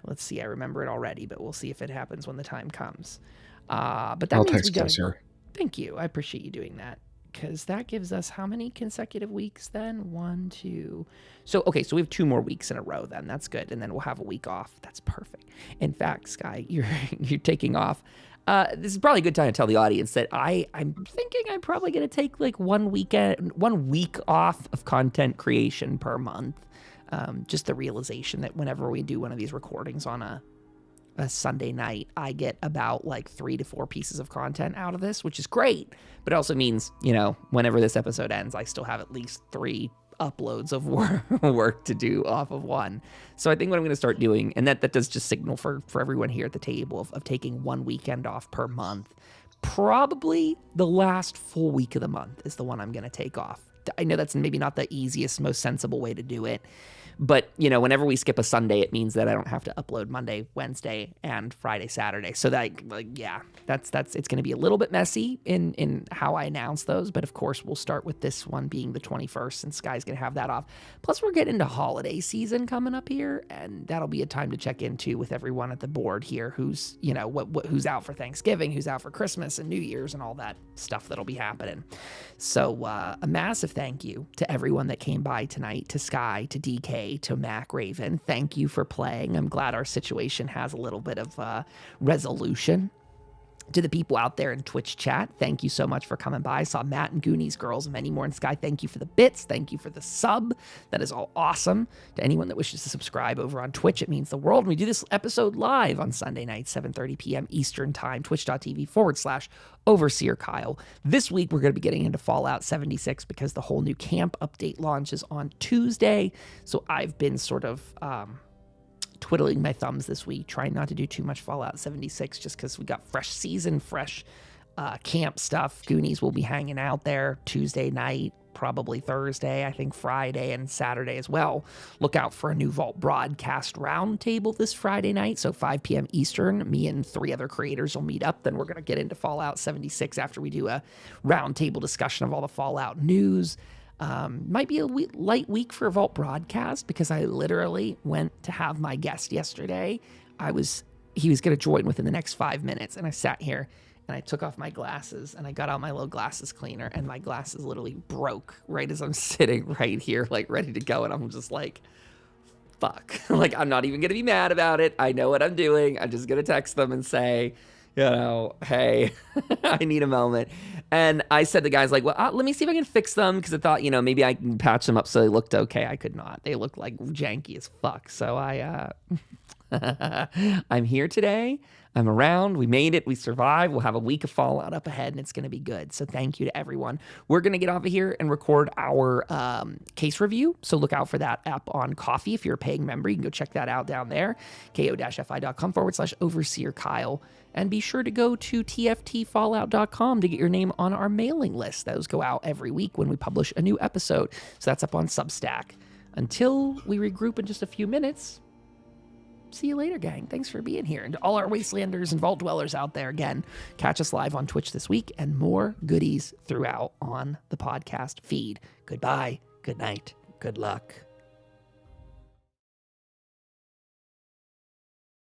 Let's see. I remember it already, but we'll see if it happens when the time comes. But that I'll means text you, sir. Thank you. I appreciate you doing that. because that gives us how many consecutive weeks then? 1, 2. So, okay, so we have 2 more weeks in a row then. That's good. And then we'll have a week off. That's perfect. In fact, Sky, you're taking off. This is probably a good time to tell the audience that I'm thinking I'm probably going to take like 1 week off of content creation per month. Just the realization that whenever we do one of these recordings on a Sunday night, I get about like 3 to 4 pieces of content out of this, which is great. But it also means, whenever this episode ends, I still have at least 3 uploads of work to do off of one. So I think what I'm going to start doing, and that does just signal for everyone here at the table of taking 1 weekend off per month. Probably the last full week of the month is the one I'm going to take off. I know that's maybe not the easiest, most sensible way to do it. But, whenever we skip a Sunday, it means that I don't have to upload Monday, Wednesday, and Friday, Saturday. So that, it's going to be a little bit messy in how I announce those. But of course, we'll start with this one being the 21st, and Sky's going to have that off. Plus, we're getting into holiday season coming up here, and that'll be a time to check into with everyone at the board here who's, who's out for Thanksgiving, who's out for Christmas and New Year's and all that stuff that'll be happening. So a massive thank you to everyone that came by tonight, to Sky, to DK, to Mac Raven. Thank you for playing. I'm glad our situation has a little bit of resolution. To the people out there in Twitch chat, thank you so much for coming by. I saw Matt and Goonies Girls and many more. And Sky, thank you for the bits. Thank you for the sub. That is all awesome. To anyone that wishes to subscribe over on Twitch, it means the world. We do this episode live on Sunday night, 7:30 p.m. Eastern Time, twitch.tv/Overseer Kyle. This week, we're going to be getting into Fallout 76 because the whole new camp update launches on Tuesday. So I've been sort of twiddling my thumbs this week, trying not to do too much Fallout 76 just because we got fresh season, fresh camp stuff. Goonies will be hanging out there Tuesday night, probably Thursday, I think Friday and Saturday as well. Look out for a new Vault broadcast roundtable this Friday night, so 5 p.m. Eastern. Me and 3 other creators will meet up. Then we're going to get into Fallout 76 after we do a roundtable discussion of all the Fallout news. Might be a light week for Vault broadcast because I literally went to have my guest yesterday. He was going to join within the next 5 minutes, and I sat here and I took off my glasses and I got out my little glasses cleaner, and my glasses literally broke right as I'm sitting right here, like ready to go. And I'm just like, fuck, like, I'm not even going to be mad about it. I know what I'm doing. I'm just going to text them and say, hey, I need a moment. And I said to the guys, like, well, let me see if I can fix them, because I thought, maybe I can patch them up so they looked okay. I could not. They looked like janky as fuck. So I'm here today. I'm around. We made it. We survived. We'll have a week of Fallout up ahead, and it's going to be good. So thank you to everyone. We're going to get off of here and record our case review. So look out for that app on Coffee. If you're a paying member, you can go check that out down there. ko-fi.com/Overseer Kyle. And be sure to go to tftfallout.com to get your name on our mailing list. Those go out every week when we publish a new episode. So that's up on Substack. Until we regroup in just a few minutes, see you later, gang. Thanks for being here. And to all our Wastelanders and Vault Dwellers out there, again, catch us live on Twitch this week, and more goodies throughout on the podcast feed. Goodbye, good night, good luck.